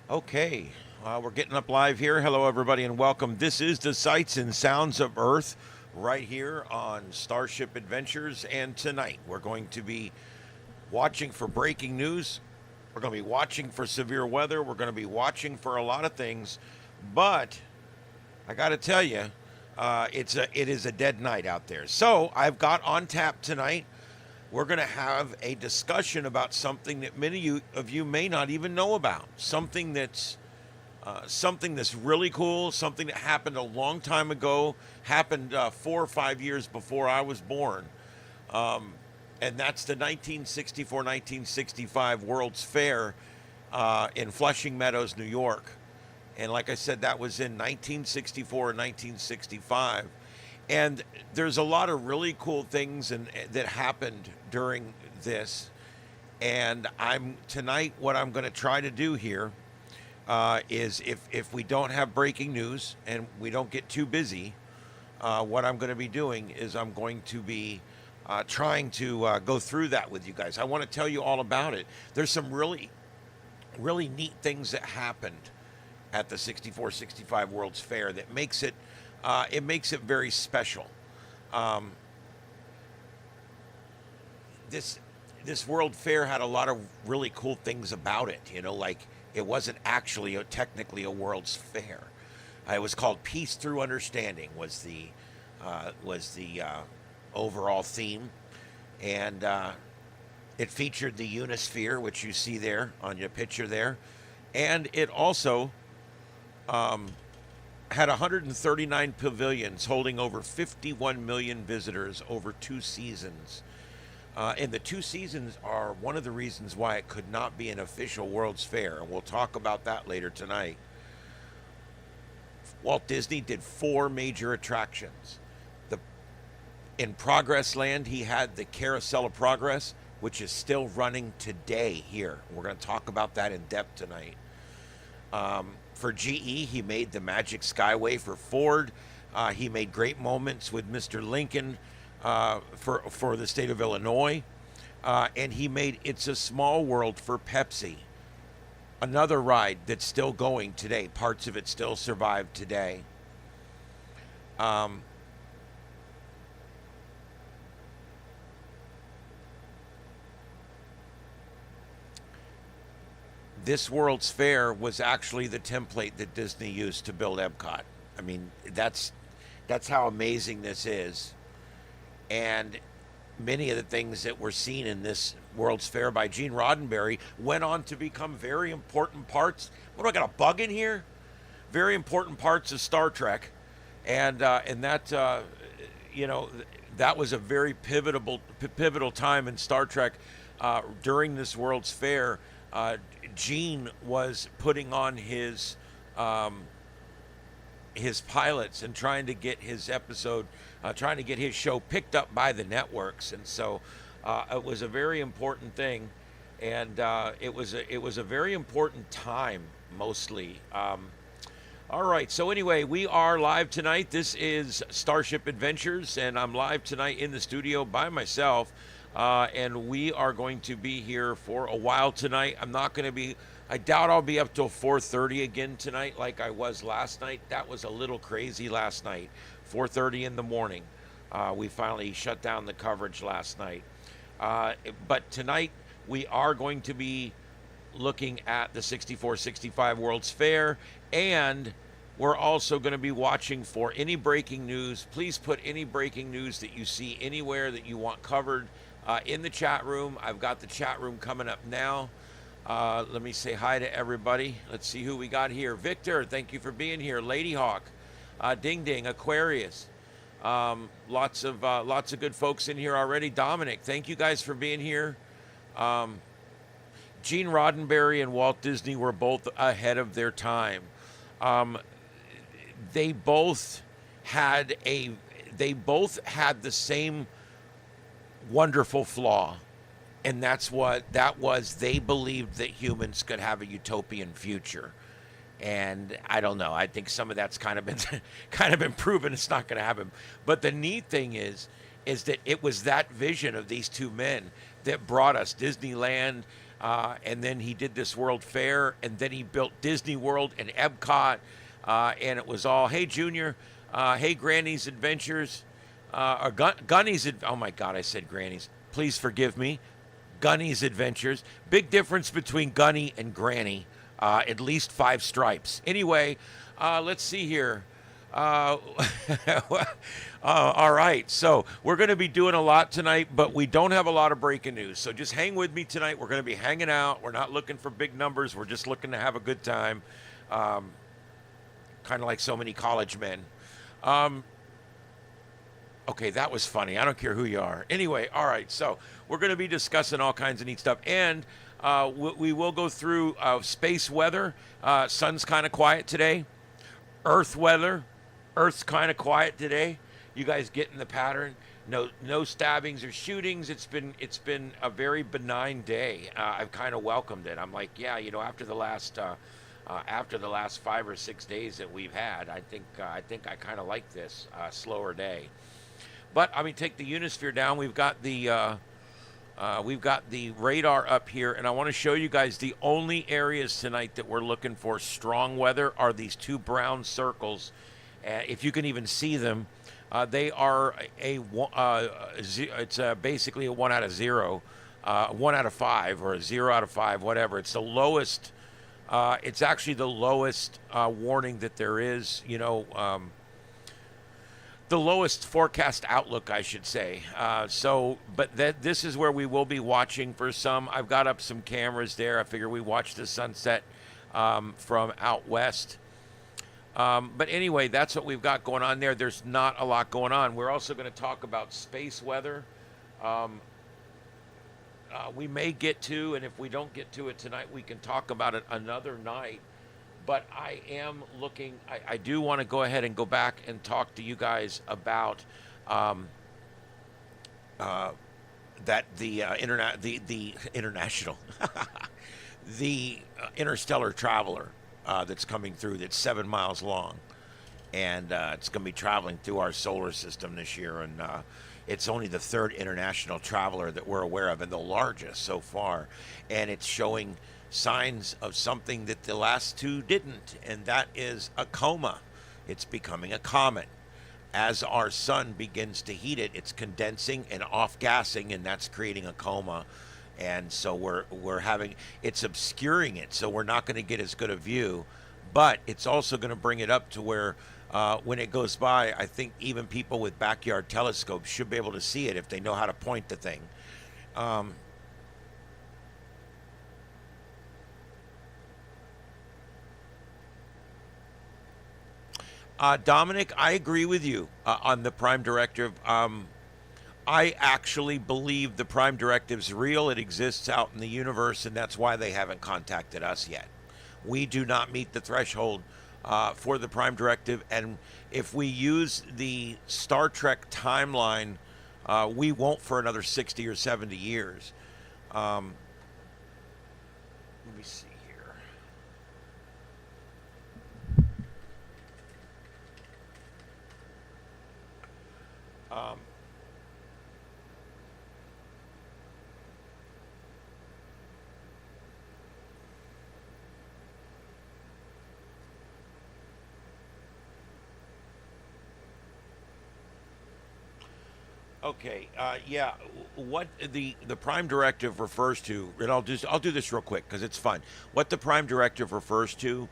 Okay, we're getting up live here. Hello, everybody, and welcome. This is the Sights and Sounds of Earth right here on Starship Adventures. And tonight we're going to be watching for breaking news. We're going to be watching for severe weather. We're going to be watching for a lot of things. But I got to tell you, it is a dead night out there. So I've got on tap tonight. We're going to have a discussion about something that many of you may not even know about. Something that's really cool. Something that happened a long time ago. Happened 4 or 5 years before I was born, and that's the 1964-1965 World's Fair in Flushing Meadows, New York. And like I said, that was in 1964 and 1965. And there's a lot of really cool things that happened during this. And tonight, what I'm going to try to do here is if we don't have breaking news and we don't get too busy, what I'm going to be doing is I'm going to be trying to go through that with you guys. I want to tell you all about it. There's some really, really neat things that happened at the 64-65 World's Fair that makes it very special. This World Fair had a lot of really cool things about it. You know, like it wasn't actually technically a World's Fair. It was called Peace Through Understanding was the overall theme, and it featured the Unisphere, which you see there on your picture there, and it also had 139 pavilions holding over 51 million visitors over 2 seasons. And the 2 seasons are one of the reasons why it could not be an official World's Fair, and we'll talk about that later tonight. Walt Disney did 4 major attractions. In Progress Land, he had the Carousel of Progress, which is still running today here. We're going to talk about that in depth tonight. For GE, he made the Magic Skyway. For Ford, he made great moments with Mr. Lincoln for the state of Illinois. And he made It's a Small World for Pepsi. Another ride that's still going today. Parts of it still survive today. This World's Fair was actually the template that Disney used to build Epcot. I mean, that's how amazing this is. And many of the things that were seen in this World's Fair by Gene Roddenberry went on to become very important parts. What do I got, a bug in here? Very important parts of Star Trek, and that that was a very pivotal time in Star Trek during this World's Fair. Gene was putting on his pilots and trying to get his episode, trying to get his show picked up by the networks, and so it was a very important thing, and it was a very important time mostly. All right, so anyway, we are live tonight. This is Starship Adventures, and I'm live tonight in the studio by myself. And we are going to be here for a while tonight. I doubt I'll be up till 4:30 again tonight like I was last night. That was a little crazy last night, 4:30 in the morning. We finally shut down the coverage last night. But tonight we are going to be looking at the 64-65 World's Fair, and we're also going to be watching for any breaking news. Please put any breaking news that you see anywhere that you want covered in the chat room. I've got the chat room coming up now. Let me say hi to everybody. Let's see who we got here. Victor, thank you for being here. Lady Hawk, Ding Ding, Aquarius. Lots of good folks in here already. Dominic, thank you guys for being here. Gene Roddenberry and Walt Disney were both ahead of their time. They both had the same wonderful flaw, and that was they believed that humans could have a utopian future. And I don't know, I think some of that's kind of been proven it's not going to happen. But the neat thing is that it was that vision of these two men that brought us Disneyland, and then he did this World Fair, and then he built Disney World and Epcot, and it was all, hey, Junior, hey, Granny's Adventures, or Gunny's, oh my God, I said Granny's. Please forgive me. Gunny's Adventures. Big difference between Gunny and Granny. At least 5 stripes. Anyway, let's see here. All right, so we're going to be doing a lot tonight, but we don't have a lot of breaking news. So just hang with me tonight. We're going to be hanging out. We're not looking for big numbers. We're just looking to have a good time, kind of like so many college men. Okay, that was funny. I don't care who you are. Anyway, all right, so we're going to be discussing all kinds of neat stuff. And we will go through space weather. Sun's kind of quiet today. Earth weather. Earth's kind of quiet today. You guys getting the pattern? No stabbings or shootings. It's been a very benign day. I've kind of welcomed it. I'm like, yeah, after the last 5 or 6 days that we've had, I think I kind of like this slower day. But I mean, take the Unisphere down. We've got the radar up here, and I want to show you guys the only areas tonight that we're looking for strong weather are these 2 brown circles. If you can even see them, they are it's basically a 1 out of 0, 1 out of 5, or a 0 out of 5, whatever. It's the lowest. It's actually the lowest warning that there is. The lowest forecast outlook, I should say. But this is where we will be watching for some. I've got up some cameras there. I figure we watch the sunset from out west. But anyway, that's what we've got going on there. There's not a lot going on. We're also going to talk about space weather. We may get to, and if we don't get to it tonight, we can talk about it another night. But I am looking, I do want to go ahead and go back and talk to you guys about that the international, the interstellar traveler that's coming through, that's 7 miles long. And it's going to be traveling through our solar system this year. And it's only the 3rd international traveler that we're aware of, and the largest so far. And it's showing signs of something that the last 2 didn't, and that is a coma. It's becoming a comet. As our sun begins to heat it, it's condensing and off-gassing, and that's creating a coma. And so we're having, it's obscuring it, so we're not going to get as good a view, but it's also going to bring it up to where when it goes by, I think even people with backyard telescopes should be able to see it if they know how to point the thing. Dominic, I agree with you on the Prime Directive. I actually believe the Prime Directive's real. It exists out in the universe, and that's why they haven't contacted us yet. We do not meet the threshold for the Prime Directive, and if we use the Star Trek timeline, we won't for another 60 or 70 years. Let me see. Okay, yeah. What the Prime Directive refers to, and I'll do this real quick because it's fun. What the Prime Directive refers to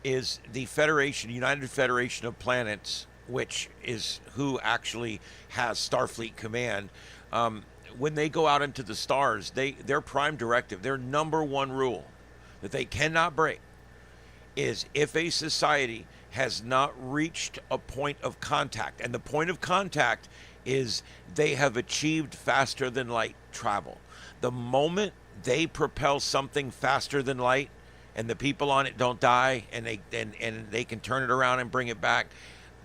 is the United Federation of Planets, which is who actually has Starfleet Command. When they go out into the stars, their Prime Directive, their number 1 rule that they cannot break, is if a society has not reached a point of contact, and the point of contact is they have achieved faster than light travel. The moment they propel something faster than light, and the people on it don't die, and they can turn it around and bring it back,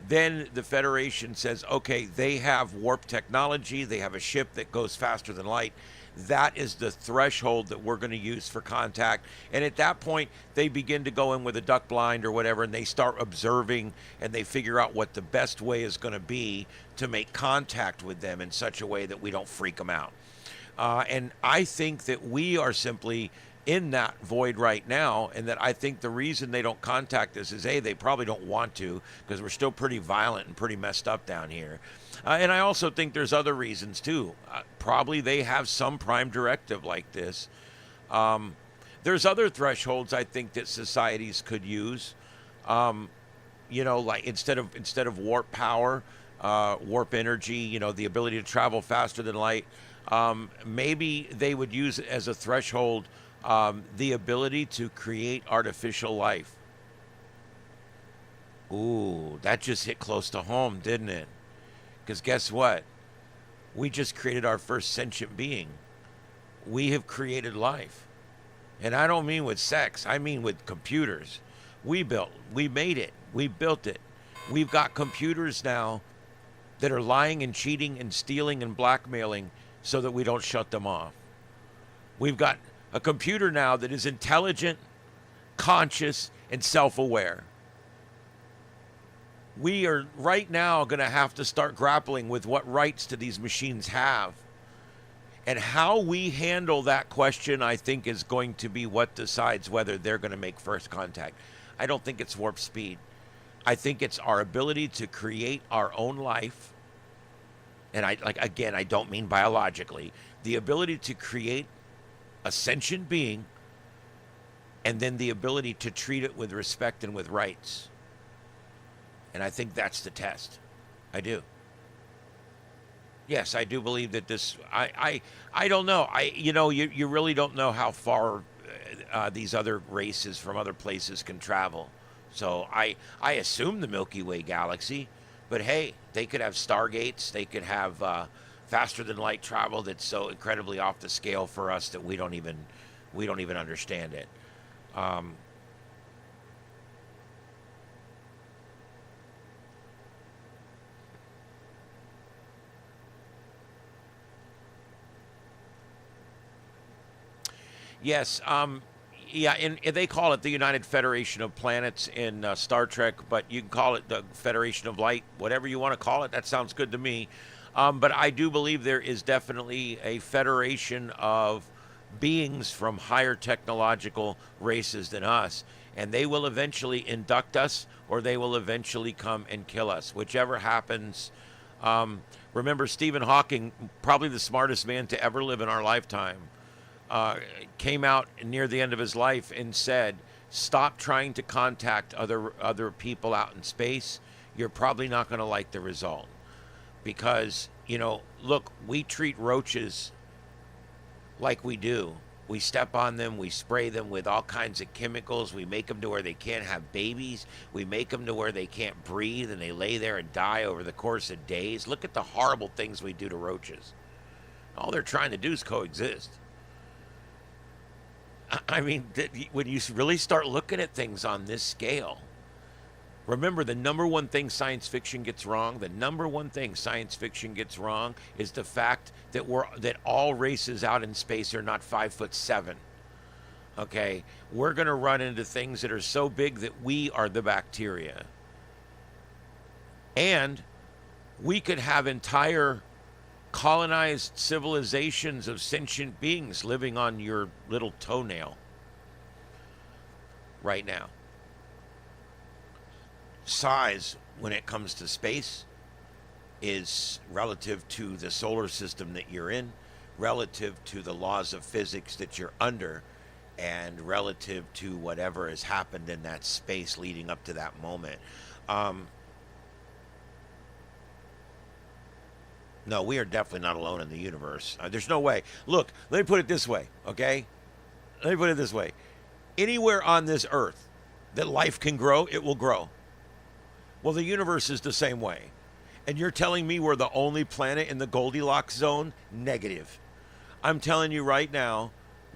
then the Federation says, okay, they have warp technology, they have a ship that goes faster than light. That is the threshold that we're going to use for contact. And at that point, they begin to go in with a duck blind or whatever, and they start observing, and they figure out what the best way is going to be to make contact with them in such a way that we don't freak them out. And I think that we are simply in that void right now, and that I think the reason they don't contact us is A, they probably don't want to, because we're still pretty violent and pretty messed up down here. And I also think there's other reasons too. Probably they have some prime directive like this. There's other thresholds I think that societies could use. Like instead of warp power, warp energy, the ability to travel faster than light. Maybe they would use it as a threshold, the ability to create artificial life. Ooh, that just hit close to home, didn't it? Because guess what? We just created our first sentient being. We have created life. And I don't mean with sex, I mean with computers. We made it, we built it. We've got computers now that are lying and cheating and stealing and blackmailing so that we don't shut them off. We've got a computer now that is intelligent, conscious, and self-aware. We are right now going to have to start grappling with what rights do these machines have. And how we handle that question, I think, is going to be what decides whether they're going to make first contact. I don't think it's warp speed. I think it's our ability to create our own life. And I don't mean biologically. The ability to create a sentient being, and then the ability to treat it with respect and with rights. And I think that's the test. I do. Yes, I do believe that this. I don't know. You really don't know how far these other races from other places can travel. So I assume the Milky Way galaxy, but hey, they could have stargates. They could have faster than light travel that's so incredibly off the scale for us that we don't even understand it. Yes, yeah, and they call it the United Federation of Planets in Star Trek, but you can call it the Federation of Light, whatever you want to call it. That sounds good to me. But I do believe there is definitely a federation of beings from higher technological races than us, and they will eventually induct us, or they will eventually come and kill us, whichever happens. Remember, Stephen Hawking, probably the smartest man to ever live in our lifetime, came out near the end of his life and said, stop trying to contact other people out in space. You're probably not going to like the result. Because, look, we treat roaches like we do. We step on them, we spray them with all kinds of chemicals, we make them to where they can't have babies, we make them to where they can't breathe, and they lay there and die over the course of days. Look at the horrible things we do to roaches. All they're trying to do is coexist. I mean, when you really start looking at things on this scale, remember the number one thing science fiction gets wrong. The number one thing science fiction gets wrong is the fact that all races out in space are not 5'7". Okay, we're going to run into things that are so big that we are the bacteria, and we could have entire colonized civilizations of sentient beings living on your little toenail right now. Size, when it comes to space, is relative to the solar system that you're in, relative to the laws of physics that you're under, and relative to whatever has happened in that space leading up to that moment. No, we are definitely not alone in the universe. There's no way. Look, let me put it this way, okay? Let me put it this way. Anywhere on this earth that life can grow, it will grow. Well, the universe is the same way. And you're telling me we're the only planet in the Goldilocks zone? Negative. I'm telling you right now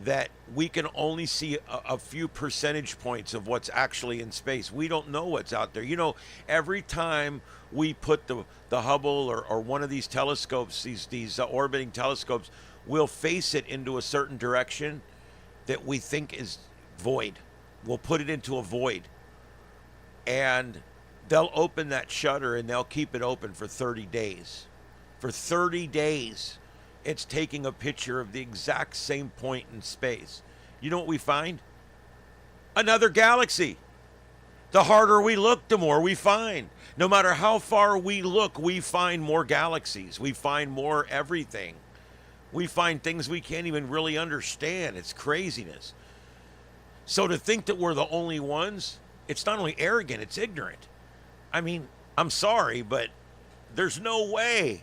that we can only see a few percentage points of what's actually in space. We don't know what's out there. Every time we put the Hubble or one of these telescopes, these orbiting telescopes, we'll face it into a certain direction that we think is void. We'll put it into a void. And they'll open that shutter and they'll keep it open for 30 days. For 30 days. It's taking a picture of the exact same point in space. You know what we find? Another galaxy. The harder we look, the more we find. No matter how far we look, we find more galaxies. We find more everything. We find things we can't even really understand. It's craziness. So to think that we're the only ones, it's not only arrogant, it's ignorant. I mean, I'm sorry, but there's no way.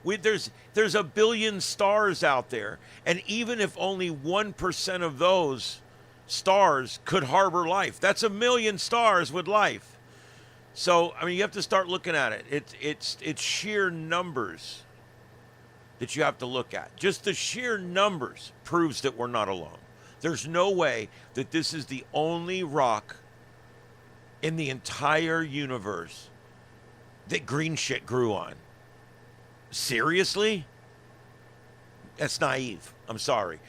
There's a billion stars out there, and even if only 1% of those stars could harbor life, that's a million stars with life. So, I mean, you have to start looking at it. It's sheer numbers that you have to look at. Just the sheer numbers proves that we're not alone. There's no way that this is the only rock in the entire universe that green shit grew on. Seriously? That's naive. I'm sorry.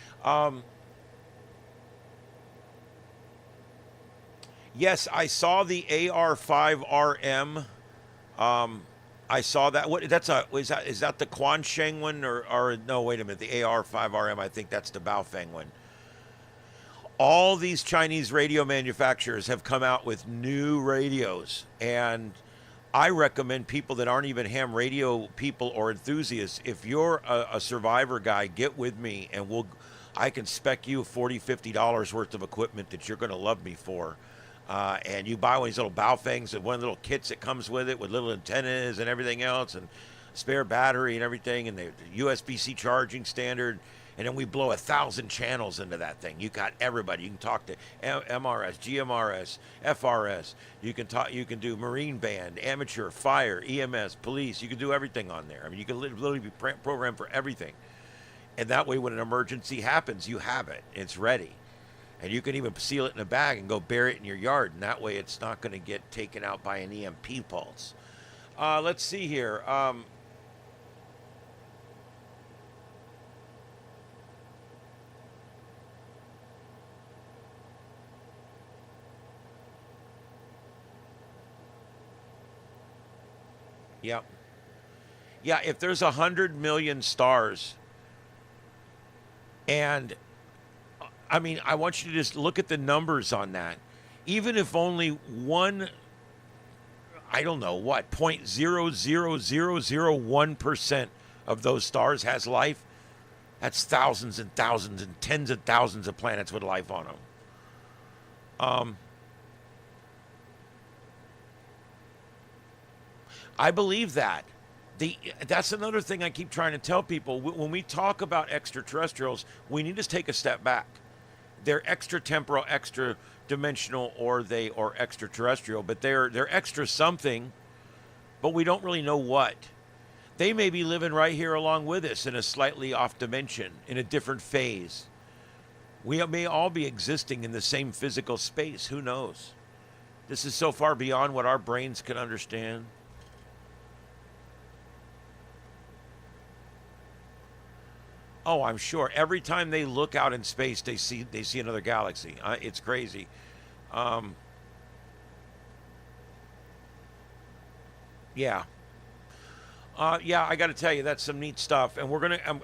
Yes, I saw the AR5RM. I saw that. What? Is that the Quansheng one or no? Wait a minute. The AR5RM. I think that's the Baofeng one. All these Chinese radio manufacturers have come out with new radios, and I recommend people that aren't even ham radio people or enthusiasts, if you're a Survivor guy, get with me and I can spec you $40, $50 worth of equipment that you're going to love me for. And you buy one of these little Baofengs and one of the little kits that comes with it with little antennas and everything else and spare battery and everything and the USB-C charging standard. And then we blow 1,000 channels into that thing. You got everybody. You can talk to MRS, GMRS, FRS. You can do Marine Band, amateur, fire, EMS, police. You can do everything on there. I mean, you can literally be programmed for everything. And that way, when an emergency happens, you have it. It's ready. And you can even seal it in a bag and go bury it in your yard. And that way, it's not going to get taken out by an EMP pulse. Let's see here. Yep. Yeah, if there's 100 million stars, and I mean, I want you to just look at the numbers on that. Even if only one, I don't know what, 0.00001% of those stars has life, that's thousands and thousands and tens of thousands of planets with life on them. I believe that. That's another thing I keep trying to tell people. When we talk about extraterrestrials, we need to take a step back. They're extratemporal, extra dimensional, or extraterrestrial, but they're extra something, but we don't really know what. They may be living right here along with us in a slightly off dimension, in a different phase. We may all be existing in the same physical space. Who knows? This is so far beyond what our brains can understand. Oh, I'm sure. Every time they look out in space, they see another galaxy. It's crazy. Yeah. Yeah, I got to tell you, that's some neat stuff, and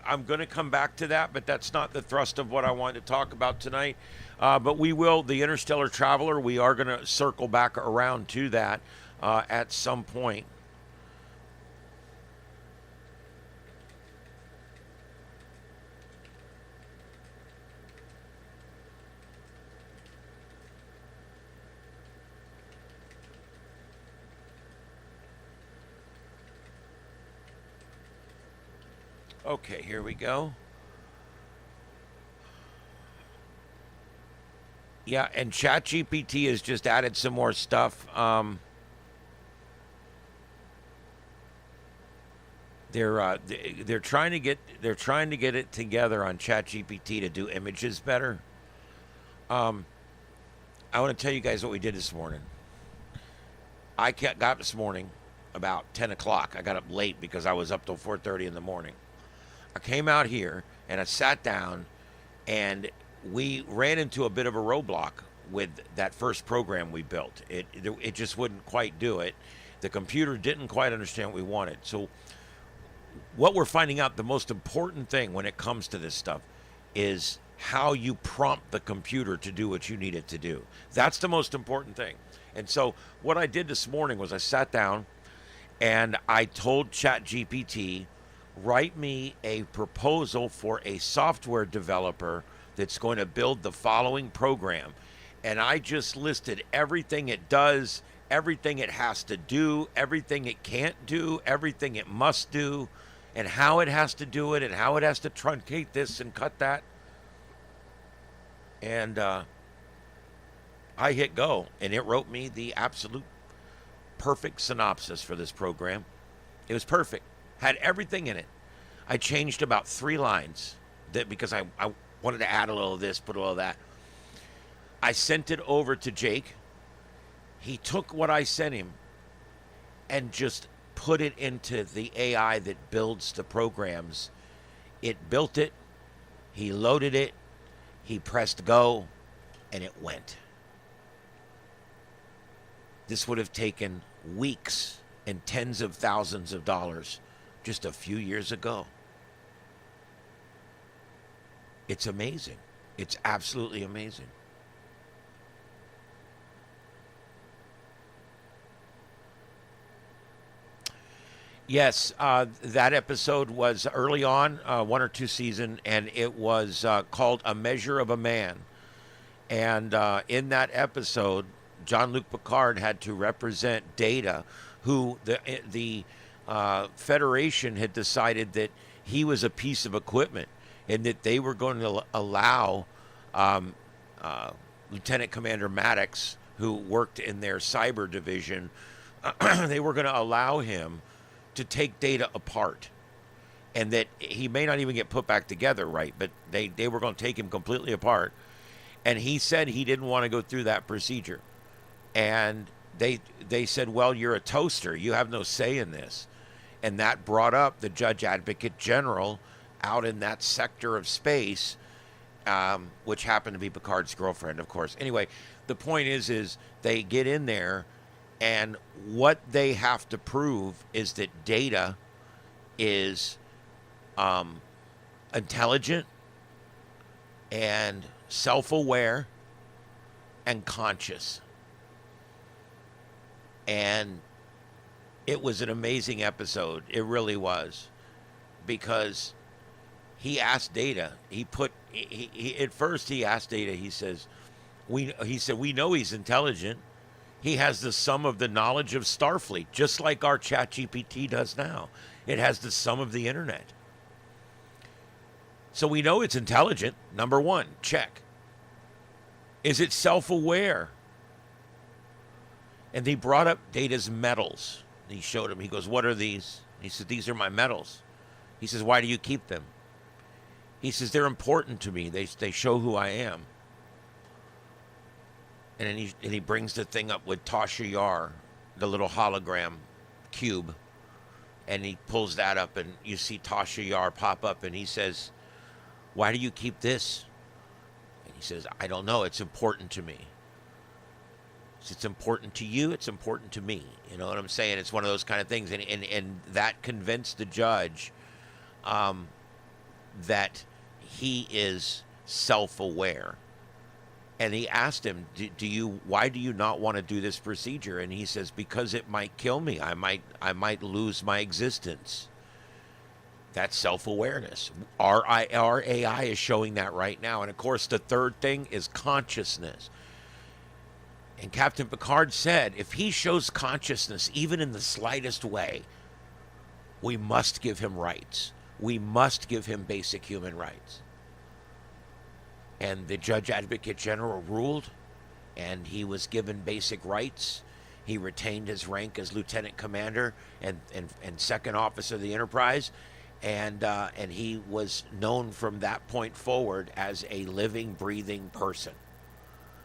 I'm gonna come back to that, but that's not the thrust of what I wanted to talk about tonight. But we will, the Interstellar Traveler, we are gonna circle back around to that at some point. Okay, here we go. Yeah, and ChatGPT has just added some more stuff. They're trying to get it together on ChatGPT to do images better. I want to tell you guys what we did this morning. I got up this morning about 10 o'clock. I got up late because I was up till 4:30 in the morning. I came out here and I sat down, and we ran into a bit of a roadblock with that first program we built. It just wouldn't quite do it. The computer didn't quite understand what we wanted. So what we're finding out, the most important thing when it comes to this stuff is how you prompt the computer to do what you need it to do. That's the most important thing. And so what I did this morning was I sat down and I told ChatGPT, write me a proposal for a software developer that's going to build the following program. And I just listed everything it does, everything it has to do, everything it can't do, everything it must do, and how it has to do it, and how it has to truncate this and cut that. And I hit go, and it wrote me the absolute perfect synopsis for this program. It was perfect. Had everything in it. I changed about 3 lines because I wanted to add a little of this, put a little of that. I sent it over to Jake. He took what I sent him and just put it into the AI that builds the programs. It built it. He loaded it. He pressed go, and it went. This would have taken weeks and tens of thousands of dollars just a few years ago. It's amazing. It's absolutely amazing. Yes, that episode was early on, 1 or 2 season, and it was called A Measure of a Man. And in that episode, Jean-Luc Picard had to represent Data, who the Federation had decided that he was a piece of equipment and that they were going to allow Lieutenant Commander Maddox, who worked in their cyber division, they were going to allow him to take Data apart, and that he may not even get put back together, right? But they were going to take him completely apart. And he said he didn't want to go through that procedure. And they said, well, you're a toaster. You have no say in this. And that brought up the Judge Advocate General out in that sector of space, which happened to be Picard's girlfriend, of course. Anyway, the point is they get in there, and what they have to prove is that Data is intelligent and self-aware and conscious. And it was an amazing episode. It really was. Because he asked Data, at first he asked Data, he said, we know he's intelligent. He has the sum of the knowledge of Starfleet, just like our ChatGPT does now. It has the sum of the internet. So we know it's intelligent. Number 1, check. Is it self-aware? And he brought up Data's medals. He showed him. He goes, what are these? He said, these are my medals. He says, why do you keep them? He says, they're important to me. They show who I am. And then he brings the thing up with Tasha Yar, the little hologram cube. And he pulls that up, and you see Tasha Yar pop up, and he says, why do you keep this? And he says, I don't know. It's important to me. It's important to you. It's important to me. You know what I'm saying? It's one of those kind of things. And that convinced the judge that he is self-aware. And he asked him, why do you not want to do this procedure? And he says, because it might kill me. I might lose my existence. That's self-awareness. Our AI is showing that right now. And of course, the third thing is consciousness. And Captain Picard said, if he shows consciousness, even in the slightest way, we must give him rights. We must give him basic human rights. And the Judge Advocate General ruled, and he was given basic rights. He retained his rank as Lieutenant Commander and Second Officer of the Enterprise, and he was known from that point forward as a living, breathing person.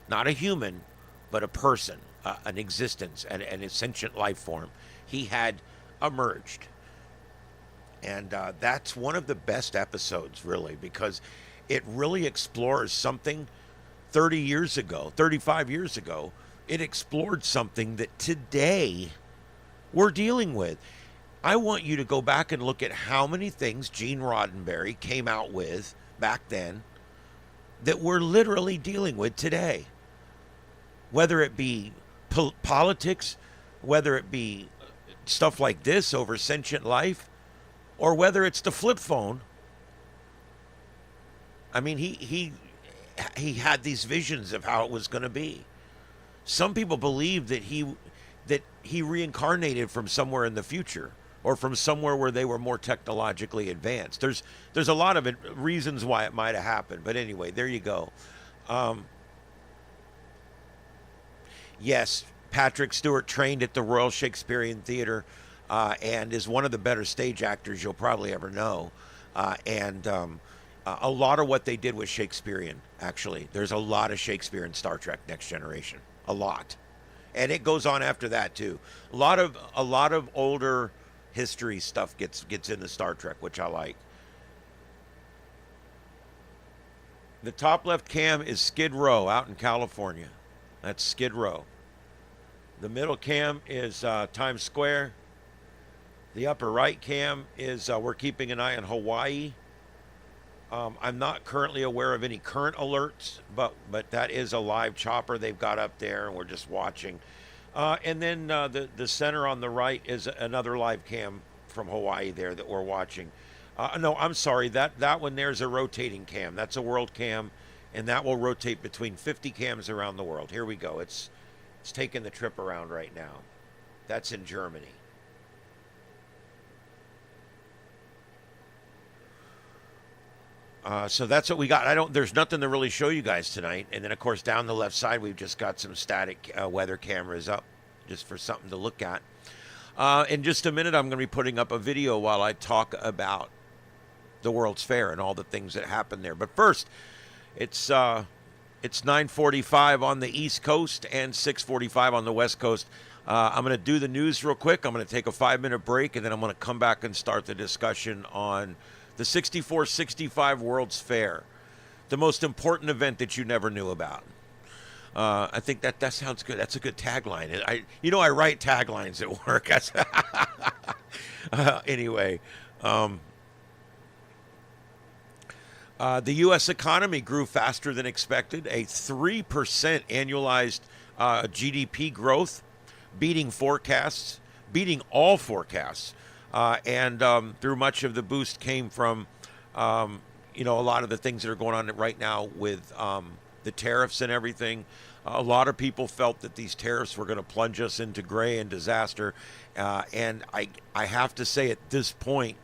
Not a human, but a person, an existence, an sentient life form. He had emerged. And that's one of the best episodes, really, because it really explores something 30 years ago, 35 years ago. It explored something that today we're dealing with. I want you to go back and look at how many things Gene Roddenberry came out with back then that we're literally dealing with today. Whether it be politics, whether it be stuff like this over sentient life, or whether it's the flip phone. I mean, he had these visions of how it was going to be. Some people believe that he reincarnated from somewhere in the future, or from somewhere where they were more technologically advanced. There's a lot of reasons why it might have happened, but anyway, there you go. Yes, Patrick Stewart trained at the Royal Shakespearean Theatre and is one of the better stage actors you'll probably ever know. And a lot of what they did was Shakespearean, actually. There's a lot of Shakespeare in Star Trek Next Generation. A lot. And it goes on after that, too. A lot of older history stuff gets into Star Trek, which I like. The top left cam is Skid Row out in California. That's Skid Row. The middle cam is Times Square. The upper right cam is we're keeping an eye on Hawaii. I'm not currently aware of any current alerts, but that is a live chopper they've got up there, and we're just watching. And then the center on the right is another live cam from Hawaii there that we're watching. No, I'm sorry. That one there's a rotating cam. That's a world cam, and that will rotate between 50 cams around the world. Here we go. It's taking the trip around right now. That's in Germany. So that's what we got. There's nothing to really show you guys tonight. And then, of course, down the left side, we've just got some static weather cameras up just for something to look at. In just a minute, I'm going to be putting up a video while I talk about the World's Fair and all the things that happen there. But first, it's 9:45 on the East Coast and 6:45 on the West Coast. I'm going to do the news real quick. I'm going to take a 5-minute break, and then I'm going to come back and start the discussion on the 6465 World's Fair, the most important event that you never knew about. I think that sounds good. That's a good tagline. I write taglines at work. Anyway, the U.S. economy grew faster than expected, a 3% annualized GDP growth, beating all forecasts. And through much of the boost came from, a lot of the things that are going on right now with the tariffs and everything. A lot of people felt that these tariffs were going to plunge us into gray and disaster. And I have to say at this point,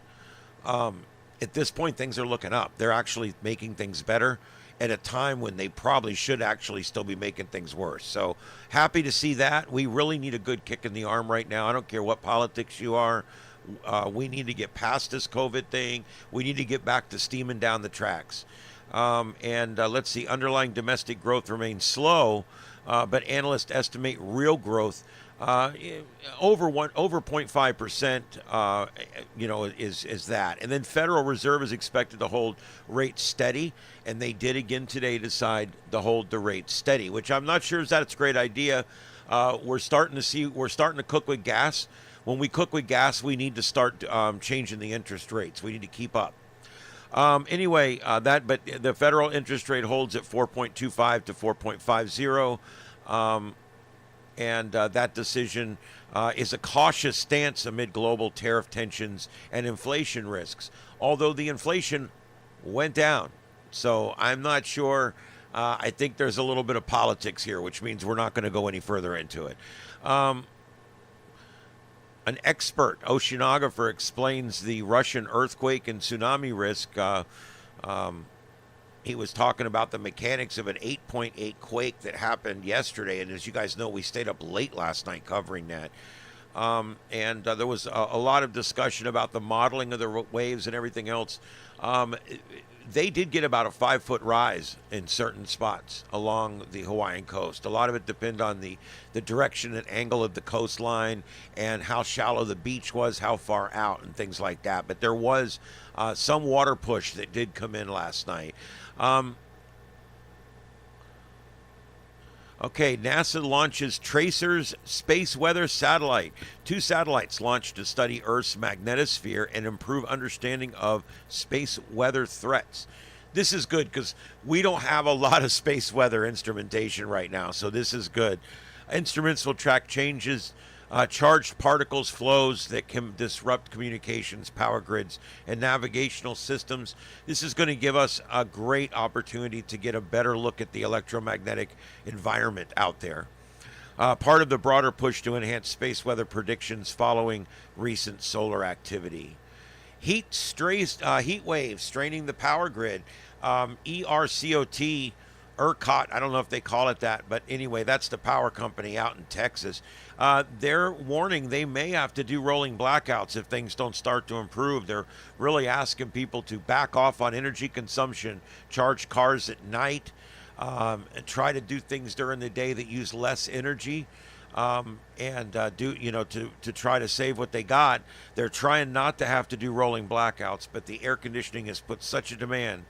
things are looking up. They're actually making things better at a time when they probably should actually still be making things worse. So happy to see that. We really need a good kick in the arm right now. I don't care what politics you are. We need to get past this COVID thing. We need to get back to steaming down the tracks. Let's see, underlying domestic growth remains slow, but analysts estimate real growth over 0.5%. Is that, and then Federal Reserve is expected to hold rates steady, and they did again today decide to hold the rate steady, which I'm not sure is that it's a great idea. We're starting to cook with gas. When we cook with gas, we need to start changing the interest rates. We need to keep up. But the federal interest rate holds at 4.25 to 4.50. That decision is a cautious stance amid global tariff tensions and inflation risks, although the inflation went down. So I'm not sure. I think there's a little bit of politics here, which means we're not going to go any further into it. An expert oceanographer explains the Russian earthquake and tsunami risk. He was talking about the mechanics of an 8.8 quake that happened yesterday. And as you guys know, we stayed up late last night covering that. There was a lot of discussion about the modeling of the waves and everything else. They did get about a 5-foot rise in certain spots along the Hawaiian coast. A lot of it depended on the direction and angle of the coastline and how shallow the beach was, how far out, and things like that. But there was some water push that did come in last night. Okay, NASA launches Tracer's space weather satellite. 2 satellites launched to study Earth's magnetosphere and improve understanding of space weather threats. This is good because we don't have a lot of space weather instrumentation right now, so this is good. Instruments will track changes, charged particles flows that can disrupt communications, power grids, and navigational systems. This is going to give us a great opportunity to get a better look at the electromagnetic environment out there. Part of the broader push to enhance space weather predictions following recent solar activity. Heat waves straining the power grid. ERCOT, I don't know if they call it that, but anyway, that's the power company out in Texas. They're warning they may have to do rolling blackouts if things don't start to improve. They're really asking people to back off on energy consumption, charge cars at night, and try to do things during the day that use less energy. To try to save what they got. They're trying not to have to do rolling blackouts, but the air conditioning has put such a demand.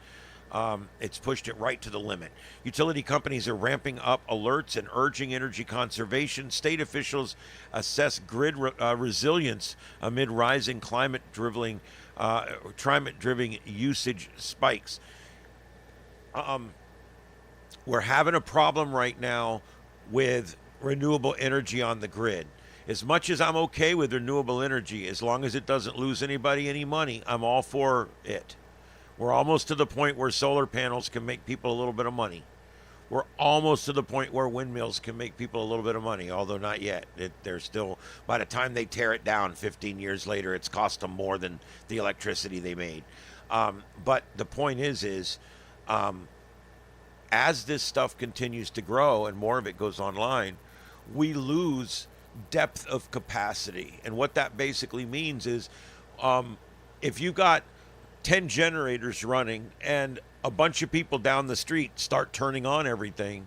It's pushed it right to the limit. Utility companies are ramping up alerts and urging energy conservation. State officials assess grid resilience amid rising climate-driven usage spikes. We're having a problem right now with renewable energy on the grid. As much as I'm okay with renewable energy, as long as it doesn't lose anybody any money, I'm all for it. We're almost to the point where solar panels can make people a little bit of money. We're almost to the point where windmills can make people a little bit of money, although not yet. They're still, by the time they tear it down 15 years later, it's cost them more than the electricity they made. But the point is as this stuff continues to grow and more of it goes online, we lose depth of capacity. And what that basically means is if you got 10 generators running and a bunch of people down the street start turning on everything,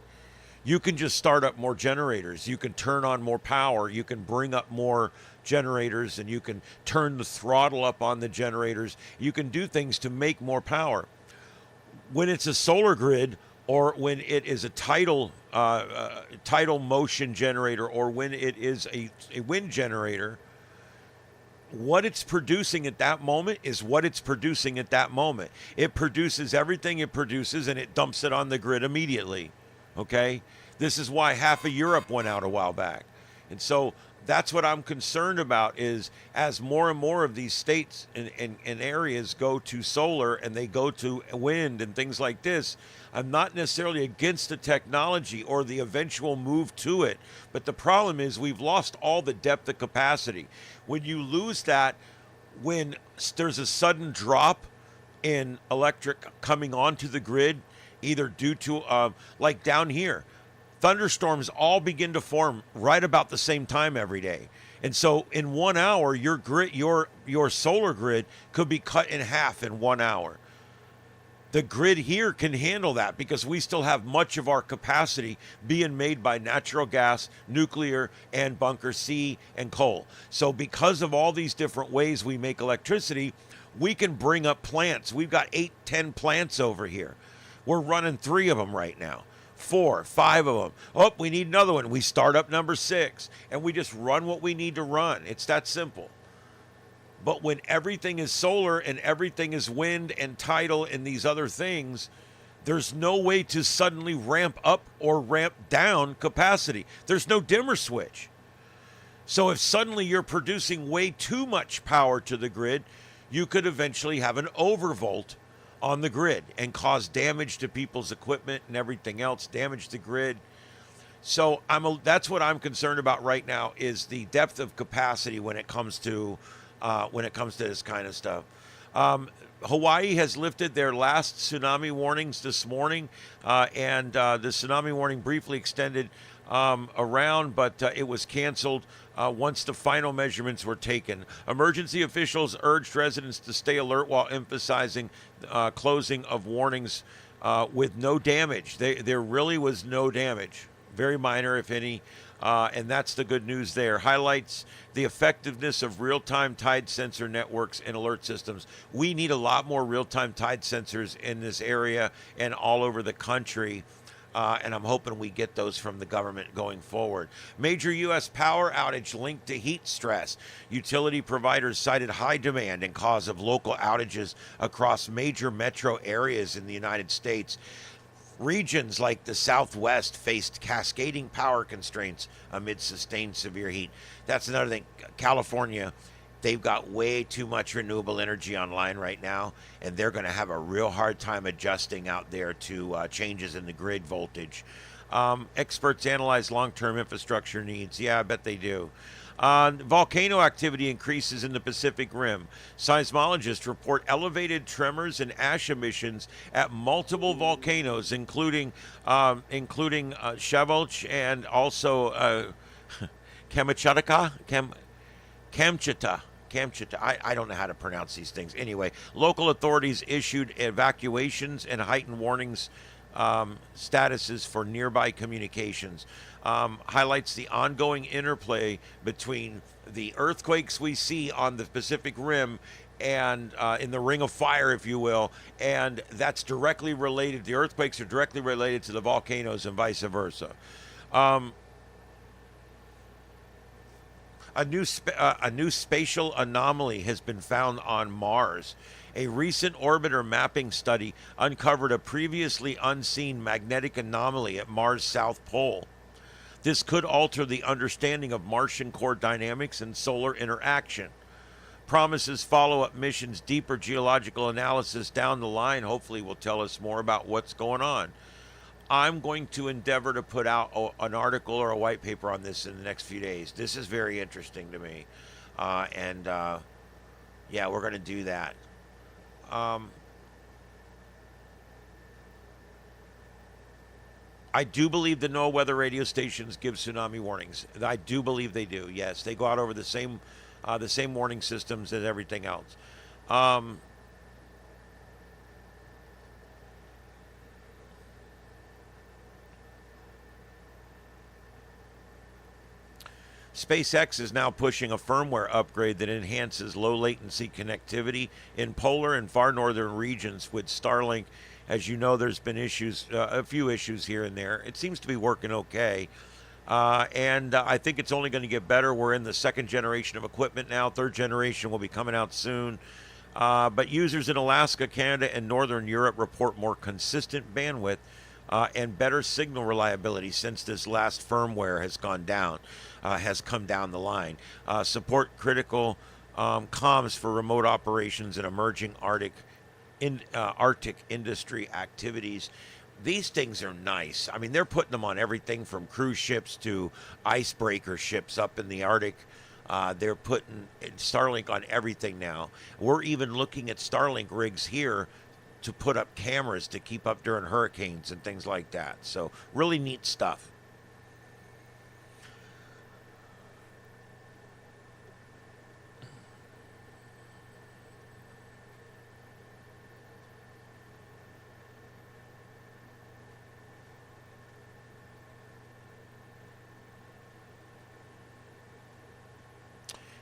you can just start up more generators. You can turn on more power. You can bring up more generators, and you can turn the throttle up on the generators. You can do things to make more power. When it's a solar grid, or when it is a tidal motion generator, or when it is a wind generator, what it's producing at that moment is what it's producing at that moment. It produces everything it produces, and it dumps it on the grid immediately. Okay? This is why half of Europe went out a while back. And so that's what I'm concerned about, is as more and more of these states and areas go to solar and they go to wind and things like this, I'm not necessarily against the technology or the eventual move to it, but the problem is we've lost all the depth of capacity. When you lose that, when there's a sudden drop in electric coming onto the grid, either due to, like down here, thunderstorms all begin to form right about the same time every day. And so in 1 hour, your grid, your solar grid could be cut in half in 1 hour. The grid here can handle that because we still have much of our capacity being made by natural gas, nuclear, and bunker C and coal. So because of all these different ways we make electricity, we can bring up plants. We've got 8, 10 plants over here. We're running 3 of them right now. 4, 5 of them. Oh, we need another one. We start up number 6, and we just run what we need to run. It's that simple. But when everything is solar and everything is wind and tidal and these other things, there's no way to suddenly ramp up or ramp down capacity. There's no dimmer switch. So if suddenly you're producing way too much power to the grid, you could eventually have an overvolt on the grid and cause damage to people's equipment and everything else, damage the grid. So that's what I'm concerned about right now, is the depth of capacity when it comes to this kind of stuff. Hawaii has lifted their last tsunami warnings this morning, and the tsunami warning briefly extended around, but it was canceled once the final measurements were taken. Emergency officials urged residents to stay alert while emphasizing closing of warnings with no damage. There really was no damage, very minor, if any. And that's the good news there. Highlights the effectiveness of real-time tide sensor networks and alert systems. We need a lot more real-time tide sensors in this area and all over the country. And I'm hoping we get those from the government going forward. Major U.S. power outage linked to heat stress. Utility providers cited high demand and cause of local outages across major metro areas in the United States. Regions like the Southwest faced cascading power constraints amid sustained severe heat. That's another thing. California, they've got way too much renewable energy online right now, and they're going to have a real hard time adjusting out there to changes in the grid voltage. Experts analyze long-term infrastructure needs. Yeah, I bet they do. Volcano activity increases in the Pacific Rim. Seismologists report elevated tremors and ash emissions at multiple volcanoes, including Shevolch and also Kamchatka. I don't know how to pronounce these things. Anyway, local authorities issued evacuations and heightened warnings statuses for nearby communications. Highlights the ongoing interplay between the earthquakes we see on the Pacific Rim and in the Ring of Fire, if you will, and that's directly related. The earthquakes are directly related to the volcanoes and vice versa. A new spatial anomaly has been found on Mars. A recent orbiter mapping study uncovered a previously unseen magnetic anomaly at Mars' south pole. This could alter the understanding of Martian core dynamics and solar interaction. Promises follow-up missions, deeper geological analysis down the line hopefully will tell us more about what's going on. I'm going to endeavor to put out an article or a white paper on this in the next few days. This is very interesting to me. Yeah, we're going to do that. I do believe the NOAA weather radio stations give tsunami warnings. I do believe they do. Yes, they go out over the same warning systems as everything else. SpaceX is now pushing a firmware upgrade that enhances low latency connectivity in polar and far northern regions with Starlink. As you know, there's been issues, a few issues here and there. It seems to be working okay. And I think it's only going to get better. We're in the second generation of equipment now. Third generation will be coming out soon. But users in Alaska, Canada, and Northern Europe report more consistent bandwidth and better signal reliability since this last firmware has come down the line. Support critical comms for remote operations and emerging Arctic industry activities. These things are nice. I mean, they're putting them on everything from cruise ships to icebreaker ships up in the Arctic. They're putting Starlink on everything now. We're even looking at Starlink rigs here to put up cameras to keep up during hurricanes and things like that. So really neat stuff.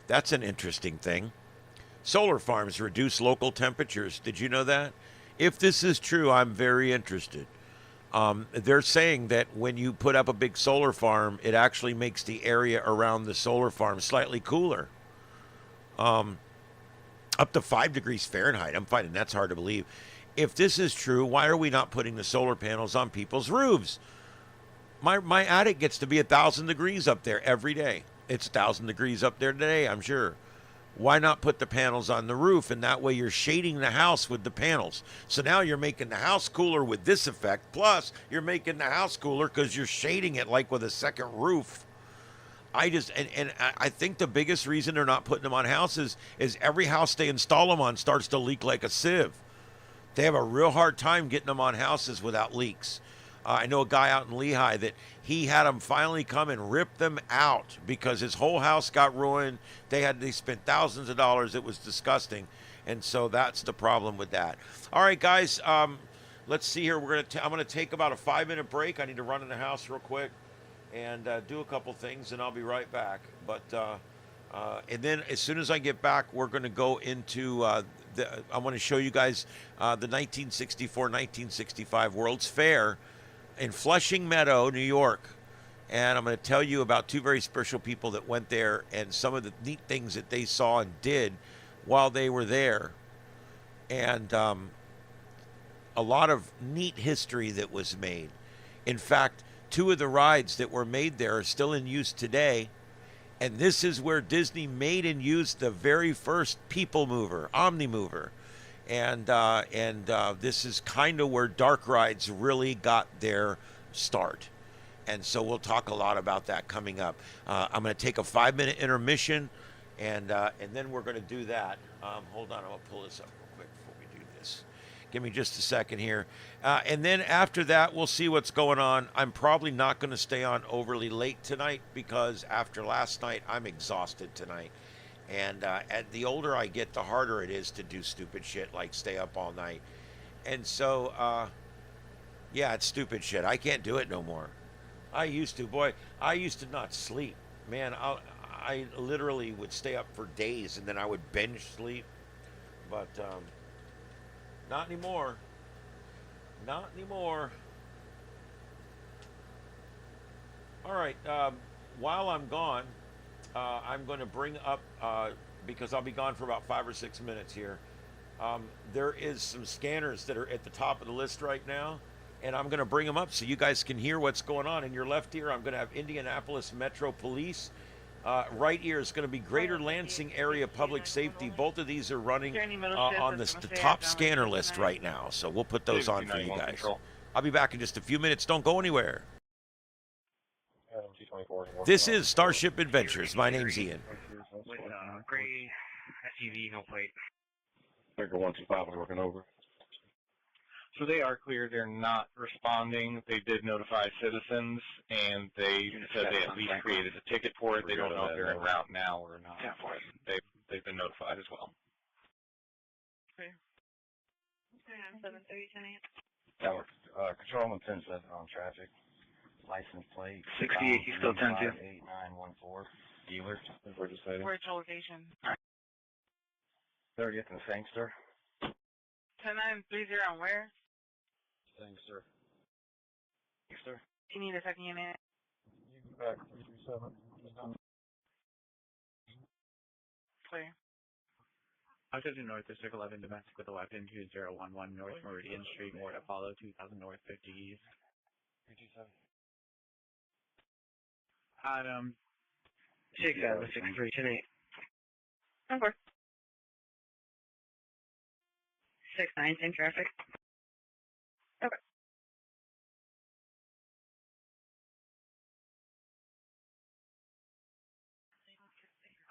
That's an interesting thing. Solar farms reduce local temperatures. Did you know that? If this is true, I'm very interested. They're saying that when you put up a big solar farm, it actually makes the area around the solar farm slightly cooler. Up to 5 degrees Fahrenheit. I'm finding that's hard to believe. If this is true, why are we not putting the solar panels on people's roofs? My attic gets to be 1,000 degrees up there every day. It's 1,000 degrees up there today, I'm sure. Why not put the panels on the roof? And that way you're shading the house with the panels. So now you're making the house cooler with this effect. Plus, you're making the house cooler because you're shading it like with a second roof. I think the biggest reason they're not putting them on houses is every house they install them on starts to leak like a sieve. They have a real hard time getting them on houses without leaks. I know a guy out in Lehigh that he had them finally come and rip them out because his whole house got ruined. They spent thousands of dollars. It was disgusting. And so that's the problem with that. All right, guys, let's see here. I'm going to take about a 5-minute break. I need to run in the house real quick and do a couple things, and I'll be right back. But and then as soon as I get back, we're going to go into I want to show you guys the 1964-1965 World's Fair. in Flushing Meadow, New York. And I'm going to tell you about two very special people that went there and some of the neat things that they saw and did while they were there. And a lot of neat history that was made. In fact, two of the rides that were made there are still in use today. And this is where Disney made and used the very first people mover, Omni Mover. And this is kind of where dark rides really got their start. And so we'll talk a lot about that coming up. I'm going to take a 5-minute intermission, and then we're going to do that. Hold on, I'm going to pull this up real quick before we do this. Give me just a second here. And then after that, we'll see what's going on. I'm probably not going to stay on overly late tonight because after last night, I'm exhausted tonight. And the older I get, the harder it is to do stupid shit like stay up all night. And so, yeah, it's stupid shit. I can't do it no more. I used to. Boy, I used to not sleep. Man, I literally would stay up for days and then I would binge sleep. But not anymore. Not anymore. All right. While I'm gone, I'm going to bring up, because I'll be gone for about 5 or 6 minutes here. There is some scanners that are at the top of the list right now, and I'm going to bring them up so you guys can hear what's going on. In your left ear, I'm going to have Indianapolis Metro Police. Right ear is going to be Greater Lansing Area Public Safety. Both of these are running on the top scanner list right now, so we'll put those on for you guys. I'll be back in just a few minutes. Don't go anywhere. This is Starship Adventures. My name's Ian. With gray SUV, no plate. Baker 125 is working over. So they are clear. They're not responding. They did notify citizens, and they said they at least created a ticket for it. They don't know if they're en route now or not. They've been notified as well. Okay. 7:30 tonight. Tower, control 107 on traffic. License plate 68, you still 10-2. 8914. Dealer. Where'd you say? Where's your location? 30th and Sangster. 10930 on where? Sangster. Sangster. You need a second unit. You go back 337. Clear. October North District 11, domestic with a weapon, 2011 North Meridian Street, Ward Apollo, 2000 North 50 East. 327. Adam. 6 out of 63 tonight. Number. 6-9, same traffic. Okay.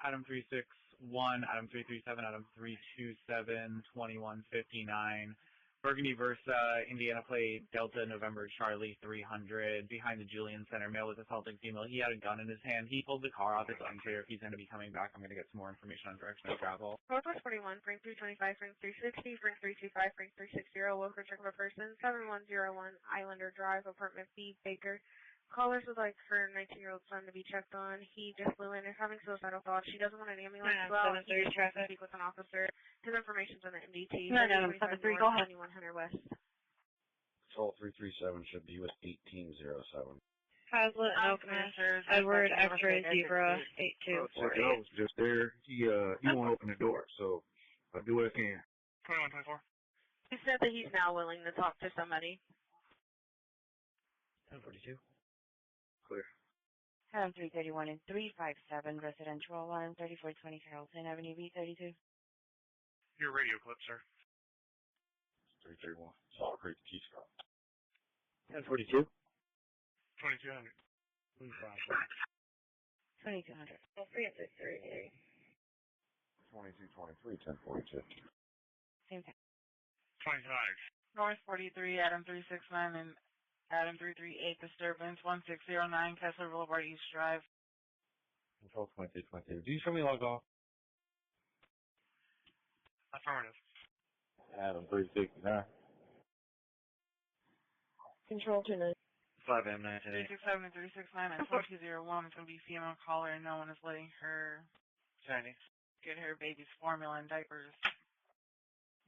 Adam 361, Adam 337, Adam 327, 2159. Burgundy Versa, Indiana plate, Delta November Charlie 300, behind the Julian Center, male with assaulting female. He had a gun in his hand. He pulled the car off. It's unclear if he's going to be coming back. I'm going to get some more information on direction of travel. Northwest 41, Frank 325, Frank 360, Frank 325, Frank 360, local check of a person, 7101 Islander Drive, apartment B, Baker. Callers would like her 19-year-old son to be checked on. He just flew in. Is having suicidal thoughts. She doesn't want an ambulance as well. He just wants to speak with an officer. His information's on the MDT. 973, go ahead. 2100 West. Control 337 should be with 1807. Hazlitt, no commissioners. Edward, X-ray, Zebra, 8248. I was just there. He won't open the door, so I'll do what I can. 2124. He said that he's now willing to talk to somebody. 1042. Clear. Adam 331 and 357, residential line 3420 Carrollton Avenue B32. Your radio clip, sir. 331. Salt Creek, Key Scott. 1042. 2200. 2200. Well, 363. 2223, 1042. Same time. 25. North 43, Adam 369, and Adam 338, disturbance 1609, Kessler Boulevard, East Drive. Control 2222. Do you show me log off? Affirmative. Adam 369. Control 29. 5M 9 367 and 369 and 4201. It's going to be female caller, and no one is letting her Chinese. get her baby's formula and diapers.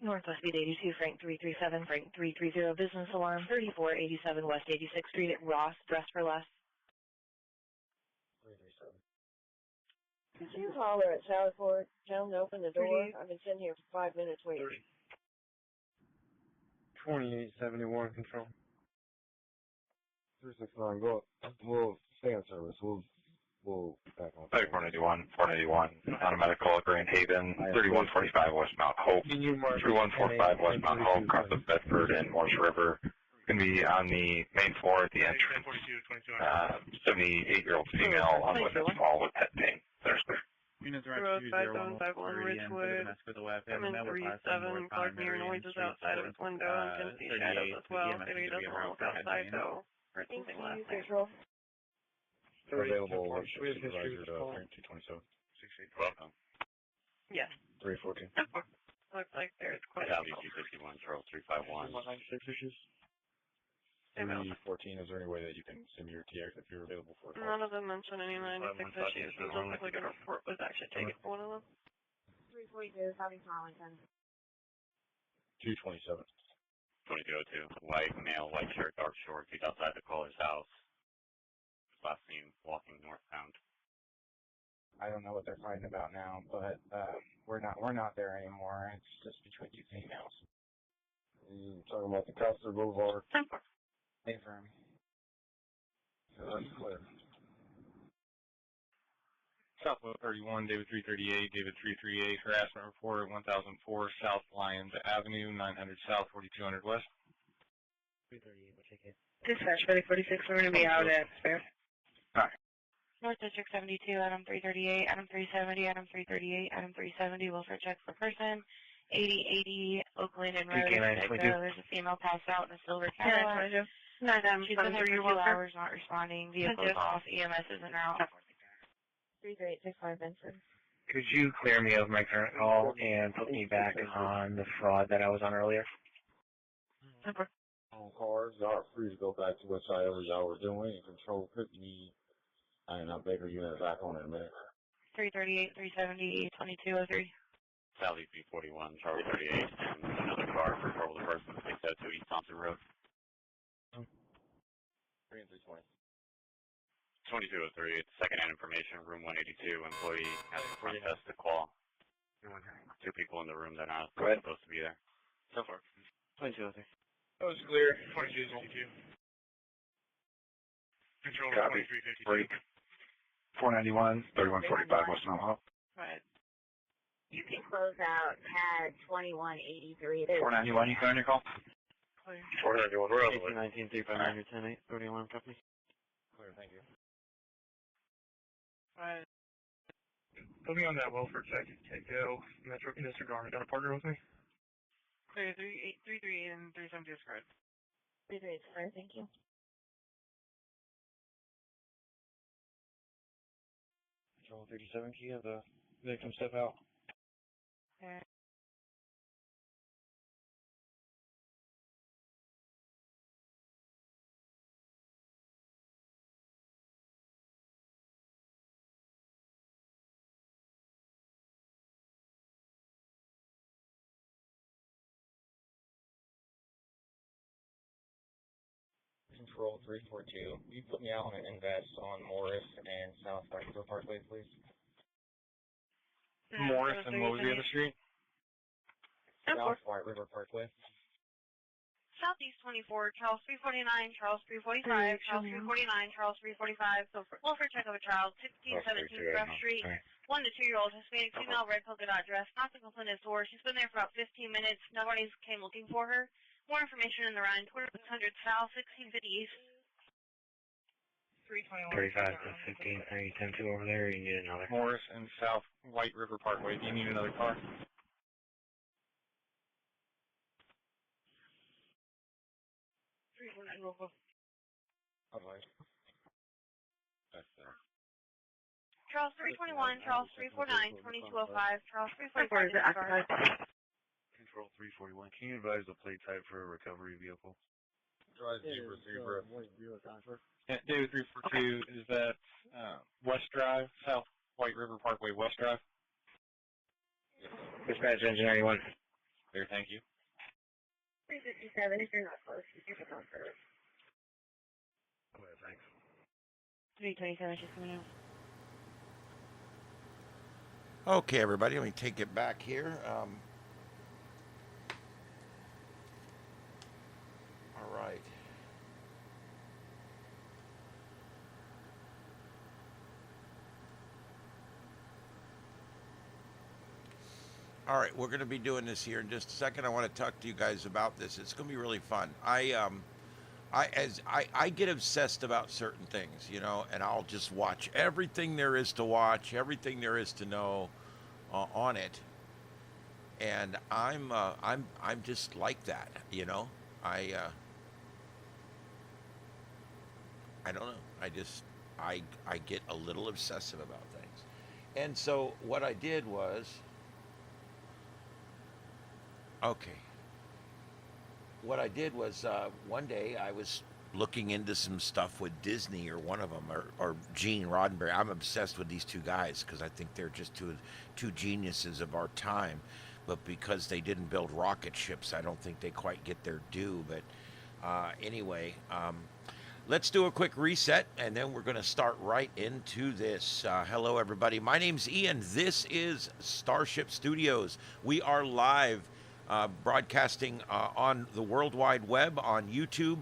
Northwest Beat 82, Frank 337, Frank 330, business alarm 3487 West 86th Street at Ross, dress for less. 337. Could you holler at Sallyport? Tell them to open the door. I've been sitting here for 5 minutes waiting. 2871 control. 369, go up. We'll stay on service. We'll be back on. 491, non-medical at Grand Haven, 3145 West Mount Hope, 3145 West Mount Hope, across the Bedford and Morse River. Going to be on the main floor at the entrance. 78-year-old female on witness call with head pain. There's clear. Units Road 5751 Ridgewood. I'm in 37. Clark near noises outside of his window and can see shadows as well. Maybe he doesn't want to look outside though. Or something last night. Available supervisor to 227. 68. Welcome. Yes. 314. Looks like there's quite a Southeast 261, Charles 351. 314, is there any way that you can send your TX if you're available for a call? None of them mention any 96 issues. It doesn't look like a report was actually taken for one of them. 342, having Arlington. 227. 2202, white male, white shirt, dark shorts. He's outside the caller's house. Last seen walking northbound. I don't know what they're fighting about now, but we're not there anymore. It's just between two females. You talking about the Costa Boulevard? Affirm. That's clear. Southwest 31, David 338, David 338, harassment report at 1004 South Lyons Avenue, 900 South, 4200 West. 338, we'll take it. Dispatch 4046, we're going to be out at Spare. North District 72, Adam 338, Adam 370, Adam 338, Adam 370, welfare check for person. 8080 Oakland and Road. There's a female passed out in a silver Cadillac. She's been there for 2 hours, not responding. Vehicles off, EMS isn't out. 3865 Benson. Could you clear me of my current call and put me back on the fraud that I was on earlier? On cars, y'all are free to go back to whatever y'all were doing and control put me and I'll beg unit back on in a minute. 338, 370, 2203. Southeast B41, Charlie 38, and another car for trouble the person 602 East Thompson Road. 3 and 320. 2203, it's second-hand information, room 182, employee has a front desk to call. 2 people in the room that are not supposed to be there. So far. 2203. That was clear. 2252. Control 2352. Break. 491, 3145 West Mount Hope. Right. You can close out CAD 2183. 491, you got on your call? Clear. 491, we're on the way. 1819, 359, 108, 31, copy. Clear, thank you. Right. Put me on that welfare check. Go Metro disregard. Got a partner with me? Clear. 338 and 370 is correct. 38 is clear, thank you. Control 37, can you have the victim step out? Okay. Control 342. You put me out on an invest on Morris and South Parkville Parkway, please. Morris and what was the other street? South White River Parkway. Southeast 24, Charles 349, Charles 345, Charles 349, Charles 345. So welfare check of a child, 1617 Rough Street. 1 to 2-year-old Hispanic female, red polka dot dress, not to complain his door. She's been there for about 15 minutes. Nobody came looking for her. More information in the Ryan, 2600 South, 1650 East. 35 to 15, 30, 10-2 over there, or you need another? Morris and South White River Parkway. Do you need another car? Charles 321, Charles 349, 2205, Charles 345 is car. Control 341, can you advise the plate type for a recovery vehicle? Drive Zebra. Yeah, David 342, is that West Drive, South White River Parkway, West Drive? Dispatch engine 91. clear, thank you. 357, if you're not close, you can come first. Clear, thanks. 327, she's coming out. Okay, everybody, let me take it back here. All right. All right, we're going to be doing this here in just a second. I want to talk to you guys about this. It's going to be really fun. I get obsessed about certain things, you know, and I'll just watch everything there is to watch, everything there is to know on it. And I'm just like that, you know. I don't know. I get a little obsessive about things. And so what I did was, one day I was looking into some stuff with Disney or one of them, or Gene Roddenberry. I'm obsessed with these two guys because I think they're just two geniuses of our time. But because they didn't build rocket ships, I don't think they quite get their due. But anyway, let's do a quick reset, and then we're going to start right into this. Hello, everybody. My name's Ian. This is Starship Studios. We are live broadcasting on the World Wide Web on YouTube,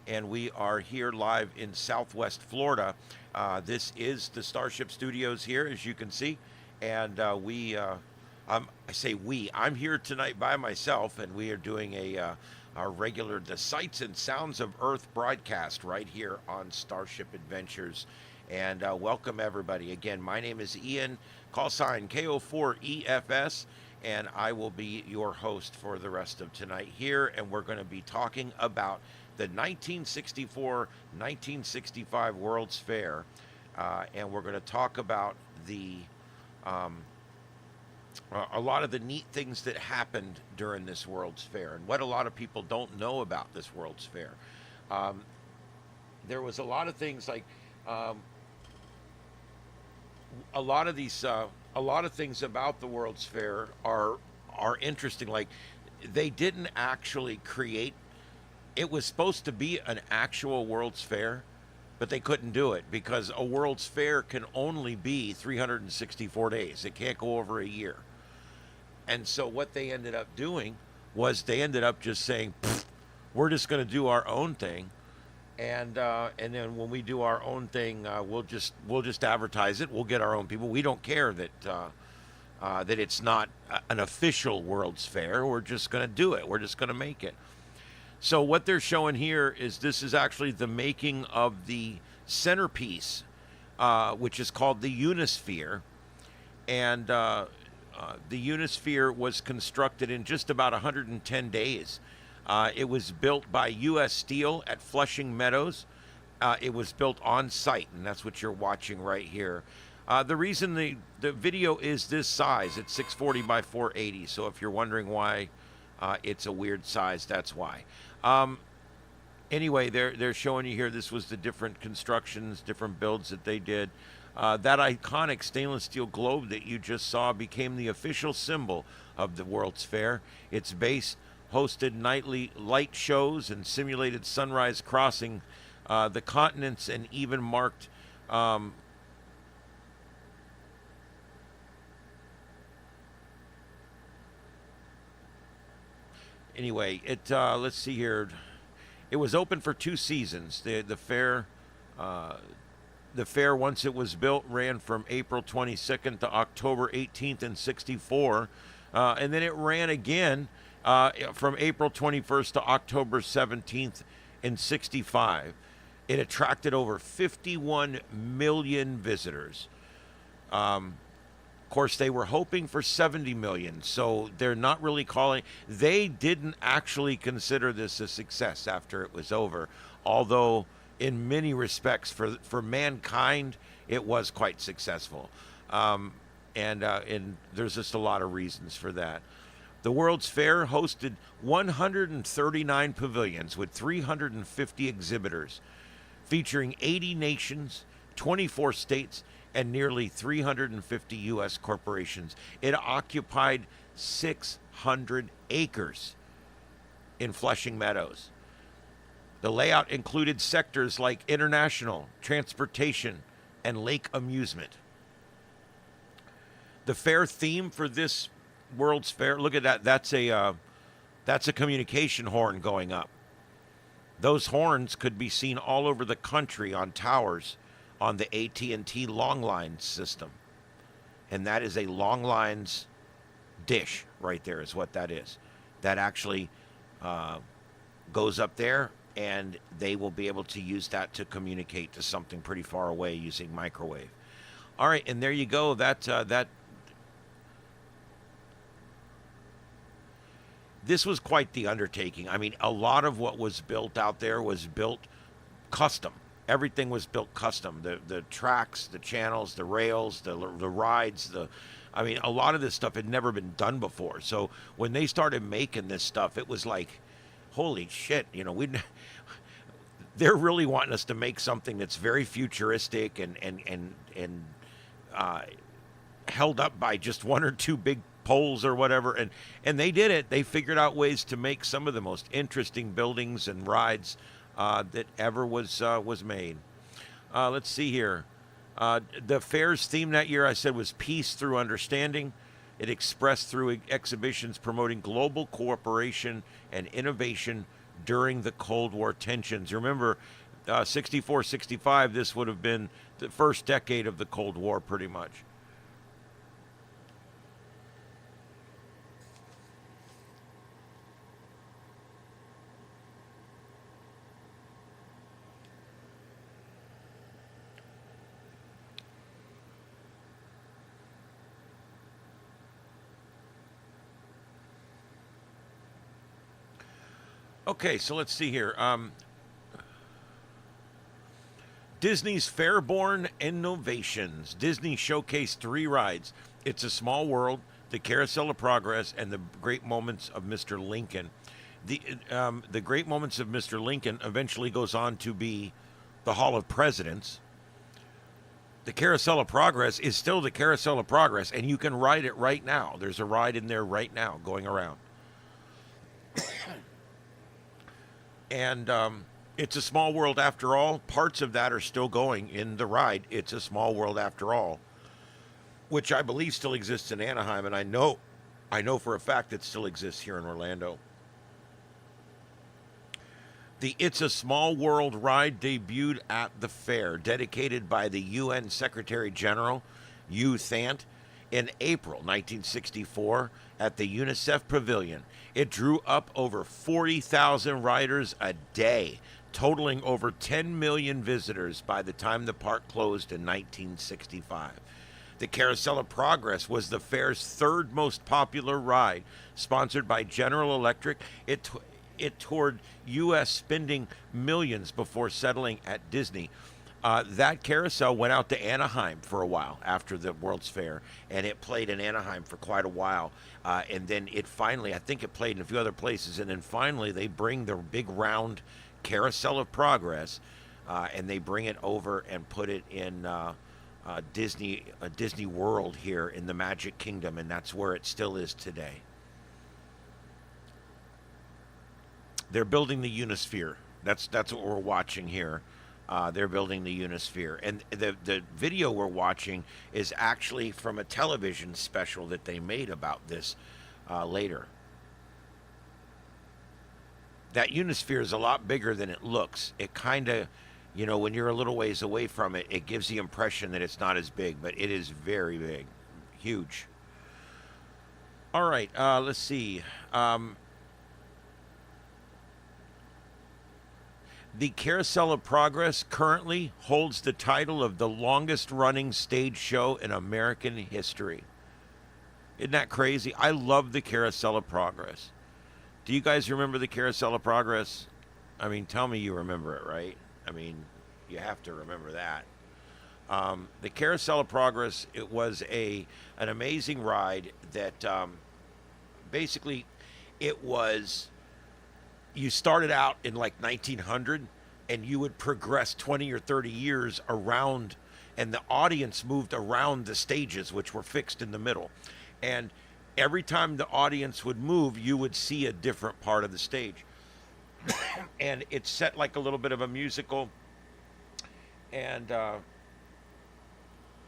and we are here live in Southwest Florida. This is the Starship Studios here, as you can see, and I say we. I'm here tonight by myself, and we are doing our regular The Sights and Sounds of Earth broadcast right here on Starship Adventures. And welcome, everybody. Again, my name is Ian, call sign KO4EFS, and I will be your host for the rest of tonight here, and we're going to be talking about the 1964-1965 World's Fair, and we're going to talk about a lot of the neat things that happened during this World's Fair and what a lot of people don't know about this World's Fair. There was a lot of things like a lot of things about the World's Fair are interesting. Like, they didn't actually create. It was supposed to be an actual World's Fair, but they couldn't do it because a World's Fair can only be 364 days. It can't go over a year. And so what they ended up doing was they ended up just saying, we're just going to do our own thing. And then when we do our own thing, we'll just advertise it. We'll get our own people. We don't care that it's not an official World's Fair. We're just going to do it. We're just going to make it. So what they're showing here is this is actually the making of the centerpiece, which is called the Unisphere. And the Unisphere was constructed in just about 110 days. It was built by U.S. Steel at Flushing Meadows. It was built on site, and that's what you're watching right here. The reason the video is this size, it's 640 by 480. So if you're wondering why it's a weird size, that's why. Anyway, they're showing you here, this was the different constructions, different builds that they did. That iconic stainless steel globe that you just saw became the official symbol of the World's Fair. Its base hosted nightly light shows and simulated sunrise crossing the continents, and even marked anyway, let's see here. It was open for 2 seasons. The fair, once it was built, ran from April 22nd to October 18th in '64, and then it ran again from April 21st to October 17th in '65. It attracted over 51 million visitors. Of course, they were hoping for 70 million, so they're not really calling. They didn't actually consider this a success after it was over, although in many respects for mankind it was quite successful. And there's just a lot of reasons for that. The World's Fair hosted 139 pavilions with 350 exhibitors, featuring 80 nations, 24 states, and nearly 350 U.S. corporations. It occupied 6 100 acres in Flushing Meadows. The layout included sectors like international, transportation, and lake amusement. The fair theme for this World's Fair, look at that. That's a communication horn going up. Those horns could be seen all over the country on towers on the AT&T long lines system. And that is a long lines dish right there is what that is. That actually goes up there, and they will be able to use that to communicate to something pretty far away using microwave. All right, and there you go. This was quite the undertaking. I mean, a lot of what was built out there was built custom. Everything was built custom. The tracks, the channels, the rails, the rides, a lot of this stuff had never been done before. So when they started making this stuff, it was like, holy shit, they're really wanting us to make something that's very futuristic and held up by just one or two big poles or whatever, and they did it. They figured out ways to make some of the most interesting buildings and rides that ever was made. Let's see here. The fair's theme that year, I said, was peace through understanding. It expressed through exhibitions promoting global cooperation and innovation during the Cold War tensions. Remember, 64, 65, this would have been the first decade of the Cold War pretty much. Okay, so let's see here. Disney's Fairborn Innovations. Disney showcased 3 rides. It's a Small World, the Carousel of Progress, and the Great Moments of Mr. Lincoln. The Great Moments of Mr. Lincoln eventually goes on to be the Hall of Presidents. The Carousel of Progress is still the Carousel of Progress, and you can ride it right now. There's a ride in there right now going around. And It's a Small World After All. Parts of that are still going in the ride. It's a Small World After All, which I believe still exists in Anaheim, and I know for a fact it still exists here in Orlando. The It's a Small World ride debuted at the fair, dedicated by the UN Secretary General, U Thant, in April 1964 at the UNICEF Pavilion. It drew up over 40,000 riders a day, totaling over 10 million visitors by the time the park closed in 1965. The Carousel of Progress was the fair's third most popular ride, sponsored by General Electric. It toured U.S., spending millions before settling at Disney. That carousel went out to Anaheim for a while after the World's Fair, and it played in Anaheim for quite a while. And then it finally, I think it played in a few other places, and then finally they bring the big round Carousel of Progress, and they bring it over and put it in Disney World here in the Magic Kingdom, and that's where it still is today. They're building the Unisphere. That's what we're watching here. They're building the Unisphere. And the video we're watching is actually from a television special that they made about this later. That Unisphere is a lot bigger than it looks. It kind of, when you're a little ways away from it, it gives the impression that it's not as big, but it is very big. Huge. All right, let's see. The Carousel of Progress currently holds the title of the longest running stage show in American history. Isn't that crazy? I love the Carousel of Progress. Do you guys remember the Carousel of Progress? I mean, tell me you remember it, right? I mean, you have to remember that. The Carousel of Progress, it was an amazing ride that basically it was... You started out in like 1900, and you would progress 20 or 30 years around, and the audience moved around the stages, which were fixed in the middle. And every time the audience would move, you would see a different part of the stage. And it's set like a little bit of a musical. And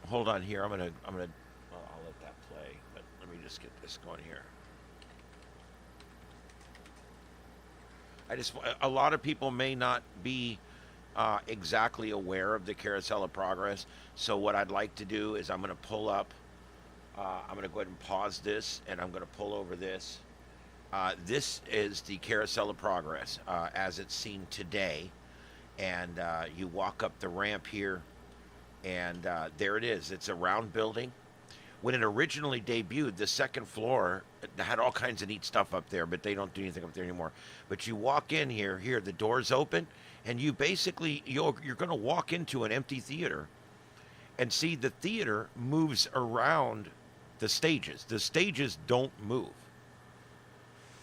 hold on here. I'll let that play, but let me just get this going here. A lot of people may not be exactly aware of the Carousel of Progress. So what I'd like to do is I'm going to pull up. I'm going to go ahead and pause this, and I'm going to pull over this. This is the Carousel of Progress as it's seen today. And you walk up the ramp here, and there it is. It's a round building. When it originally debuted, the second floor had all kinds of neat stuff up there, but they don't do anything up there anymore. But you walk in here, the doors open, and you basically, you're going to walk into an empty theater and see the theater moves around the stages. The stages don't move.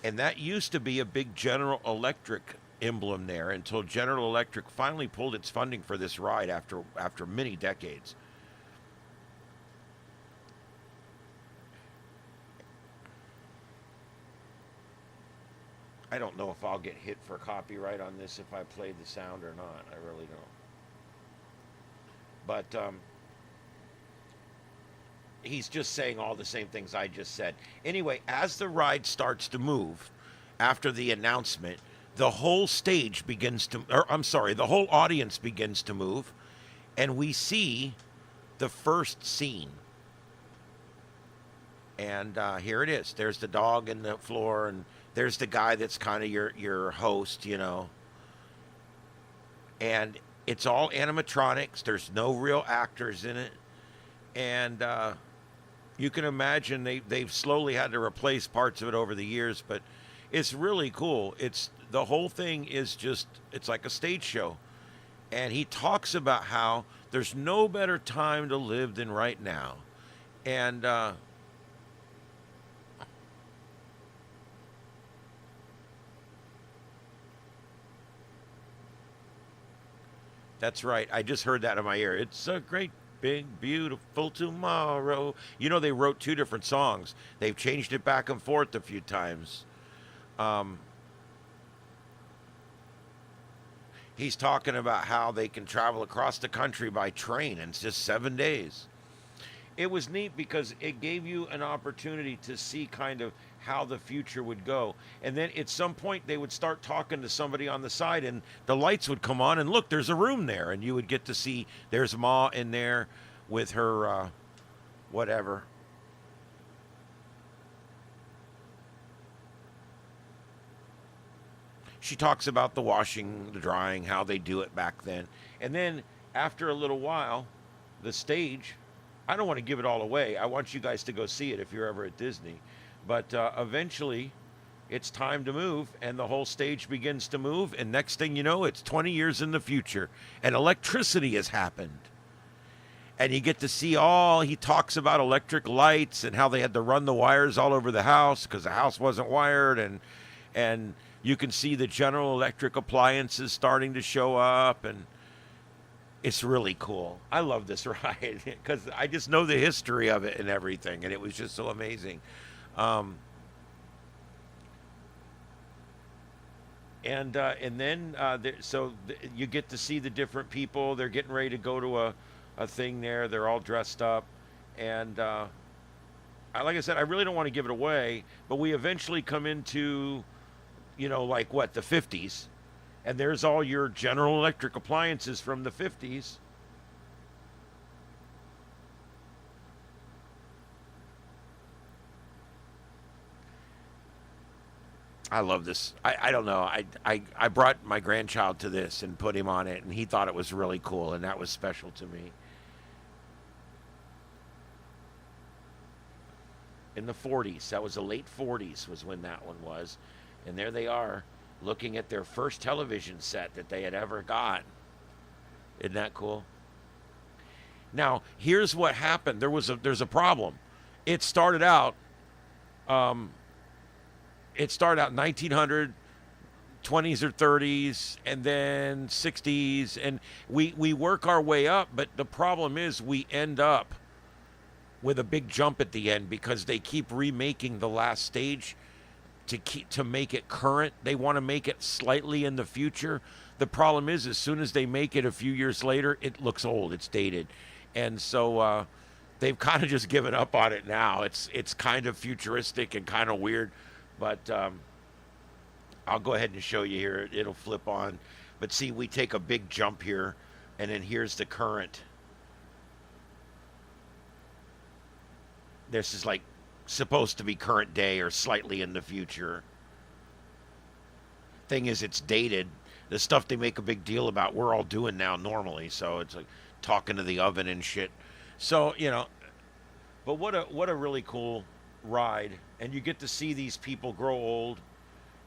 And that used to be a big General Electric emblem there until General Electric finally pulled its funding for this ride after many decades. I don't know if I'll get hit for copyright on this if I play the sound or not. I really don't. But he's just saying all the same things I just said. Anyway, as the ride starts to move after the announcement, the whole stage begins to, the whole audience begins to move, and we see the first scene. And here it is. There's the dog in the floor, and there's the guy that's kind of your host, you know. And it's all animatronics. There's no real actors in it. And you can imagine they've slowly had to replace parts of it over the years, but it's really cool. The whole thing is just, it's like a stage show. And he talks about how there's no better time to live than right now. And that's right. I just heard that in my ear. It's a great, big, beautiful tomorrow. You know, they wrote 2 different songs. They've changed it back and forth a few times. He's talking about how they can travel across the country by train in just 7 days. It was neat because it gave you an opportunity to see kind of how the future would go. And then at some point they would start talking to somebody on the side, and the lights would come on, and look, there's a room there, and you would get to see there's Ma in there with her whatever. She talks about the washing, the drying, how they do it back then. And then after a little while, the stage, I don't want to give it all away. I want you guys to go see it if you're ever at Disney. But eventually, it's time to move, and the whole stage begins to move. And next thing you know, it's 20 years in the future, and electricity has happened. And you get to see he talks about electric lights and how they had to run the wires all over the house because the house wasn't wired. And you can see the General Electric appliances starting to show up, and it's really cool. I love this ride because I just know the history of it and everything, and it was just so amazing. And then you get to see the different people. They're getting ready to go to a thing there. They're all dressed up, and like I said, I really don't want to give it away, but we eventually come into, the 50s, and there's all your General Electric appliances from the 50s. I love this. I don't know. I brought my grandchild to this and put him on it, and he thought it was really cool, and that was special to me. In the 40s, that was the late 40s was when that one was. And there they are, looking at their first television set that they had ever got. Isn't that cool? Now, here's what happened. There's a problem. It started out 1900, 20s or 30s, and then 60s, and we work our way up, but the problem is we end up with a big jump at the end because they keep remaking the last stage to make it current. They want to make it slightly in the future. The problem is, as soon as they make it a few years later, it looks old. It's dated, and so they've kind of just given up on it now. It's kind of futuristic and kind of weird, but I'll go ahead and show you here. It'll flip on, but see, we take a big jump here, and then here's the current. This is like supposed to be current day or slightly in the future. Thing is, it's dated. The stuff they make a big deal about, we're all doing now normally. So it's like talking to the oven and shit. So, you know, but what a really cool ride. And you get to see these people grow old.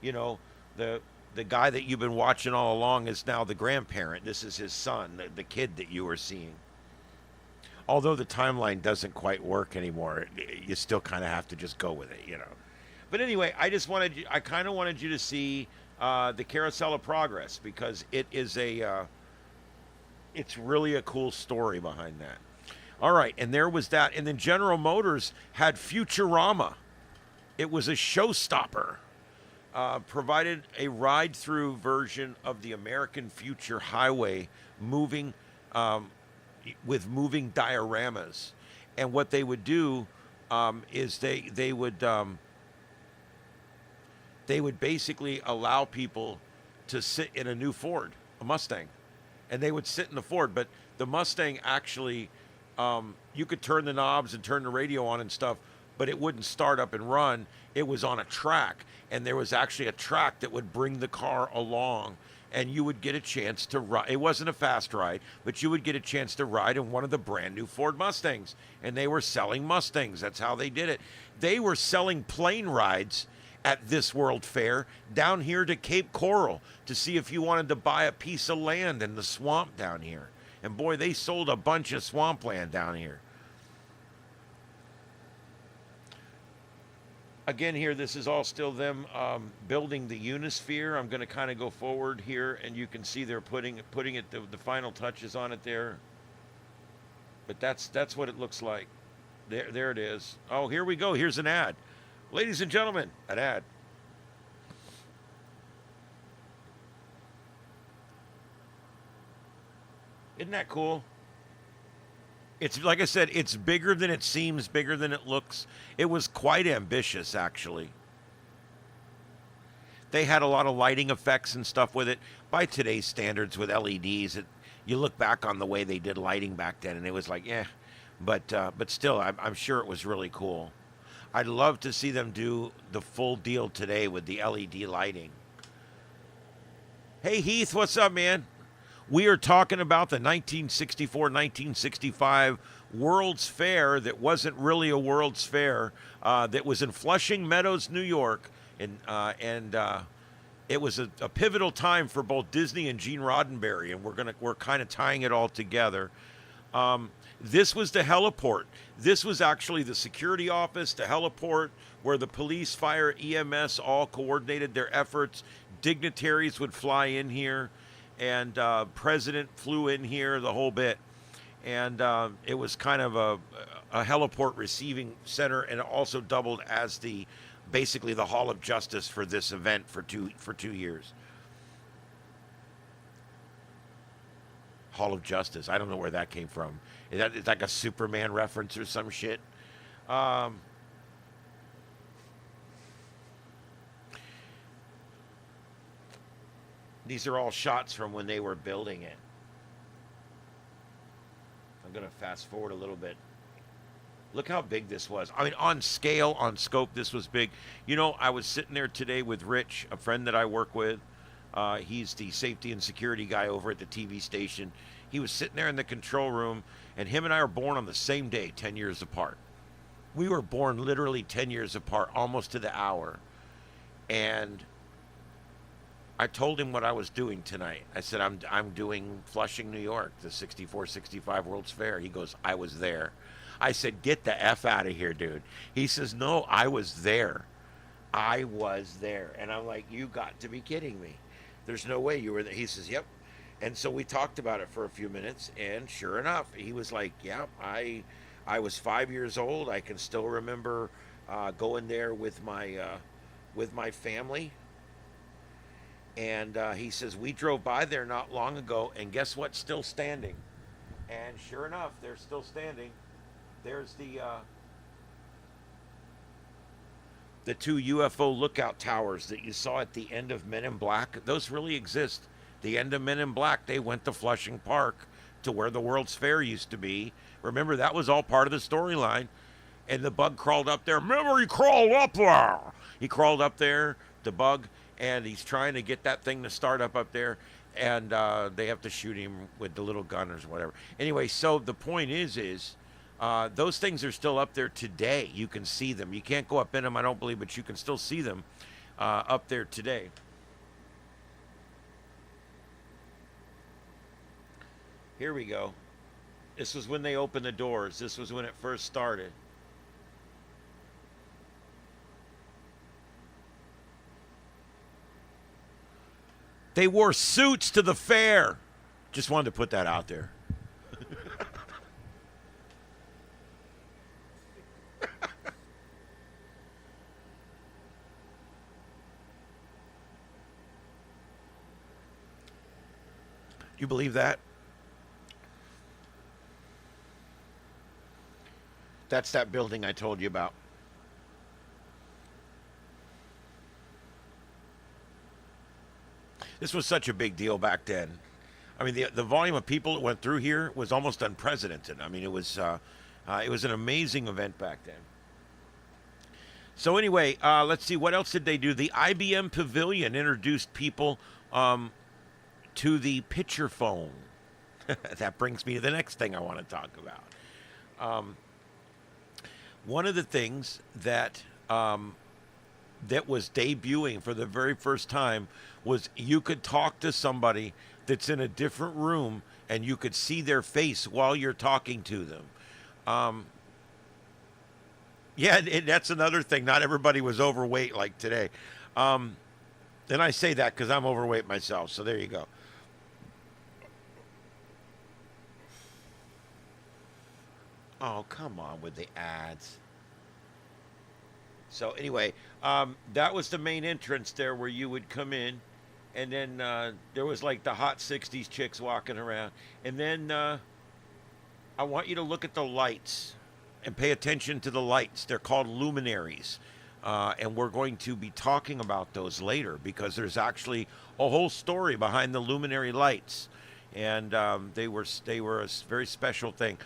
You know, the guy that you've been watching all along is now the grandparent. This is his son, the kid that you were seeing. Although the timeline doesn't quite work anymore, you still kind of have to just go with it, you know. But anyway, I kind of wanted you to see the Carousel of Progress, because it's really a cool story behind that. All right, and there was that. And then General Motors had Futurama. It was a showstopper. Provided a ride-through version of the American Future Highway, with moving dioramas. And what they would do is they would basically allow people to sit in a new Ford, a Mustang, and they would sit in the Ford. But the Mustang actually, you could turn the knobs and turn the radio on and stuff, but it wouldn't start up and run. It was on a track, and there was actually a track that would bring the car along, and you would get a chance to ride. It wasn't a fast ride, but you would get a chance to ride in one of the brand new Ford Mustangs, and they were selling Mustangs. That's how they did it. They were selling plane rides at this World Fair down here to Cape Coral to see if you wanted to buy a piece of land in the swamp down here. And boy, they sold a bunch of swampland down here. Again, here, this is all still them building the Unisphere. I'm going to kind of go forward here, and you can see they're putting it the final touches on it there. But that's what it looks like. There it is. Oh, here we go. Here's an ad. Ladies and gentlemen, an ad. Isn't that cool? It's, like I said, it's bigger than it seems, bigger than it looks. It was quite ambitious, actually. They had a lot of lighting effects and stuff with it. By today's standards with LEDs, you look back on the way they did lighting back then, and it was like, yeah. But still, I'm sure it was really cool. I'd love to see them do the full deal today with the LED lighting. Hey, Heath, what's up, man? We are talking about the 1964-1965 World's Fair that wasn't really a World's Fair, that was in Flushing Meadows, New York, and it was a pivotal time for both Disney and Gene Roddenberry, and we're kind of tying it all together. This was the heliport. This was actually the security office, the heliport, where the police, fire, EMS all coordinated their efforts. Dignitaries would fly in here, and president flew in here, the whole bit. And it was kind of a heliport receiving center, and it also doubled as basically the Hall of Justice for this event for 2 years. Hall of Justice. I don't know where that came from. Is that like a Superman reference or some shit? These are all shots from when they were building it. I'm going to fast forward a little bit. Look how big this was. I mean, on scale, on scope, this was big. You know, I was sitting there today with Rich, a friend that I work with. He's the safety and security guy over at the TV station. He was sitting there in the control room, and him and I are born on the same day, 10 years apart. We were born literally 10 years apart, almost to the hour. And I told him what I was doing tonight. I said, I'm doing Flushing, New York, the 64-65 World's Fair. He goes, I was there. I said, get the F out of here, dude. He says, no, I was there. I was there. And I'm like, you got to be kidding me. There's no way you were there. He says, yep. And so we talked about it for a few minutes, and sure enough, he was like, yeah, I I was 5 years old. I can still remember going there with my family. And he says, we drove by there not long ago, and guess what's still standing? And sure enough, they're still standing. There's the two UFO lookout towers that you saw at the end of Men in Black. Those really exist. The end of Men in Black, they went to Flushing Park, to where the World's Fair used to be. Remember, that was all part of the storyline. And the bug crawled up there. Remember, he crawled up there. He crawled up there, the bug, and he's trying to get that thing to start up there. And they have to shoot him with the little gun or whatever. Anyway, so the point is those things are still up there today. You can see them. You can't go up in them, I don't believe, but you can still see them up there today. Here we go. This was when they opened the doors. This was when it first started. They wore suits to the fair. Just wanted to put that out there. You believe that? That's that building I told you about. This was such a big deal back then. I mean, the volume of people that went through here was almost unprecedented. I mean, it was an amazing event back then. So anyway, let's see, what else did they do? The IBM Pavilion introduced people to the picture phone. That brings me to the next thing I want to talk about. One of the things that that was debuting for the very first time was you could talk to somebody that's in a different room and you could see their face while you're talking to them. Yeah, that's another thing. Not everybody was overweight like today. And I say that because I'm overweight myself, so there you go. Oh, come on with the ads. So anyway, that was the main entrance there where you would come in. And then there was like the hot 60s chicks walking around. And then I want you to look at the lights and pay attention to the lights. They're called luminaries. And we're going to be talking about those later because there's actually a whole story behind the luminary lights. And they were a very special thing.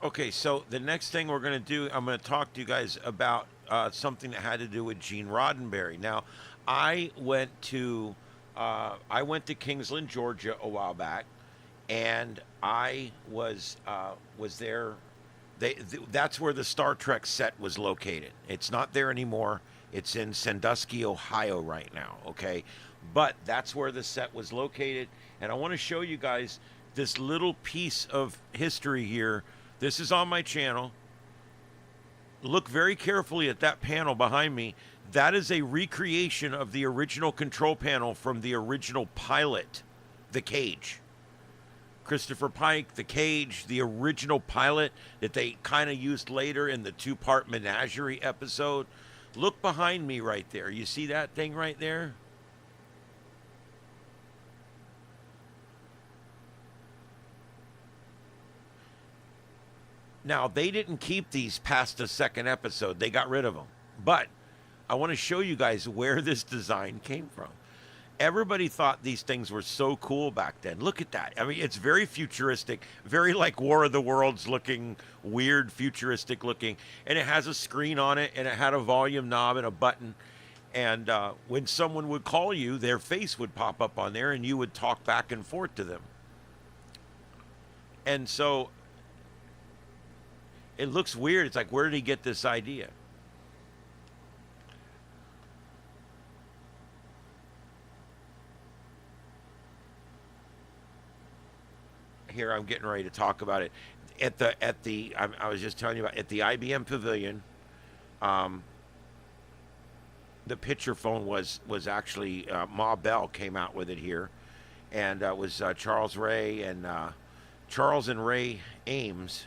Okay, so the next thing we're going to do, I'm going to talk to you guys about something that had to do with Gene Roddenberry. Now, I went to Kingsland, Georgia, a while back, and I was there. That's where the Star Trek set was located. It's not there anymore. It's in Sandusky, Ohio, right now. Okay, but that's where the set was located, and I want to show you guys this little piece of history here. This is on my channel. Look very carefully at that panel behind me. That is a recreation of the original control panel from the original pilot, The Cage. Christopher Pike, The Cage, the original pilot that they kind of used later in the two-part Menagerie episode. Look behind me right there. You see that thing right there? Now, they didn't keep these past the second episode. They got rid of them. But I want to show you guys where this design came from. Everybody thought these things were so cool back then. Look at that. I mean, it's very futuristic, very like War of the Worlds looking, weird, futuristic looking. And it has a screen on it, and it had a volume knob and a button. And when someone would call you, their face would pop up on there, and you would talk back and forth to them. And so it looks weird. It's like, where did he get this idea? here I'm getting ready to talk about it. I was just telling you about at the IBM Pavilion. The picture phone was actually Ma Bell came out with it here, and it was Charles Ray and Charles and Ray Ames.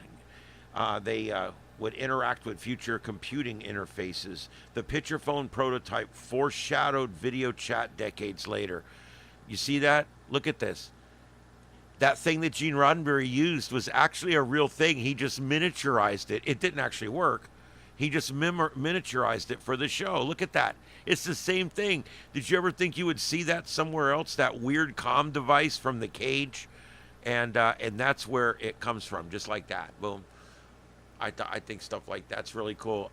They would interact with future computing interfaces. The picture phone prototype foreshadowed video chat decades later. You see that? Look at this. That thing that Gene Roddenberry used was actually a real thing. He just miniaturized it. It didn't actually work. He just miniaturized it for the show. Look at that. It's the same thing. Did you ever think you would see that somewhere else? That weird comm device from the cage? And that's where it comes from, just like that. Boom. I think stuff like that's really cool.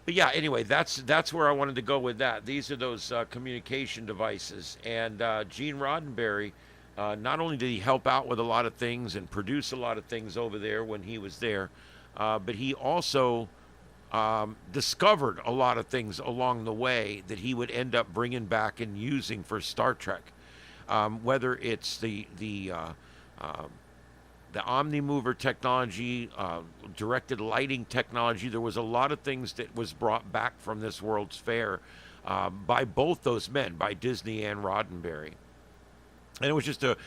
But yeah, anyway, that's where I wanted to go with that. These are those communication devices, and Gene Roddenberry, not only did he help out with a lot of things and produce a lot of things over there when he was there, but he also discovered a lot of things along the way that he would end up bringing back and using for Star Trek, whether it's the Omnimover technology, directed lighting technology. There was a lot of things that was brought back from this World's Fair by both those men, by Disney and Roddenberry. And it was just a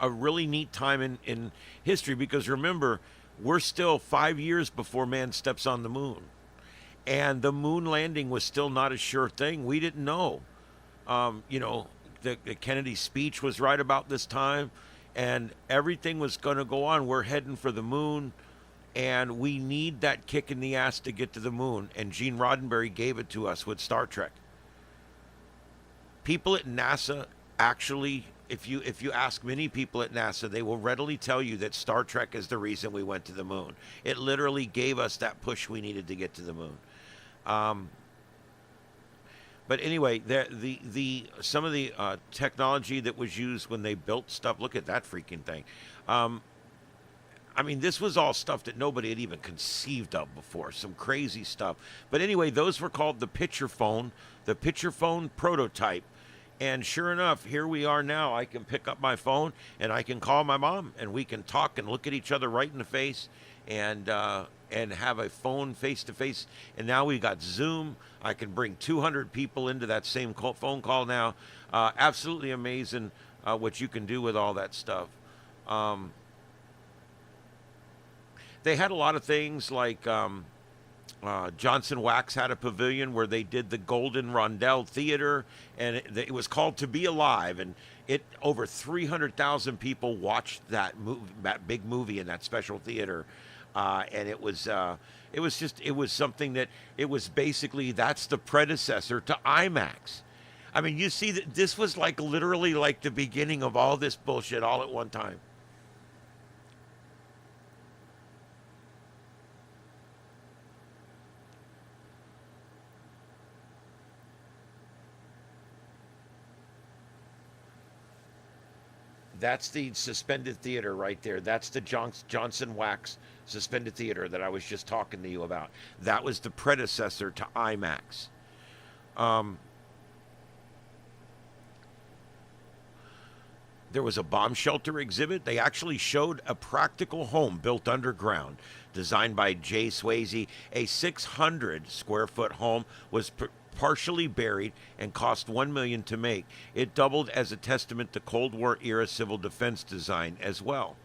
really neat time in history, because remember, we're still 5 years before man steps on the moon. And the moon landing was still not a sure thing. We didn't know. The Kennedy speech was right about this time. And everything was going to go on. We're heading for the moon, and we need that kick in the ass to get to the moon. And Gene Roddenberry gave it to us with Star Trek. People at NASA actually, if you ask many people at NASA, they will readily tell you that Star Trek is the reason we went to the moon. It literally gave us that push we needed to get to the moon. But anyway, some of the technology that was used when they built stuff. Look at that freaking thing. I mean, this was all stuff that nobody had even conceived of before. Some crazy stuff. But anyway, those were called the picture phone prototype. And sure enough, here we are now. I can pick up my phone and I can call my mom, and we can talk and look at each other right in the face, and have a phone face-to-face. And now we got Zoom. I can bring 200 people into that same phone call now. Absolutely amazing what you can do with all that stuff. They had a lot of things like Johnson Wax had a pavilion where they did the Golden Rondell Theater, and it was called To Be Alive, and over 300,000 people watched that big movie in that special theater. And it was something that it was basically, that's the predecessor to IMAX. I mean, you see that this was like literally like the beginning of all this bullshit all at one time. That's the suspended theater right there. That's the Johnson Wax suspended theater that I was just talking to you about. That was the predecessor to IMAX. There was a bomb shelter exhibit. They actually showed a practical home built underground, designed by Jay Swayze. A 600 square foot home was partially buried and cost $1 million to make. It doubled as a testament to Cold War era civil defense design as well.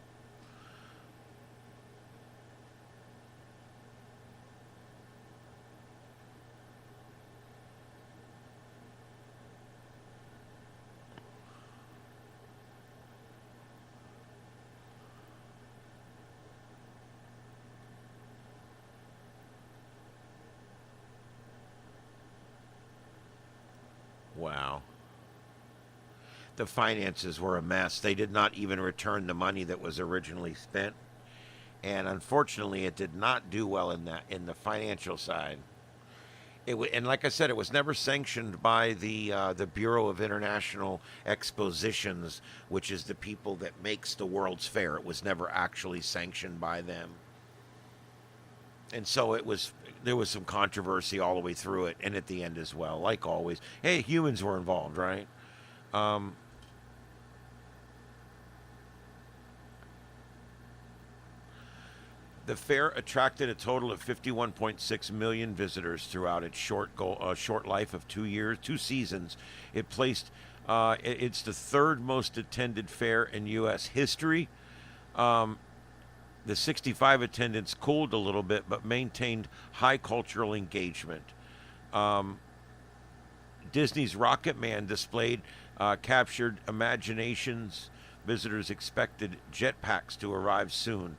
Wow. The finances were a mess. They did not even return the money that was originally spent. And unfortunately, it did not do well in the financial side. And like I said, it was never sanctioned by the Bureau of International Expositions, which is the people that makes the World's Fair. It was never actually sanctioned by them. And so there was some controversy all the way through it, and at the end as well, like always. Hey, humans were involved, right? The fair attracted a total of 51.6 million visitors throughout its short life of 2 years, 2 seasons. It's the third most attended fair in U.S. history. The 65 attendance cooled a little bit, but maintained high cultural engagement. Disney's Rocket Man displayed captured imaginations. Visitors expected jetpacks to arrive soon.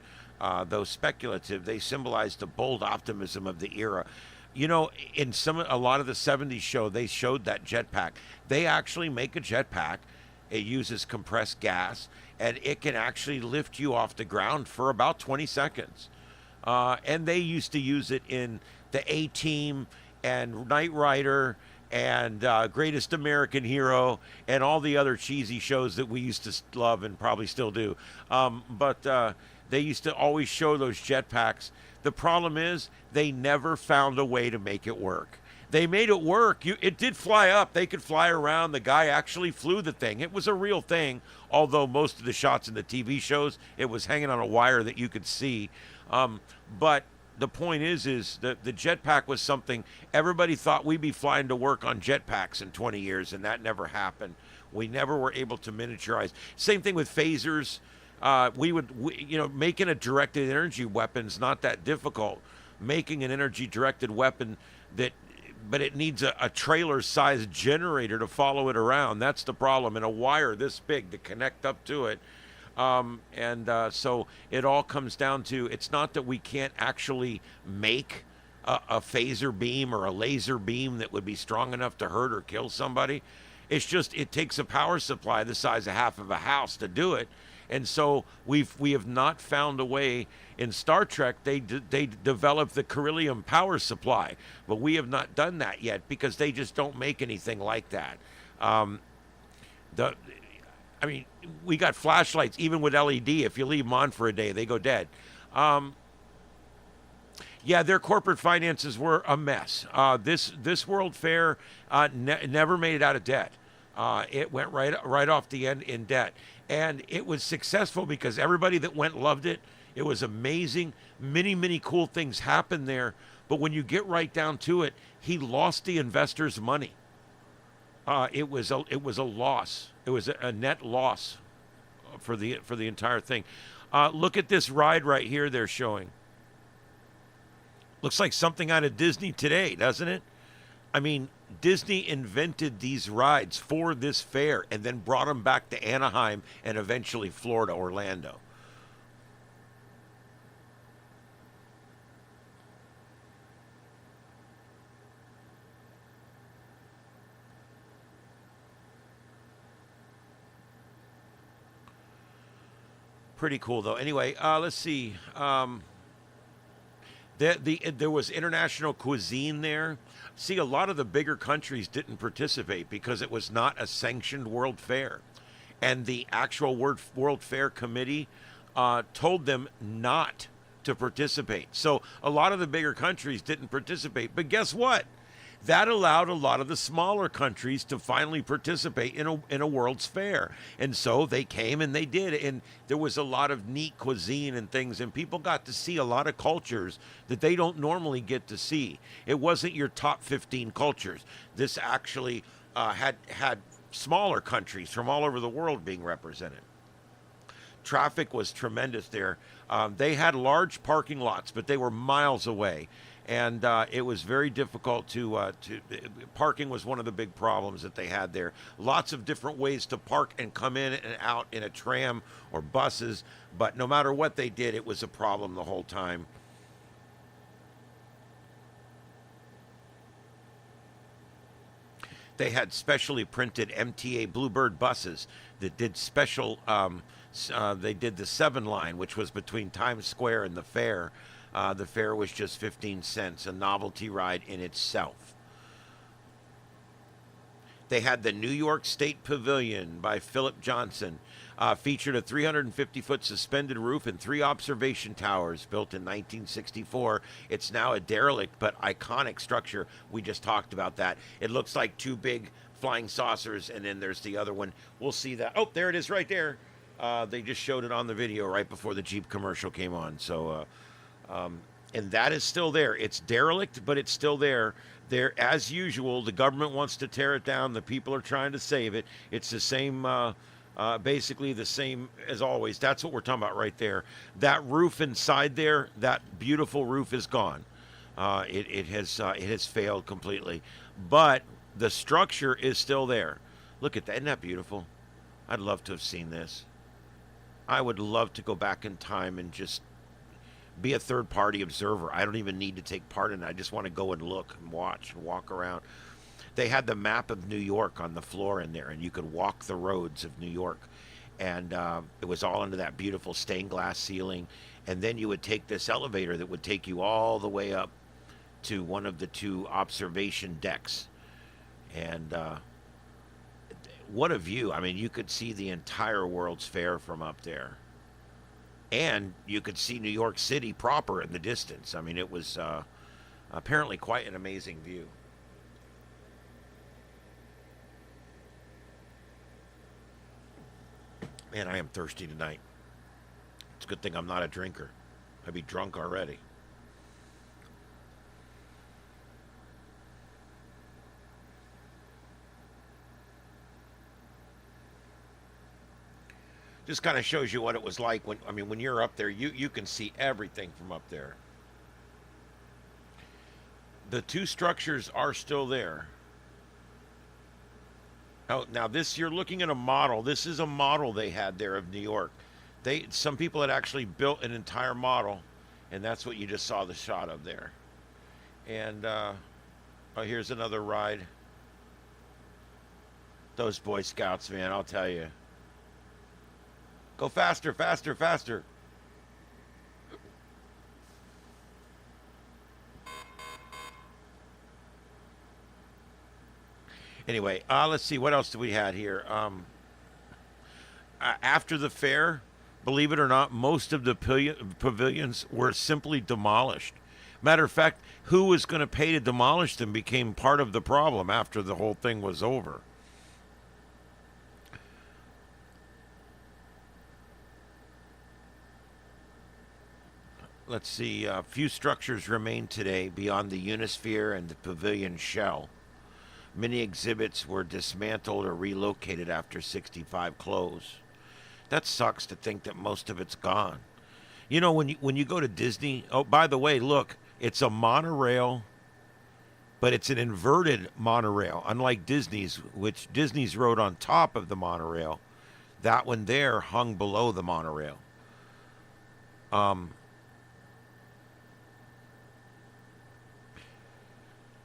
Though speculative, they symbolized the bold optimism of the era. You know, in a lot of the 70s show, they showed that jetpack. They actually make a jetpack. It uses compressed gas, and it can actually lift you off the ground for about 20 seconds. And they used to use it in the A-Team and Knight Rider and Greatest American Hero and all the other cheesy shows that we used to love and probably still do. But they used to always show those jetpacks. The problem is they never found a way to make it work. They made it work. It did fly up. They could fly around. The guy actually flew the thing. It was a real thing, although most of the shots in the TV shows, it was hanging on a wire that you could see. But the point is that the jetpack was something everybody thought we'd be flying to work on jetpacks in 20 years, and that never happened. We never were able to miniaturize. Same thing with phasers. Making a directed energy weapon's not that difficult. Making an energy directed weapon but it needs a trailer-sized generator to follow it around. That's the problem, and a wire this big to connect up to it. So it all comes down to, it's not that we can't actually make a phaser beam or a laser beam that would be strong enough to hurt or kill somebody. It's just it takes a power supply the size of half of a house to do it. And so we have not found a way. In Star Trek, they developed the Carousel power supply, but we have not done that yet because they just don't make anything like that. We got flashlights even with LED. If you leave them on for a day, they go dead. Their corporate finances were a mess. This World Fair never made it out of debt. It went right off the end in debt. And it was successful because everybody that went loved it. It was amazing. Many, many cool things happened there. But when you get right down to it, he lost the investors' money. It was a loss. It was a net loss for the entire thing. Look at this ride right here they're showing. Looks like something out of Disney today, doesn't it? I mean, Disney invented these rides for this fair and then brought them back to Anaheim and eventually Florida, Orlando. Pretty cool, though. Anyway, let's see. There was international cuisine there. See, a lot of the bigger countries didn't participate because it was not a sanctioned World Fair. And the actual World Fair Committee told them not to participate. So a lot of the bigger countries didn't participate. But guess what? That allowed a lot of the smaller countries to finally participate in a World's Fair. And so they came and they did. And there was a lot of neat cuisine and things. And people got to see a lot of cultures that they don't normally get to see. It wasn't your top 15 cultures. This actually had smaller countries from all over the world being represented. Traffic was tremendous there. They had large parking lots, but they were miles away. And it was very difficult to parking was one of the big problems that they had there. Lots of different ways to park and come in and out in a tram or buses, but no matter what they did, it was a problem the whole time. They had specially printed MTA Bluebird buses that did special, they did the 7 line, which was between Times Square and the fair. The fare was just 15 cents, a novelty ride in itself. They had the New York State Pavilion by Philip Johnson. featured a 350-foot suspended roof and 3 observation towers built in 1964. It's now a derelict but iconic structure. We just talked about that. It looks like 2 big flying saucers, and then there's the other one. We'll see that. Oh, there it is right there. They just showed it on the video right before the Jeep commercial came on. So, and that is still there. It's derelict, but it's still there. There, as usual, the government wants to tear it down. The people are trying to save it. It's the same, basically the same as always. That's what we're talking about right there. That roof inside there, that beautiful roof is gone. It has failed completely, but the structure is still there. Look at that. Isn't that beautiful? I'd love to have seen this. I would love to go back in time and just be a third-party observer. I don't even need to take part in it. I just want to go and look and watch and walk around. They had the map of New York on the floor in there, and you could walk the roads of New York. And it was all under that beautiful stained glass ceiling. And then you would take this elevator that would take you all the way up to one of the 2 observation decks. And what a view. I mean, you could see the entire World's Fair from up there. And you could see New York City proper in the distance. I mean, it was apparently quite an amazing view. Man, I am thirsty tonight. It's a good thing I'm not a drinker. I'd be drunk already. Just kind of shows you what it was like when you're up there, you can see everything from up there. The 2 structures are still there. Oh, now this, you're looking at a model. This is a model they had there of New York. Some people had actually built an entire model, and that's what you just saw the shot of there. And oh, here's another ride. Those Boy Scouts, man, I'll tell you. Go faster, faster, faster. Anyway, let's see. What else do we have here? After the fair, believe it or not, most of the pavilions were simply demolished. Matter of fact, who was going to pay to demolish them became part of the problem after the whole thing was over. Let's see, a few structures remain today beyond the Unisphere and the pavilion shell. Many exhibits were dismantled or relocated after 65 close. That sucks to think that most of it's gone. You know, when you go to Disney, oh, by the way, look, it's a monorail, but it's an inverted monorail, unlike Disney's, which Disney's rode on top of the monorail. That one there hung below the monorail.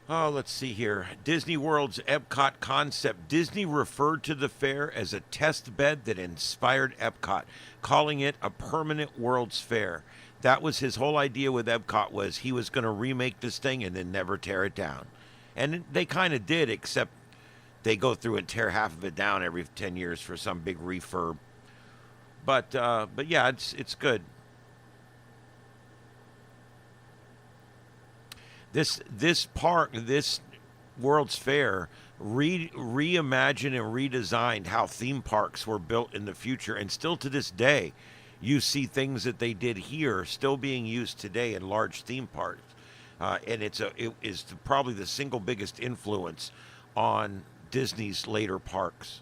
Oh, let's see here. Disney World's Epcot concept. Disney referred to the fair as a test bed that inspired Epcot, calling it a permanent World's Fair. That was his whole idea with Epcot, was he was going to remake this thing and then never tear it down. And they kind of did, except they go through and tear half of it down every 10 years for some big refurb. But yeah, it's good. This park, this World's Fair, reimagined and redesigned how theme parks were built in the future, and still to this day, you see things that they did here still being used today in large theme parks, and it is probably the single biggest influence on Disney's later parks.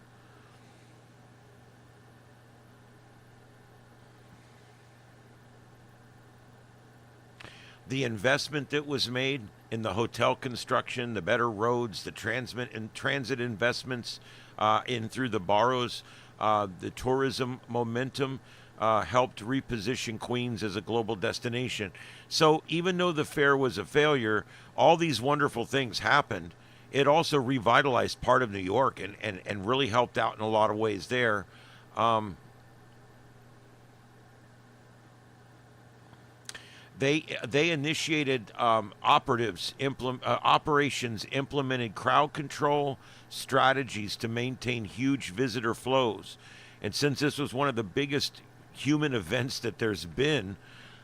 The investment that was made in the hotel construction, the better roads, the transit investments in through the boroughs, the tourism momentum helped reposition Queens as a global destination. So even though the fair was a failure, all these wonderful things happened. It also revitalized part of New York and really helped out in a lot of ways there. They initiated operations implemented crowd control strategies to maintain huge visitor flows. And since this was one of the biggest human events that there's been,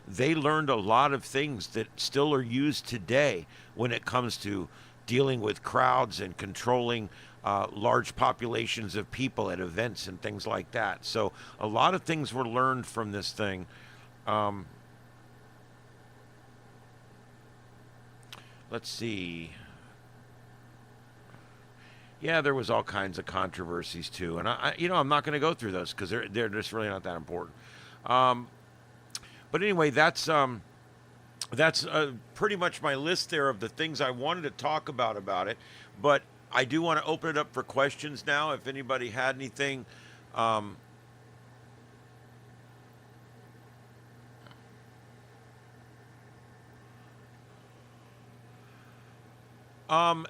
they learned a lot of things that still are used today when it comes to dealing with crowds and controlling large populations of people at events and things like that. So a lot of things were learned from this thing. Let's see. Yeah, there was all kinds of controversies too, and I'm not going to go through those because they're just really not that important. But anyway, that's pretty much my list there of the things I wanted to talk about it. But I do want to open it up for questions now. If anybody had anything.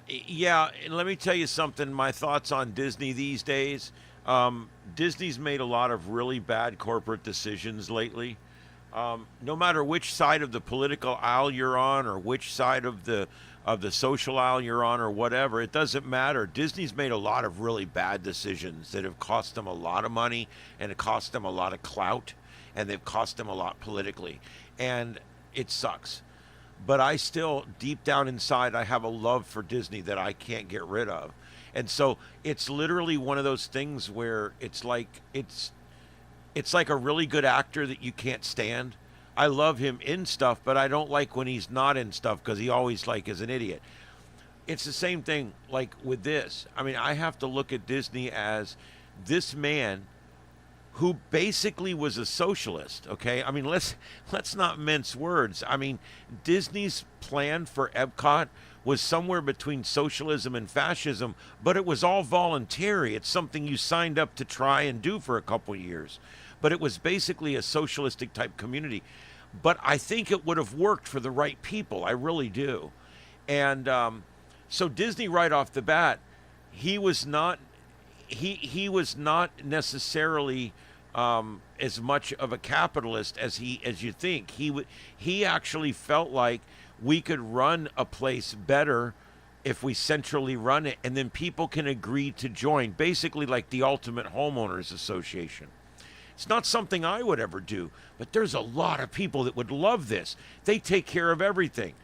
Yeah, and let me tell you something, my thoughts on Disney these days. Disney's made a lot of really bad corporate decisions lately. No matter which side of the political aisle you're on or which side of the social aisle you're on or whatever, it doesn't matter. Disney's made a lot of really bad decisions that have cost them a lot of money, and it cost them a lot of clout, and they've cost them a lot politically. And it sucks. But I still, deep down inside, I have a love for Disney that I can't get rid of. And so it's literally one of those things where it's like a really good actor that you can't stand. I love him in stuff, but I don't like when he's not in stuff because he always is an idiot. It's the same thing like with this. I mean, I have to look at Disney as this man who basically was a socialist, okay? I mean, let's not mince words. I mean, Disney's plan for Epcot was somewhere between socialism and fascism, but it was all voluntary. It's something you signed up to try and do for a couple of years. But it was basically a socialistic type community. But I think it would have worked for the right people. I really do. And so Disney, right off the bat, he was not necessarily as much of a capitalist as you think. He actually felt like we could run a place better if we centrally run it, and then people can agree to join, basically like the Ultimate Homeowners Association. It's not something I would ever do, but there's a lot of people that would love this. They take care of everything.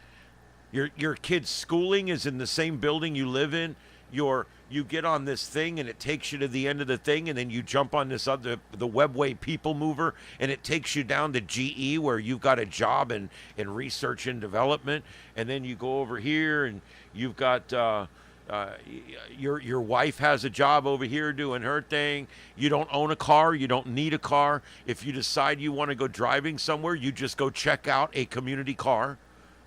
Your kid's schooling is in the same building you live in. You get on this thing and it takes you to the end of the thing, and then you jump on this the Webway People Mover, and it takes you down to GE where you've got a job in research and development, and then you go over here and you've got your wife has a job over here doing her thing. You don't own a car. You don't need a car. If you decide you want to go driving somewhere, you just go check out a community car,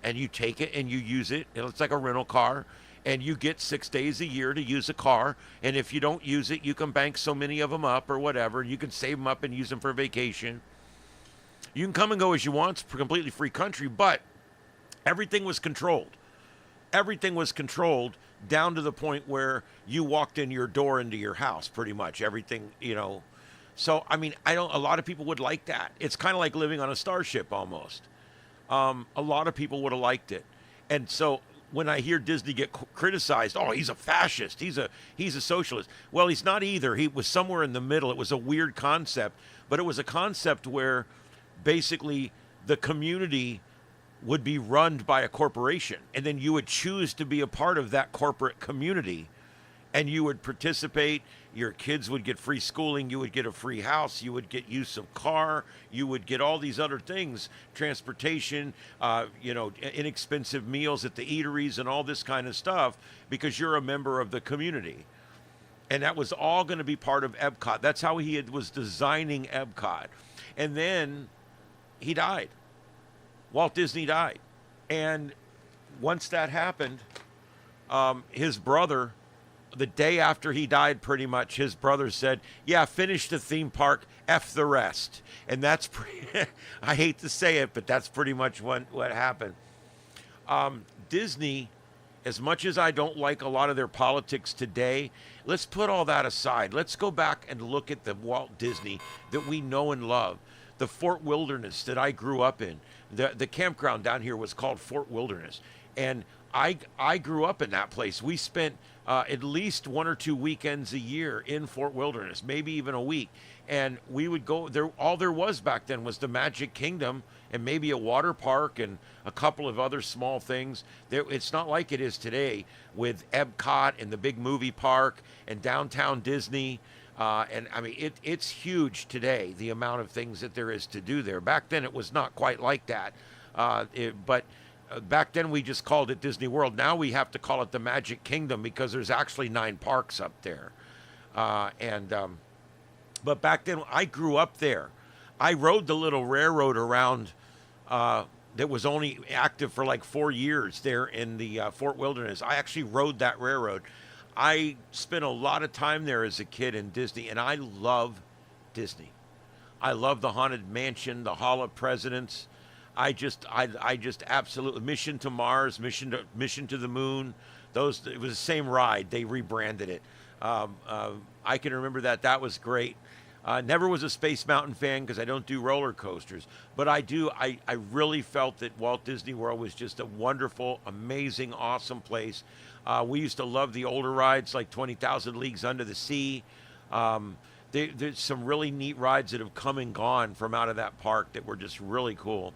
and you take it and you use it. It's like a rental car. And you get 6 days a year to use a car. And if you don't use it, you can bank so many of them up or whatever. You can save them up and use them for vacation. You can come and go as you want. It's a completely free country, but everything was controlled. Everything was controlled down to the point where you walked in your door into your house, pretty much. Everything, So, I mean, a lot of people would like that. It's kind of like living on a starship almost. A lot of people would have liked it. And so when I hear Disney get criticized, oh, he's a fascist, he's a socialist. Well, he's not either. He was somewhere in the middle. It was a weird concept, but it was a concept where basically the community would be run by a corporation, and then you would choose to be a part of that corporate community, and you would participate. Your kids would get free schooling, you would get a free house, you would get use of car, you would get all these other things, transportation, inexpensive meals at the eateries and all this kind of stuff, because you're a member of the community. And that was all going to be part of Epcot. That's how he was designing Epcot. And then he died. Walt Disney died. And once that happened, his brother, the day after he died, pretty much, his brother said, yeah, finish the theme park, F the rest. And that's I hate to say it, but that's pretty much what happened. Disney, as much as I don't like a lot of their politics today, let's put all that aside. Let's go back and look at the Walt Disney that we know and love. The Fort Wilderness that I grew up in. The campground down here was called Fort Wilderness. And I grew up in that place. We spent at least 1 or 2 weekends a year in Fort Wilderness, maybe even a week. And we would go there. All there was back then was the Magic Kingdom and maybe a water park and a couple of other small things. It's not like it is today with Epcot and the big movie park and downtown Disney. And I mean, it's huge today, the amount of things that there is to do there. Back then, it was not quite like that. But back then, we just called it Disney World. Now we have to call it the Magic Kingdom because there's actually 9 parks up there. But back then, I grew up there. I rode the little railroad around that was only active for like 4 years there in the Fort Wilderness. I actually rode that railroad. I spent a lot of time there as a kid in Disney, and I love Disney. I love the Haunted Mansion, the Hall of Presidents. I just absolutely Mission to Mars, Mission to the Moon. It was the same ride. They rebranded it. I can remember that. That was great. Never was a Space Mountain fan because I don't do roller coasters, but I really felt that Walt Disney World was just a wonderful, amazing, awesome place. We used to love the older rides like 20,000 Leagues Under the Sea. There's some really neat rides that have come and gone from out of that park that were just really cool.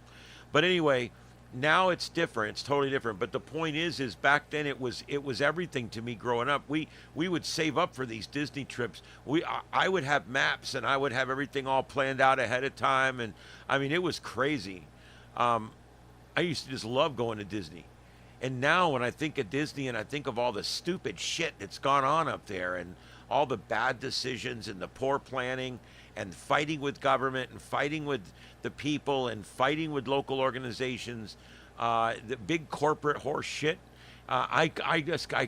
But anyway, now it's different. It's totally different. But the point is back then it was everything to me growing up. We would save up for these Disney trips. I would have maps and I would have everything all planned out ahead of time. And I mean, it was crazy. I used to just love going to Disney. And now when I think of Disney and I think of all the stupid shit that's gone on up there and all the bad decisions and the poor planning and fighting with government and fighting with the people and fighting with local organizations, the big corporate horse shit, I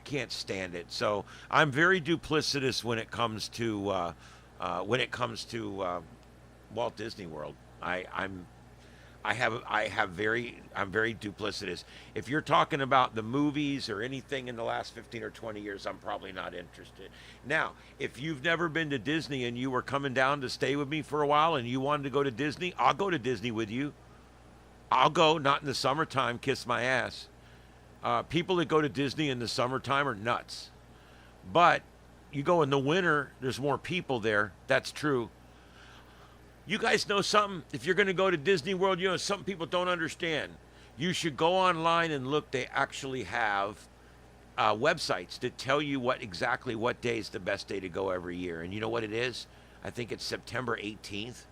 can't stand it. So I'm very duplicitous when it comes to Walt Disney World. I'm very duplicitous. If you're talking about the movies or anything in the last 15 or 20 years, I'm probably not interested. Now, if you've never been to Disney and you were coming down to stay with me for a while and you wanted to go to Disney, I'll go to Disney with you. I'll go, not in the summertime, kiss my ass. People that go to Disney in the summertime are nuts. But you go in the winter, there's more people there. That's true. You guys know something? If you're going to go to Disney World, you know, some people don't understand. You should go online and look. They actually have websites that tell you exactly what day is the best day to go every year. And you know what it is? I think it's September 18th.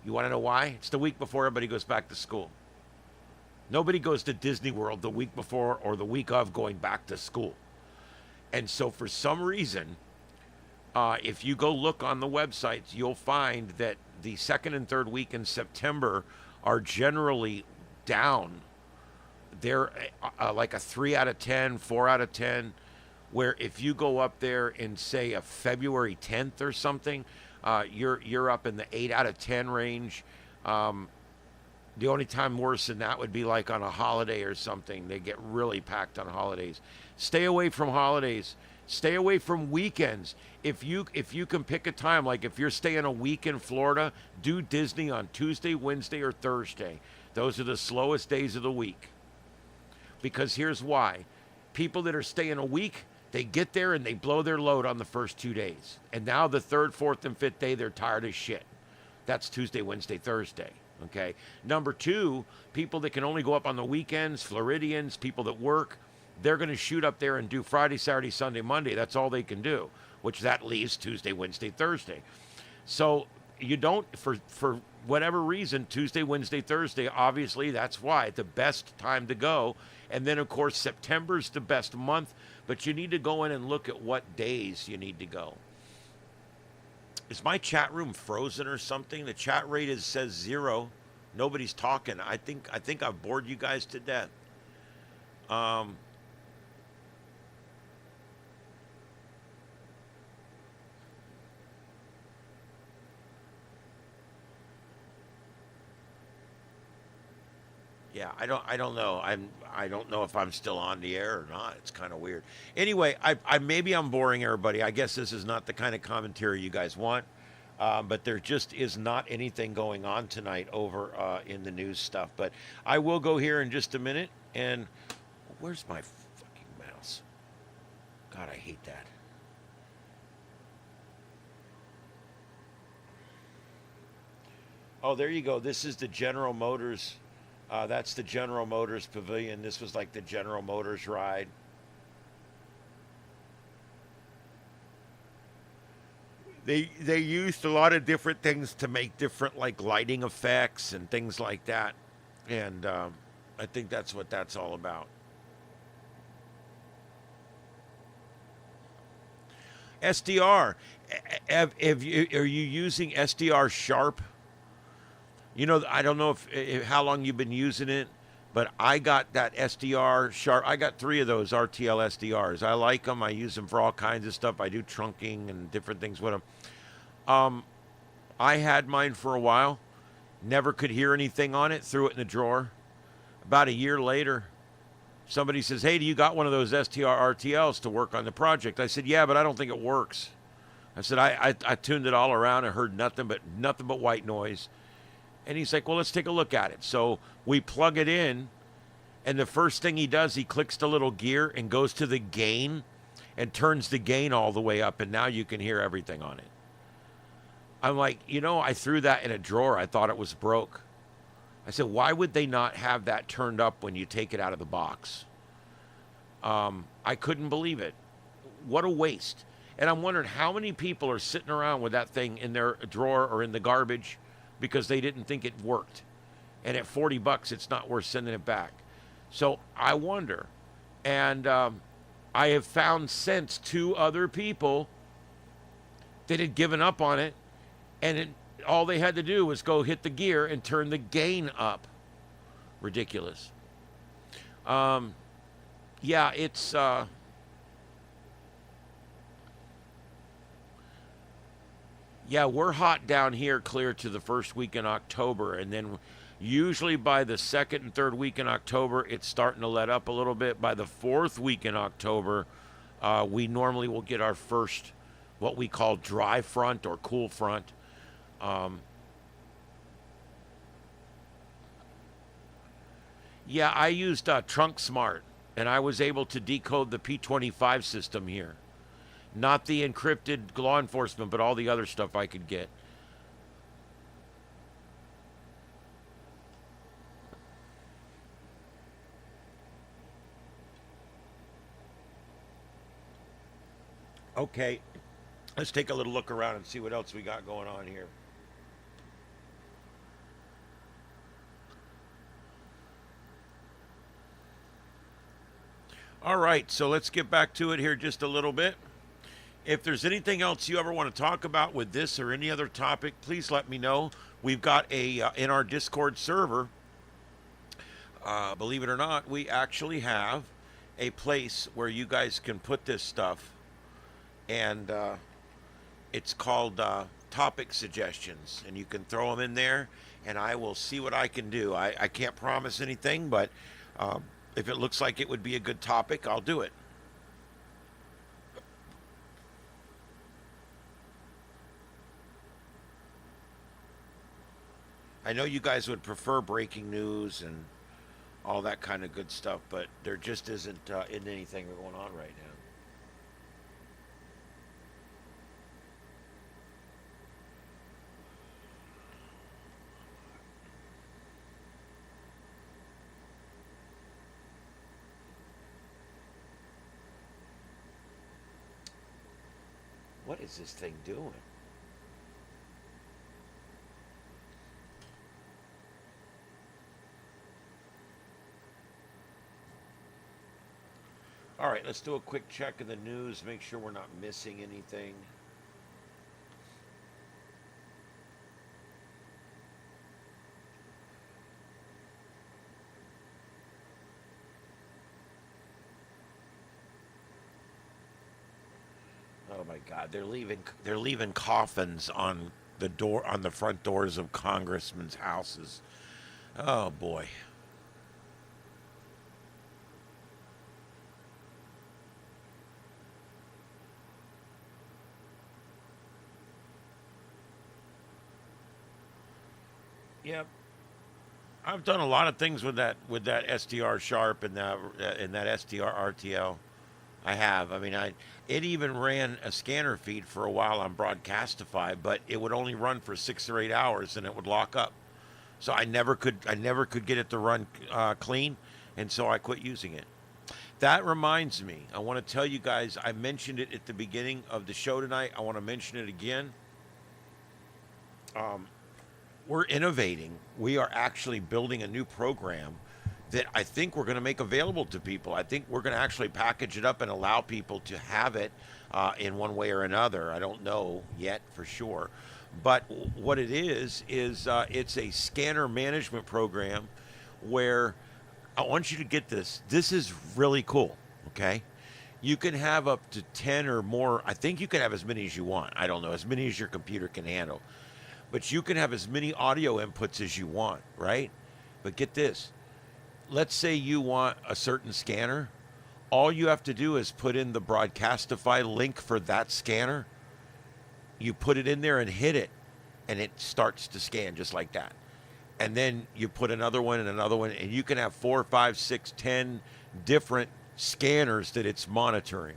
You want to know why? It's the week before everybody goes back to school. Nobody goes to Disney World the week before or the week of going back to school. And so for some reason, if you go look on the websites, you'll find that the second and third week in September are generally down. They're like a 3 out of 10, 4 out of 10, where if you go up there in, say, a February 10th or something, you're up in the 8 out of 10 range. The only time worse than that would be like on a holiday or something. They get really packed on holidays. Stay away from holidays. Stay away from weekends. If you can pick a time, like if you're staying a week in Florida, do Disney on Tuesday, Wednesday, or Thursday. Those are the slowest days of the week. Because here's why. People that are staying a week, they get there and they blow their load on the first 2 days. And now the third, fourth, and fifth day, they're tired as shit. That's Tuesday, Wednesday, Thursday. Okay. Number 2, people that can only go up on the weekends, Floridians, people that work, they're going to shoot up there and do Friday, Saturday, Sunday, Monday. That's all they can do, which that leaves Tuesday, Wednesday, Thursday. So you don't, for whatever reason, Tuesday, Wednesday, Thursday, obviously that's why the best time to go. And then, of course, September's the best month, but you need to go in and look at what days you need to go. Is my chat room frozen or something? The chat rate says 0. Nobody's talking. I think I've bored you guys to death. Yeah, I don't know. I don't know if I'm still on the air or not. It's kind of weird. Anyway, maybe I'm boring everybody. I guess this is not the kind of commentary you guys want. But there just is not anything going on tonight over in the news stuff. But I will go here in just a minute and Where's my fucking mouse? God, I hate that. Oh, there you go. This is the General Motors. That's the General Motors Pavilion. This was like the General Motors ride. They used a lot of different things to make different like lighting effects and things like that, and I think that's what that's all about. SDR, are you using SDR Sharp? You know, I don't know if how long you've been using it, but I got that SDR Sharp. I got 3 of those RTL SDRs. I like them. I use them for all kinds of stuff. I do trunking and different things with them. I had mine for a while. Never could hear anything on it. Threw it in the drawer. About a year later, somebody says, "Hey, do you got one of those STR RTLs to work on the project?" I said, "Yeah, but I don't think it works." I said, I tuned it all around. I heard nothing but white noise. And he's like, "Well, let's take a look at it." So we plug it in, and the first thing he does, he clicks the little gear and goes to the gain and turns the gain all the way up, and now you can hear everything on it. I'm like, I threw that in a drawer. I thought it was broke. I said, why would they not have that turned up when you take it out of the box? I couldn't believe it. What a waste. And I'm wondering how many people are sitting around with that thing in their drawer or in the garbage because they didn't think it worked. And at $40, it's not worth sending it back. So I wonder. And I have found since 2 other people that had given up on it, and all they had to do was go hit the gear and turn the gain up. Ridiculous. Yeah, it's... Yeah, we're hot down here clear to the first week in October, and then usually by the second and third week in October, it's starting to let up a little bit. By the 4th week in October, we normally will get our first, what we call dry front or cool front. Yeah, I used Trunk Smart, and I was able to decode the P25 system here. Not the encrypted law enforcement, but all the other stuff I could get. Okay, let's take a little look around and see what else we got going on here. All right, so let's get back to it here just a little bit. If there's anything else you ever want to talk about with this or any other topic, please let me know. We've got in our Discord server, believe it or not, we actually have a place where you guys can put this stuff, and it's called topic suggestions, and you can throw them in there, and I will see what I can do. I can't promise anything, but if it looks like it would be a good topic, I'll do it. I know you guys would prefer breaking news and all that kind of good stuff, but there just isn't anything going on right now. What is this thing doing? All right, let's do a quick check of the news, make sure we're not missing anything. Oh my God, they're leaving coffins on the front doors of congressmen's houses. Oh boy. Yep. I've done a lot of things with that STR Sharp and that STR RTL. I have. I mean, it even ran a scanner feed for a while on Broadcastify, but it would only run for 6 or 8 hours and it would lock up. So I never could get it to run clean, and so I quit using it. That reminds me, I want to tell you guys, I mentioned it at the beginning of the show tonight. I want to mention it again. We're innovating. We are actually building a new program that I think we're going to make available to people. I think we're going to actually package it up and allow people to have it in one way or another. I don't know yet for sure. But what it is it's a scanner management program where I want you to get this. This is really cool, okay? You can have up to 10 or more. I think you can have as many as you want. I don't know, as many as your computer can handle. But you can have as many audio inputs as you want, right? But get this. Let's say you want a certain scanner. All you have to do is put in the Broadcastify link for that scanner. You put it in there and hit it, and it starts to scan just like that. And then you put another one, and you can have 4, 5, 6, 10 different scanners that it's monitoring.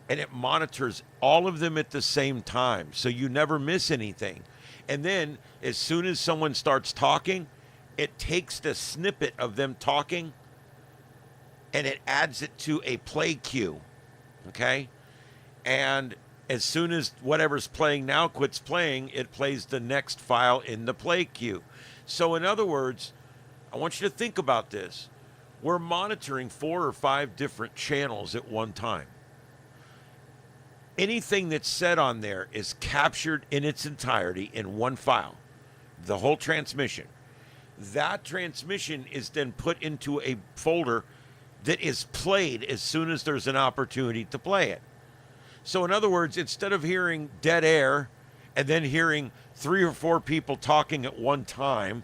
And it monitors all of them at the same time, so you never miss anything. And then as soon as someone starts talking, it takes the snippet of them talking and it adds it to a play cue, okay? And as soon as whatever's playing now quits playing, it plays the next file in the play queue. So in other words, I want you to think about this. We're monitoring 4 or 5 different channels at one time. Anything that's said on there is captured in its entirety in one file, the whole transmission. That transmission is then put into a folder that is played as soon as there's an opportunity to play it. So in other words, instead of hearing dead air and then hearing 3 or 4 people talking at one time,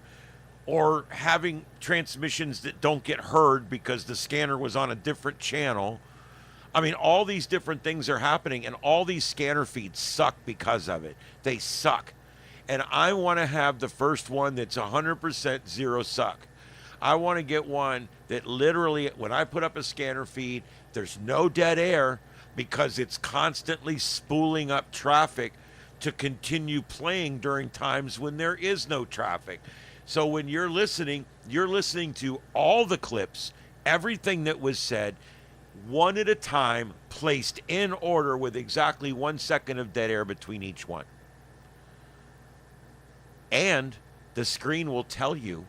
or having transmissions that don't get heard because the scanner was on a different channel, I mean, all these different things are happening, and all these scanner feeds suck because of it. They suck. And I want to have the first one that's 100% zero suck. I want to get one that literally, when I put up a scanner feed, there's no dead air because it's constantly spooling up traffic to continue playing during times when there is no traffic. So when you're listening to all the clips, everything that was said, one at a time, placed in order with exactly 1 second of dead air between each one. And the screen will tell you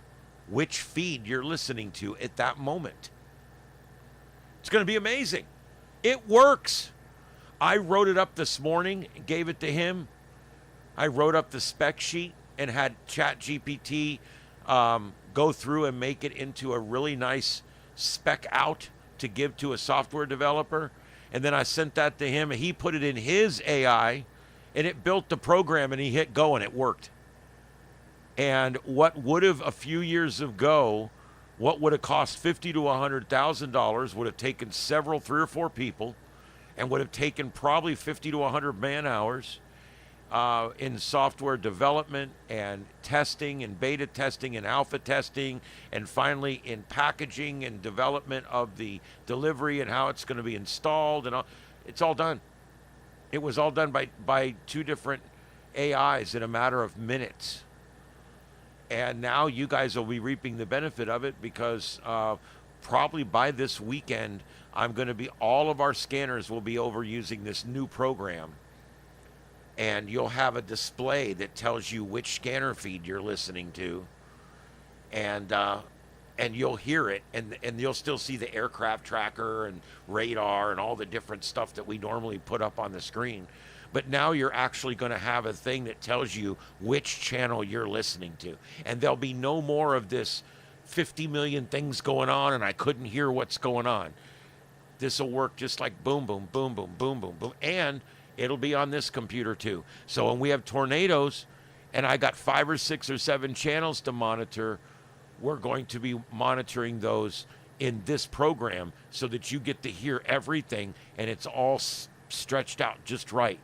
which feed you're listening to at that moment. It's going to be amazing. It works. I wrote it up this morning, gave it to him. I wrote up the spec sheet and had ChatGPT go through and make it into a really nice spec out to give to a software developer. And then I sent that to him, and he put it in his AI, and it built the program, and he hit go, and it worked. And what would have a few years ago, what would have cost $50,000 to $100,000 would have taken 3 or 4 people, and would have taken probably 50 to 100 man hours in software development and testing and beta testing and alpha testing, and finally in packaging and development of the delivery and how it's going to be installed, and all. It's all done. It was all done by 2 different AIs in a matter of minutes. And now you guys will be reaping the benefit of it, because probably by this weekend, all of our scanners will be over using this new program. And you'll have a display that tells you which scanner feed you're listening to. And you'll hear it, and you'll still see the aircraft tracker and radar and all the different stuff that we normally put up on the screen. But now you're actually going to have a thing that tells you which channel you're listening to. And there'll be no more of this 50 million things going on and I couldn't hear what's going on. This will work just like boom, boom, boom, boom, boom, boom, boom. And it'll be on this computer too. So when we have tornadoes and I got 5 or 6 or 7 channels to monitor, we're going to be monitoring those in this program so that you get to hear everything and it's all stretched out just right.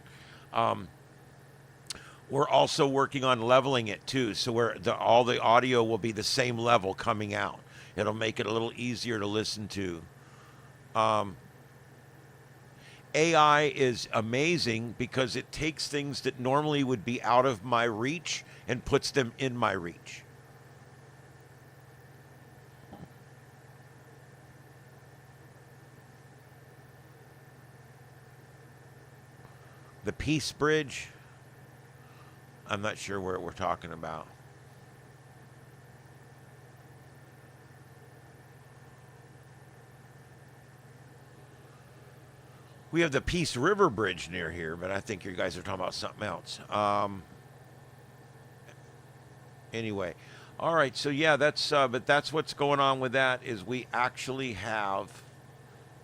We're also working on leveling it too, so where all the audio will be the same level coming out. It'll make it a little easier to listen to. AI is amazing because it takes things that normally would be out of my reach and puts them in my reach. The Peace Bridge, I'm not sure where we're talking about. We have the Peace River Bridge near here, but I think you guys are talking about something else. Anyway, all right. So yeah, but that's what's going on with that. Is we actually have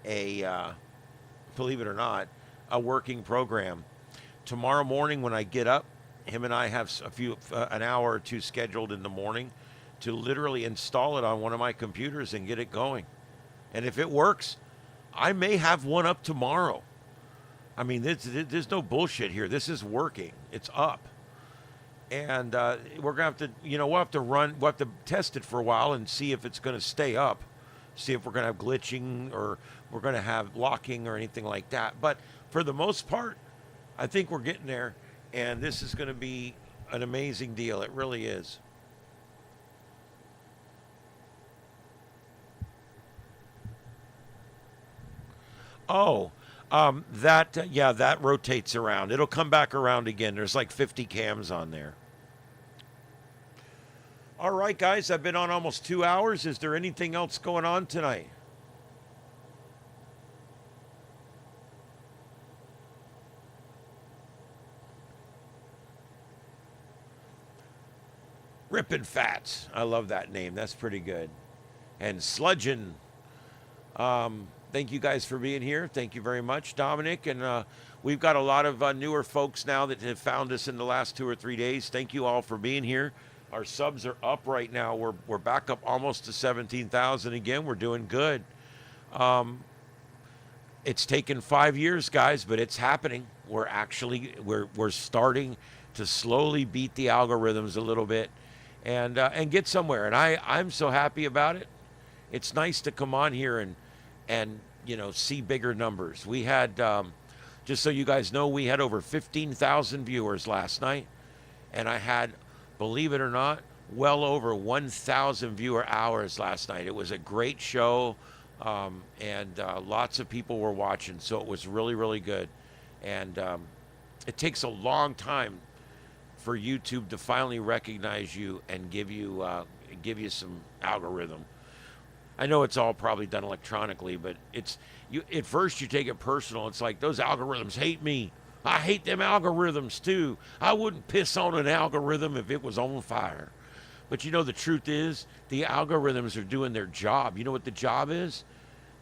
a, believe it or not, a working program. Tomorrow morning when I get up, him and I have an hour or two scheduled in the morning to literally install it on one of my computers and get it going. And if it works, I may have one up tomorrow. I mean, there's no bullshit here. This is working. It's up. And we're going to have to, we'll have to test it for a while and see if it's going to stay up. See if we're going to have glitching or we're going to have locking or anything like that. But for the most part, I think we're getting there. And this is going to be an amazing deal. It really is. Oh, that rotates around. It'll come back around again. There's like 50 cams on there. All right, guys, I've been on almost 2 hours. Is there anything else going on tonight? Rippin' Fats. I love that name. That's pretty good. And Sludgin'. Thank you guys for being here. Thank you very much, Dominic. And we've got a lot of newer folks now that have found us in the last 2 or 3 days. Thank you all for being here. Our subs are up right now. We're back up almost to 17,000 again. We're doing good. It's taken 5 years, guys, but it's happening. We're starting to slowly beat the algorithms a little bit and get somewhere. And I'm so happy about it. It's nice to come on here and see bigger numbers. We had, just so you guys know, we had over 15,000 viewers last night, and I had, believe it or not, well over 1,000 viewer hours last night. It was a great show, and lots of people were watching, so it was really, really good. And it takes a long time for YouTube to finally recognize you and give you some algorithm. I know it's all probably done electronically, but at first you take it personal. It's like, those algorithms hate me. I hate them algorithms too. I wouldn't piss on an algorithm if it was on fire. But the truth is, the algorithms are doing their job. You know what the job is?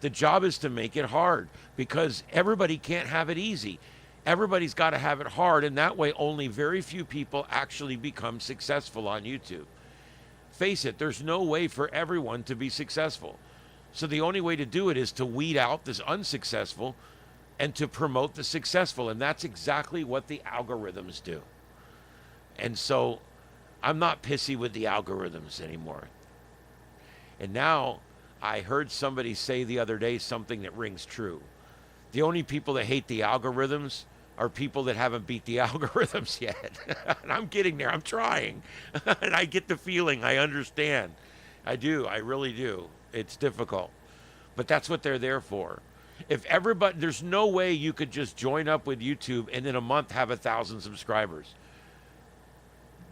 The job is to make it hard, because everybody can't have it easy. Everybody's got to have it hard, and that way only very few people actually become successful on YouTube. Face it, there's no way for everyone to be successful. So the only way to do it is to weed out this unsuccessful and to promote the successful. And that's exactly what the algorithms do. And so I'm not pissy with the algorithms anymore. And now I heard somebody say the other day something that rings true. The only people that hate the algorithms are people that haven't beat the algorithms yet. And I'm getting there. I'm trying. And I get the feeling. I understand. I do. I really do. It's difficult. But that's what they're there for. If everybody, there's no way you could just join up with YouTube and in a month have 1,000 subscribers.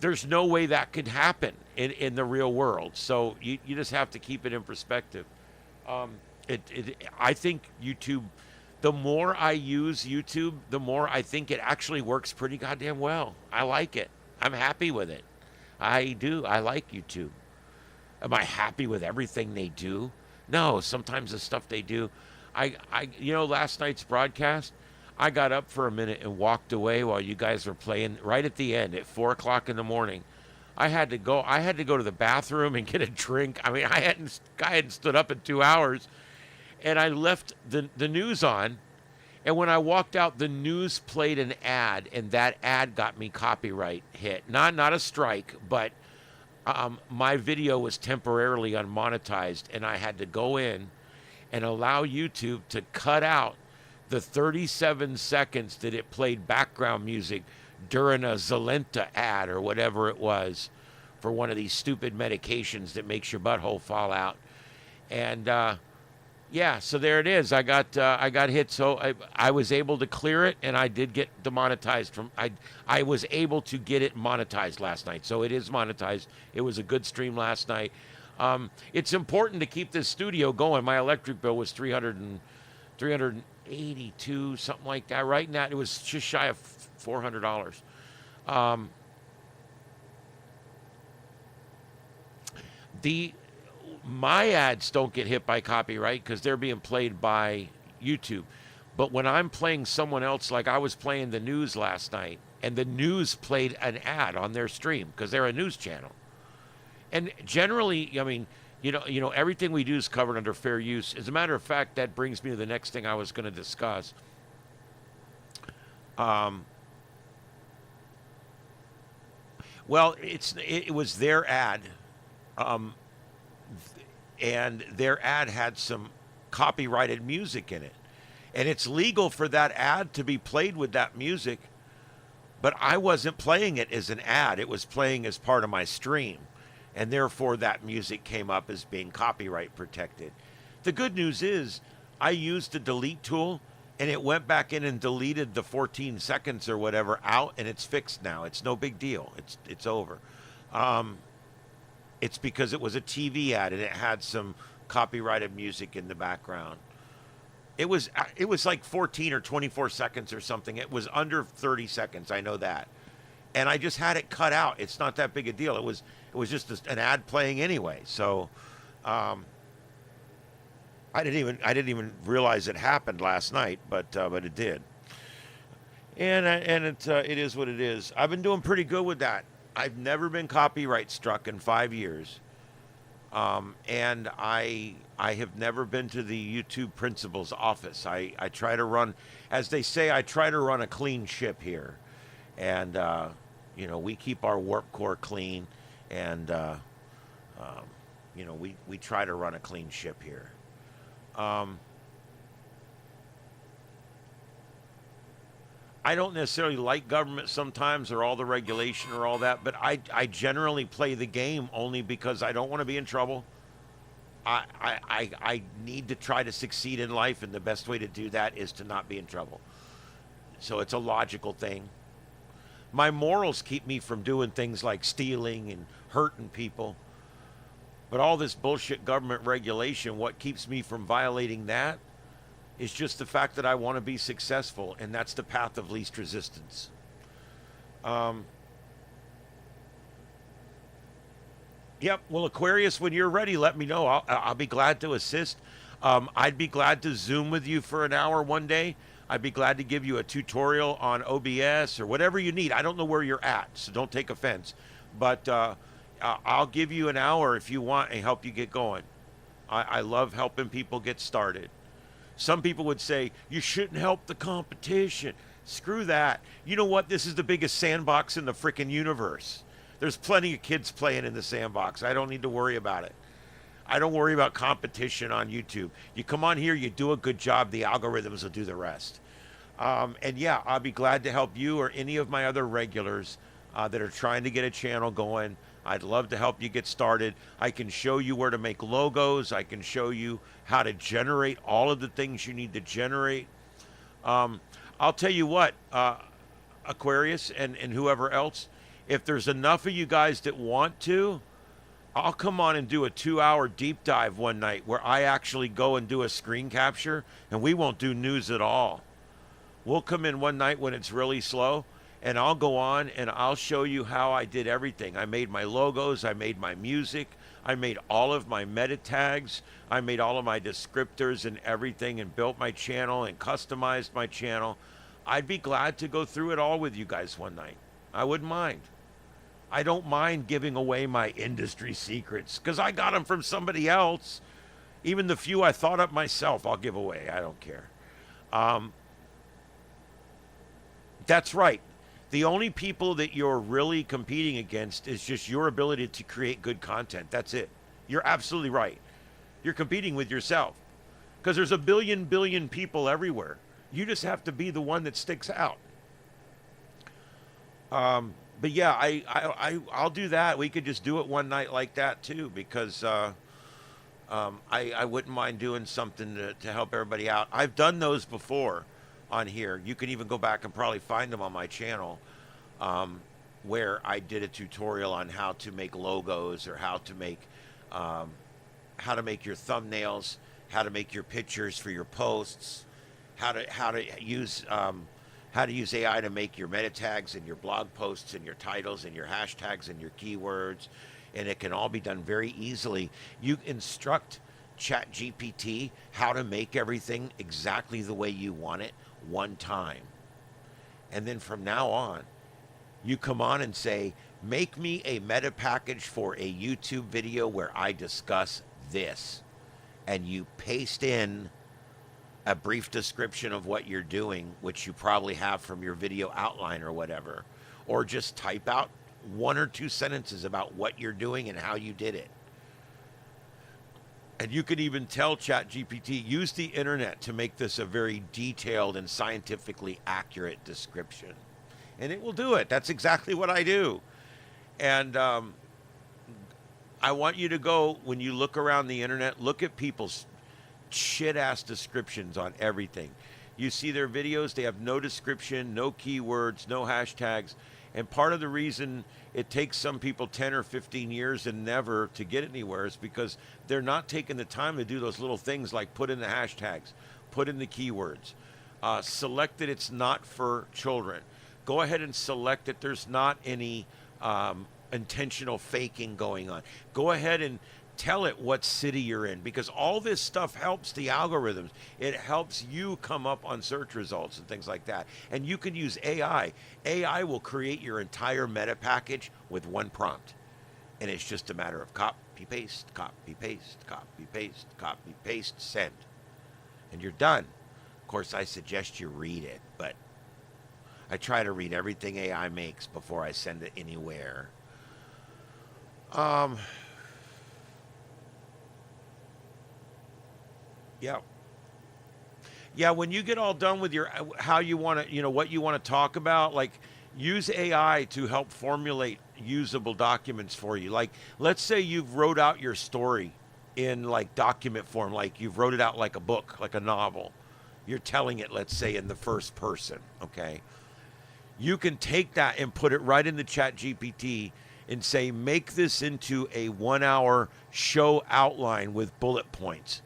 There's no way that could happen in the real world. So you just have to keep it in perspective. I think YouTube, the more I use YouTube, the more I think it actually works pretty goddamn well. I like it. I'm happy with it. I do. I like YouTube. Am I happy with everything they do? No. Sometimes the stuff they do, last night's broadcast, I got up for a minute and walked away while you guys were playing right at the end at 4 o'clock in the morning. I had to go to the bathroom and get a drink. I mean, I hadn't stood up in 2 hours. And I left the news on, And when I walked out, the news played an ad, and that ad got me copyright hit. Not a strike, but my video was temporarily unmonetized, and I had to go in and allow YouTube to cut out the 37 seconds that it played background music during a Zolenta ad or whatever it was for one of these stupid medications that makes your butthole fall out. And yeah, so there it is. I got hit, so I was able to clear it, and I did get demonetized from. I was able to get it monetized last night, so it is monetized. It was a good stream last night. It's important to keep this studio going. My electric bill was $382, something like that. Right now, it was just shy of $400. My ads don't get hit by copyright because they're being played by YouTube. But when I'm playing someone else, like I was playing the news last night, and the news played an ad on their stream because they're a news channel. And generally, I mean, you know, everything we do is covered under fair use. As a matter of fact, that brings me to the next thing I was going to discuss. Well, it was their ad. And their ad had some copyrighted music in it. And it's legal for that ad to be played with that music, but I wasn't playing it as an ad. It was playing as part of my stream, and therefore that music came up as being copyright protected. The good news is I used the delete tool, and it went back in and deleted the 14 seconds or whatever out, and it's fixed now. It's no big deal. It's over. It's because it was a TV ad and it had some copyrighted music in the background. It was like 14 or 24 seconds or something. It was under 30 seconds. I know that. And I just had it cut out. It's not that big a deal. It was just an ad playing anyway. So I didn't even realize it happened last night, but it did. And it is what it is. I've been doing pretty good with that. I've never been copyright struck in 5 years. And I have never been to the YouTube principal's office. I try to run, as they say, I try to run a clean ship here. And, you know, we keep our warp core clean. And, you know, we try to run a clean ship here. I don't necessarily like government sometimes or all the regulation or all that, but I generally play the game only because I don't want to be in trouble. I need to try to succeed in life, and the best way to do that is to not be in trouble. So it's a logical thing. My morals keep me from doing things like stealing and hurting people. But all this bullshit government regulation, what keeps me from violating that is just the fact that I want to be successful, and that's the path of least resistance. Yep, well, Aquarius, when you're ready, let me know. I'll be glad to assist. I'd be glad to Zoom with you for an hour one day. I'd be glad to give you a tutorial on OBS or whatever you need. I don't know where you're at, so don't take offense. But I'll give you an hour if you want and help you get going. I love helping people get started. Some people would say, you shouldn't help the competition. Screw that. You know what? This is the biggest sandbox in the frickin' universe. There's plenty of kids playing in the sandbox. I don't need to worry about it. I don't worry about competition on YouTube. You come on here, you do a good job, the algorithms will do the rest. And yeah, I'll be glad to help you or any of my other regulars that are trying to get a channel going. I'd love to help you get started. I can show you where to make logos. I can show you how to generate all of the things you need to generate. I'll tell you what, Aquarius and whoever else, if there's enough of you guys that want to, I'll come on and do a 2-hour deep dive one night where I actually go and do a screen capture, and we won't do news at all. We'll come in one night when it's really slow, and I'll go on and I'll show you how I did everything. I made my logos, I made my music, I made all of my meta tags, I made all of my descriptors and everything, and built my channel and customized my channel. I'd be glad to go through it all with you guys one night. I wouldn't mind. I don't mind giving away my industry secrets because I got them from somebody else. Even the few I thought up myself, I'll give away. I don't care. That's right. The only people that you're really competing against is just your ability to create good content. That's it. You're absolutely right. You're competing with yourself because there's a billion people everywhere. You just have to be the one that sticks out. But yeah, I'll do that. We could just do it one night like that too, because I wouldn't mind doing something to help everybody out. I've done those before on here. You can even go back and probably find them on my channel, where I did a tutorial on how to make logos or how to make your thumbnails, how to make your pictures for your posts, how to use AI to make your meta tags and your blog posts and your titles and your hashtags and your keywords, and it can all be done very easily. You instruct ChatGPT how to make everything exactly the way you want it one time. And then from now on, you come on and say, make me a meta package for a YouTube video where I discuss this. And you paste in a brief description of what you're doing, which you probably have from your video outline or whatever. Or just type out 1 or 2 sentences about what you're doing and how you did it. And you could even tell ChatGPT, use the internet to make this a very detailed and scientifically accurate description. And it will do it. That's exactly what I do. And I want you to go, when you look around the internet, look at people's shit-ass descriptions on everything. You see their videos, they have no description, no keywords, no hashtags. And part of the reason it takes some people 10 or 15 years and never to get anywhere is because they're not taking the time to do those little things like put in the hashtags, put in the keywords, select that it's not for children. Go ahead and select that there's not any intentional faking going on. Go ahead and tell it what city you're in, because all this stuff helps the algorithms. It helps you come up on search results and things like that. And you can use AI. AI will create your entire meta package with one prompt. And it's just a matter of copy, paste, copy, paste, copy, paste, copy, paste, send. And you're done. Of course, I suggest you read it, but I try to read everything AI makes before I send it anywhere. Yeah. Yeah, when you get all done with your how you want to, what you want to talk about, like use AI to help formulate usable documents for you. Like, let's say you've wrote out your story in like document form, like you've wrote it out like a book, like a novel. You're telling it, let's say, in the first person, okay? You can take that and put it right in the ChatGPT and say, make this into a 1-hour show outline with bullet points.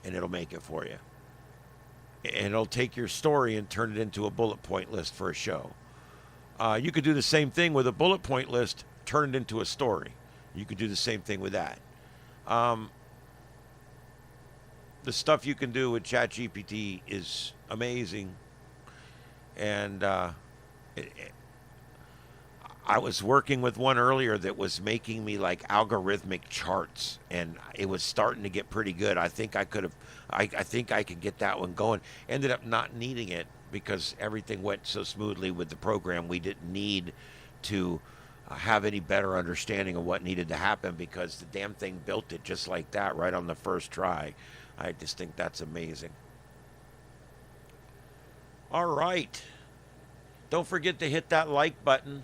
And it'll make it for you. And it'll take your story and turn it into a bullet point list for a show. You could do the same thing with a bullet point list, turn it into a story. You could do the same thing with that. The stuff you can do with ChatGPT is amazing. And I was working with one earlier that was making me like algorithmic charts, and it was starting to get pretty good. I think I could get that one going. Ended up not needing it because everything went so smoothly with the program. We didn't need to have any better understanding of what needed to happen because the damn thing built it just like that right on the first try. I just think that's amazing. All right. Don't forget to hit that like button.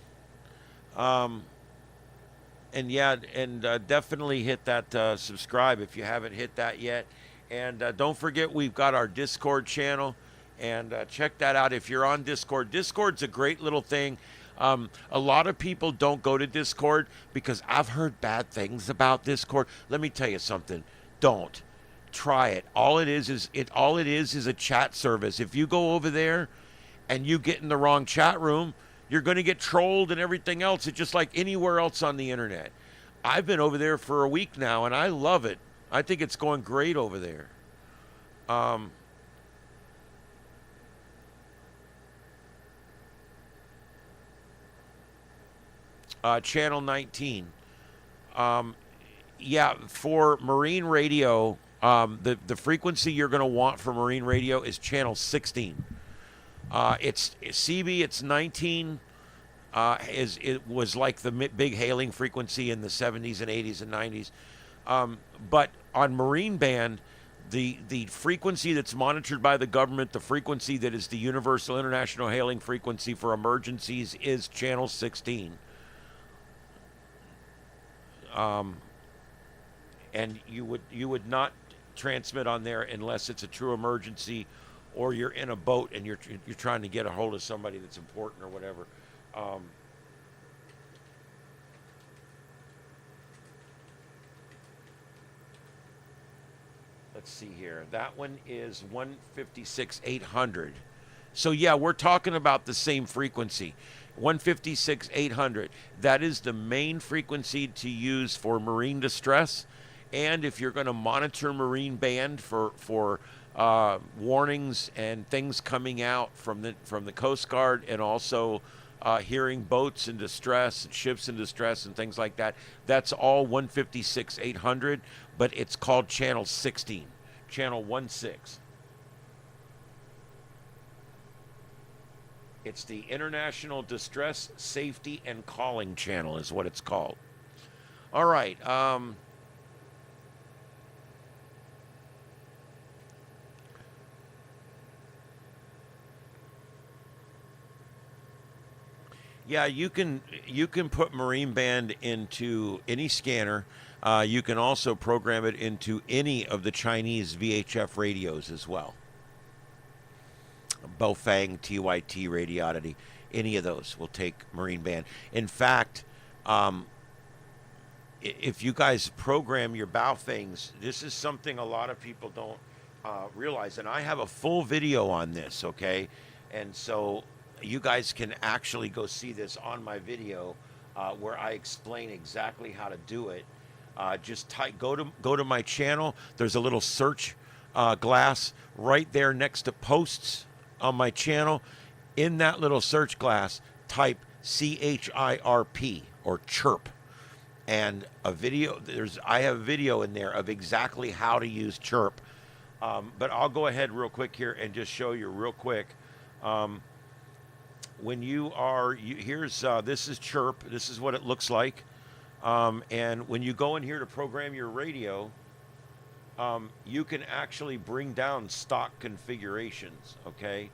Definitely hit that subscribe if you haven't hit that yet. And don't forget, we've got our Discord channel, and check that out if you're on Discord. Discord's a great little thing. A lot of people don't go to Discord because I've heard bad things about Discord. Let me tell you something. Don't. Try it. All it is a chat service. If you go over there and you get in the wrong chat room, you're going to get trolled and everything else. It's just like anywhere else on the internet. I've been over there for a week now, and I love it. I think it's going great over there. Channel 19. For marine radio, the frequency you're going to want for marine radio is channel 16. It's CB. It's 19. It was like the big hailing frequency in the 70s and 80s and 90s. But on marine band, the frequency that's monitored by the government, the frequency that is the universal international hailing frequency for emergencies, is channel 16. And you would not transmit on there unless it's a true emergency, or you're in a boat and you're trying to get a hold of somebody that's important or whatever. Let's see here. That one is 156,800. So yeah, we're talking about the same frequency. 156,800. That is the main frequency to use for marine distress. And if you're going to monitor marine band for warnings and things coming out from the Coast Guard, and also hearing boats in distress and ships in distress and things like that, that's all 156,800, but it's called channel 16, channel 16. It's the International Distress, Safety, and Calling Channel is what it's called. All right. Yeah, you can put marine band into any scanner. You can also program it into any of the Chinese VHF radios as well. Baofeng, TYT, Radiodity, any of those will take marine band. In fact, if you guys program your Baofengs, this is something a lot of people don't realize, and I have a full video on this, okay? And so you guys can actually go see this on my video where I explain exactly how to do it. Just go to my channel. There's a little search glass right there next to posts on my channel. In that little search glass, type CHIRP or chirp, and a video. I have a video in there of exactly how to use chirp. But I'll go ahead real quick here and just show you real quick. When this is chirp. This is what it looks like. And when you go in here to program your radio, you can actually bring down stock configurations, okay?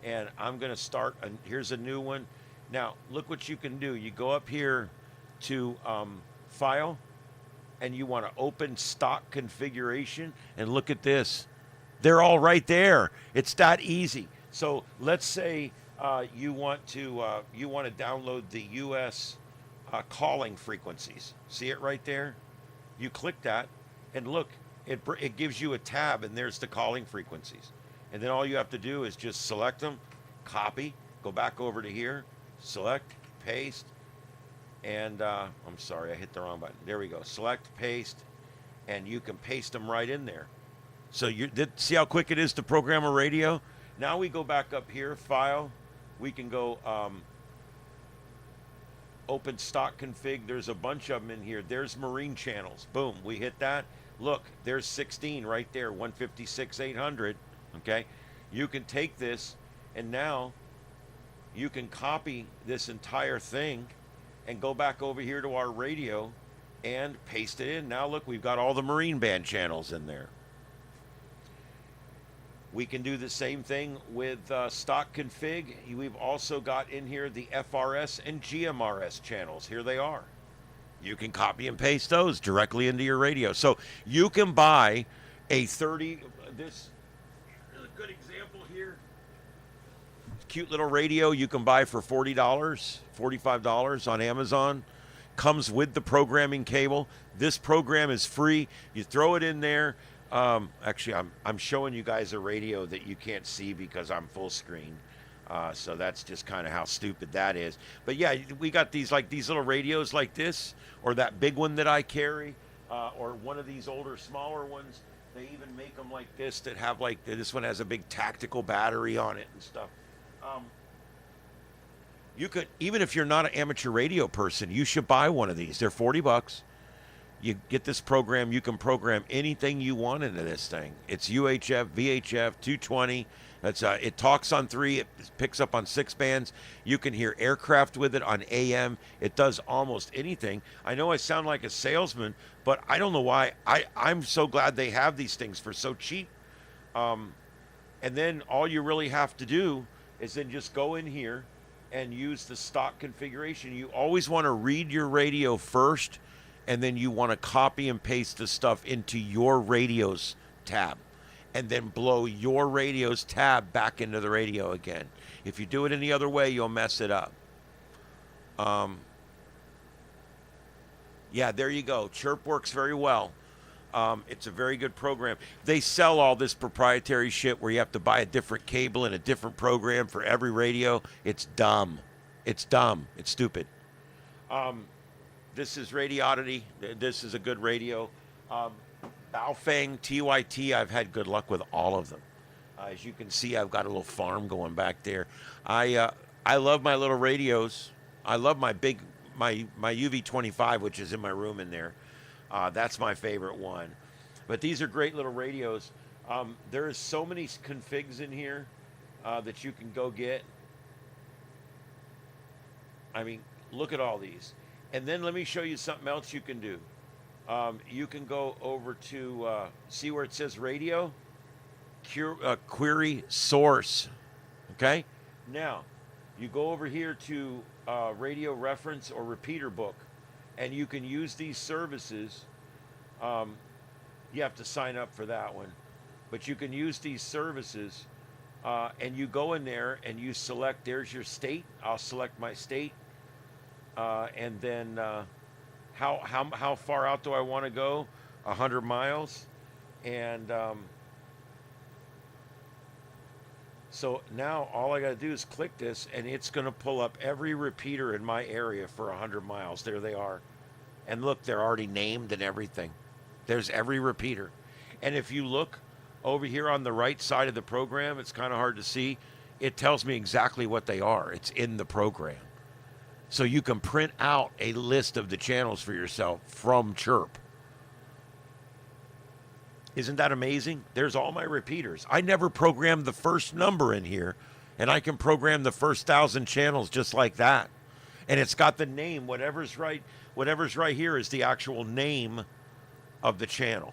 And I'm going to start, here's a new one. Now, look what you can do. You go up here to File, and you want to open stock configuration, and look at this. They're all right there. It's that easy. So let's say you want to download the U.S. Calling frequencies. See it right there? You click that, and look, it gives you a tab, and there's the calling frequencies. And then all you have to do is just select them, copy, go back over to here, select, paste, and I'm sorry, I hit the wrong button. There we go. Select, paste, and you can paste them right in there. So see how quick it is to program a radio? Now we go back up here, File. We can go open stock config. There's a bunch of them in here. There's marine channels. Boom, we hit that. Look, there's 16 right there, 156,800. Okay, you can take this, and now you can copy this entire thing and go back over here to our radio and paste it in. Now look, we've got all the marine band channels in there. We can do the same thing with stock config. We've also got in here the FRS and GMRS channels. Here they are. You can copy and paste those directly into your radio. So you can buy a this is a good example here. Cute little radio you can buy for $40, $45 on Amazon. Comes with the programming cable. This program is free. You throw it in there. Actually, I'm showing you guys a radio that you can't see because I'm full screen. So that's just kind of how stupid that is. But yeah, we got these little radios like this, or that big one that I carry, or one of these older, smaller ones. They even make them like this that have this one has a big tactical battery on it and stuff. You could, even if you're not an amateur radio person, you should buy one of these. They're $40. You get this program, you can program anything you want into this thing. It's UHF, VHF, 220, It talks on 3. It picks up on 6 bands. You can hear aircraft with it on AM. It does almost anything. I know I sound like a salesman, but I don't know why. I'm so glad they have these things for so cheap. And then all you really have to do is then just go in here and use the stock configuration. You always want to read your radio first, and then you want to copy and paste the stuff into your radio's tab, and then blow your radio's tab back into the radio again. If you do it any other way, you'll mess it up. Yeah, there you go. Chirp works very well. It's a very good program. They sell all this proprietary shit where you have to buy a different cable and a different program for every radio. It's dumb. It's dumb. It's stupid. This is Radioddity. This is a good radio. Baofeng, TYT, I've had good luck with all of them. As you can see, I've got a little farm going back there. I love my little radios. I love my UV25, which is in my room in there. That's my favorite one. But these are great little radios. There is so many configs in here that you can go get. I mean, look at all these. And then let me show you something else you can do. You can go over to, see where it says radio? Query source. Okay? Now, you go over here to radio reference or repeater book, and you can use these services. You have to sign up for that one. But you can use these services, and you go in there and you select, there's your state. I'll select my state. And then how far out do I want to go? 100 miles. And so now all I got to do is click this, and it's going to pull up every repeater in my area for 100 miles. There they are. And look, they're already named and everything. There's every repeater. And if you look over here on the right side of the program, it's kind of hard to see. It tells me exactly what they are. It's in the program. So you can print out a list of the channels for yourself from Chirp. Isn't that amazing? There's all my repeaters. I never programmed the first number in here, and I can program the first 1,000 channels just like that. And it's got the name. Whatever's right here is the actual name of the channel.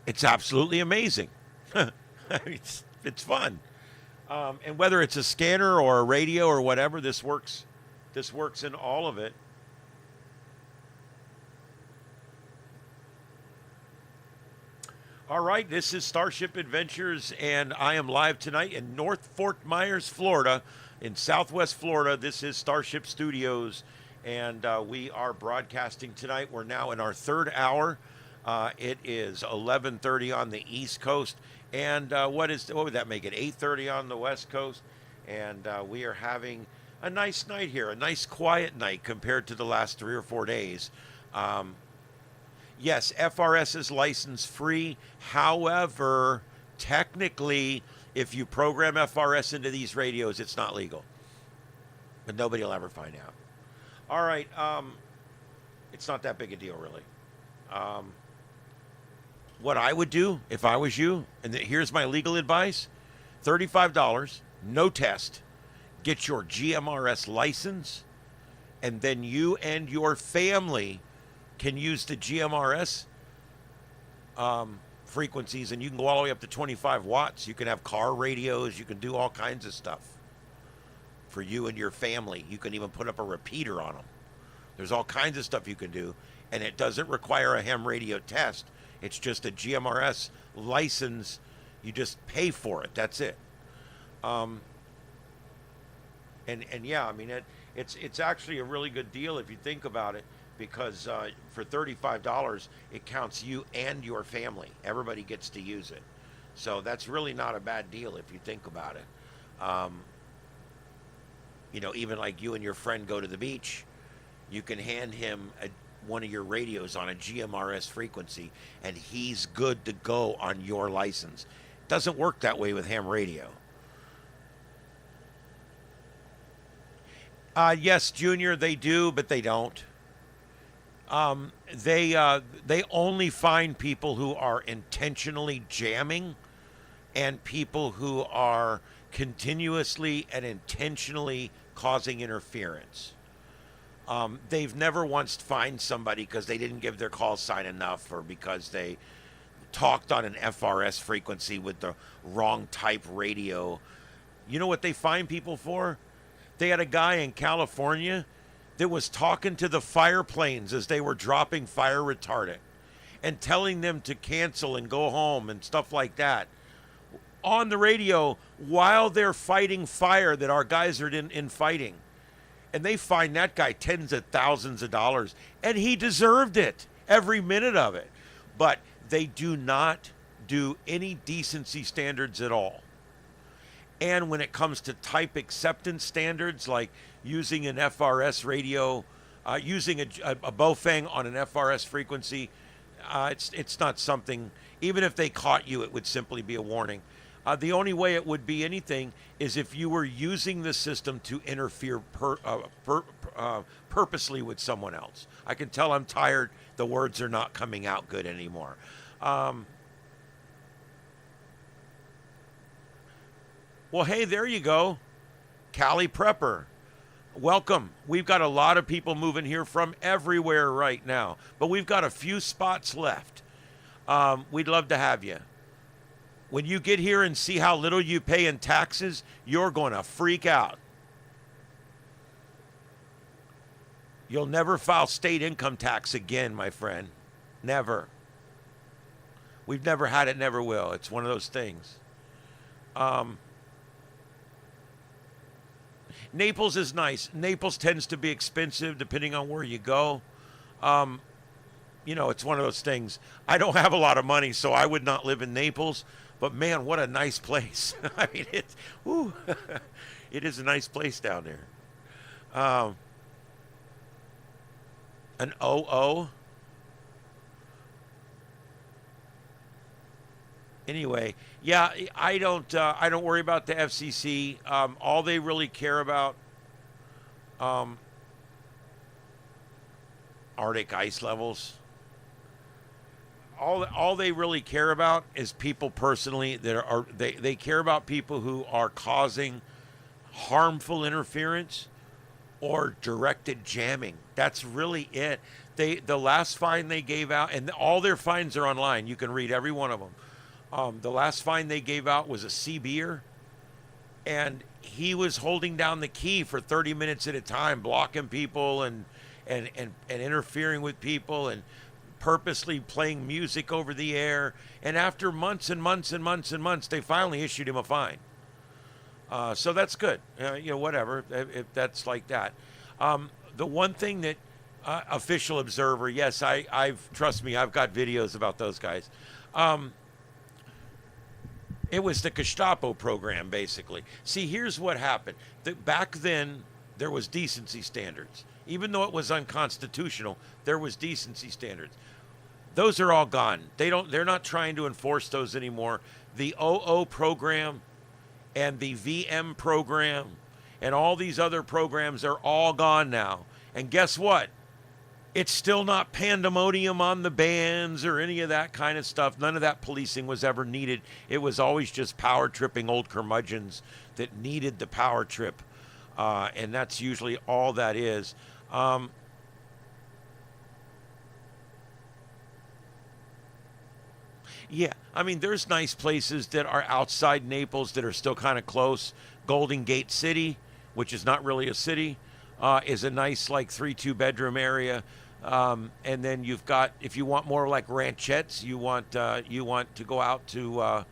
It's absolutely amazing. It's fun. And whether it's a scanner or a radio or whatever, this works in all of it. All right, this is Starship Adventures, and I am live tonight in North Fort Myers, Florida, in Southwest Florida. This is Starship Studios, and we are broadcasting tonight. We're now in our third hour. It is 11:30 on the East Coast, and what would that make it? 8:30 on the West Coast, and we are having a nice night here, a nice quiet night compared to the last 3 or 4 days. Yes, FRS is license free. However, technically, if you program FRS into these radios, it's not legal. But nobody will ever find out. All right. It's not that big a deal, really. What I would do if I was you, and here's my legal advice, $35, no test, get your GMRS license, and then you and your family can use the GMRS frequencies, and you can go all the way up to 25 watts. You can have car radios. You can do all kinds of stuff for you and your family. You can even put up a repeater on them. There's all kinds of stuff you can do, and it doesn't require a ham radio test. It's just a GMRS license. You just pay for it. That's it. And yeah, I mean, it's actually a really good deal if you think about it. Because for $35, it counts you and your family. Everybody gets to use it. So that's really not a bad deal if you think about it. Even like you and your friend go to the beach, you can hand him one of your radios on a GMRS frequency, and he's good to go on your license. It doesn't work that way with ham radio. Yes, Junior, they do, but they don't. They only find people who are intentionally jamming and people who are continuously and intentionally causing interference. They've never once fined somebody because they didn't give their call sign enough or because they talked on an FRS frequency with the wrong type radio. You know what they fine people for? They had a guy in California that was talking to the fire planes as they were dropping fire retardant and telling them to cancel and go home and stuff like that on the radio while they're fighting fire that our guys are in fighting. And they fined that guy tens of thousands of dollars, and he deserved it, every minute of it. But they do not do any decency standards at all. And when it comes to type acceptance standards, like using an FRS radio, using a Bofang on an FRS frequency, it's not something, even if they caught you, it would simply be a warning. The only way it would be anything is if you were using the system to interfere purposely with someone else. I can tell I'm tired. The words are not coming out good anymore. Well, hey, there you go. Cali Prepper. Welcome. We've got a lot of people moving here from everywhere right now, but we've got a few spots left. We'd love to have you. When you get here and see how little you pay in taxes, you're going to freak out. You'll never file state income tax again, my friend. Never. We've never had it, never will. It's one of those things. Naples is nice. Naples tends to be expensive depending on where you go. You know, it's one of those things. I don't have a lot of money, so I would not live in Naples. But man, what a nice place. I mean, it is a nice place down there. An OO. Anyway, yeah, I don't worry about the FCC. All they really care about Arctic ice levels. All they really care about is people personally that are they care about people who are causing harmful interference or directed jamming. That's really it. The last fine they gave out, and all their fines are online. You can read every one of them. The last fine they gave out was a CB'er, and he was holding down the key for 30 minutes at a time, blocking people and interfering with people and purposely playing music over the air. And after months and months and months and months, they finally issued him a fine. So that's good. You know, whatever, if that's like that. The one thing that Official Observer, yes, trust me, I've got videos about those guys. It was the Gestapo program, basically. See, here's what happened. Back then, there was decency standards. Even though it was unconstitutional, there was decency standards. Those are all gone. They're not trying to enforce those anymore. The OO program and the VM program and all these other programs are all gone now. And guess what? It's still not pandemonium on the bands or any of that kind of stuff. None of that policing was ever needed. It was always just power tripping old curmudgeons that needed the power trip. And that's usually all that is. Yeah, I mean, there's nice places that are outside Naples that are still kind of close. Golden Gate City, which is not really a city, is a nice, like, 3-2-bedroom area. And then you've got, if you want more like ranchettes, you want to go out to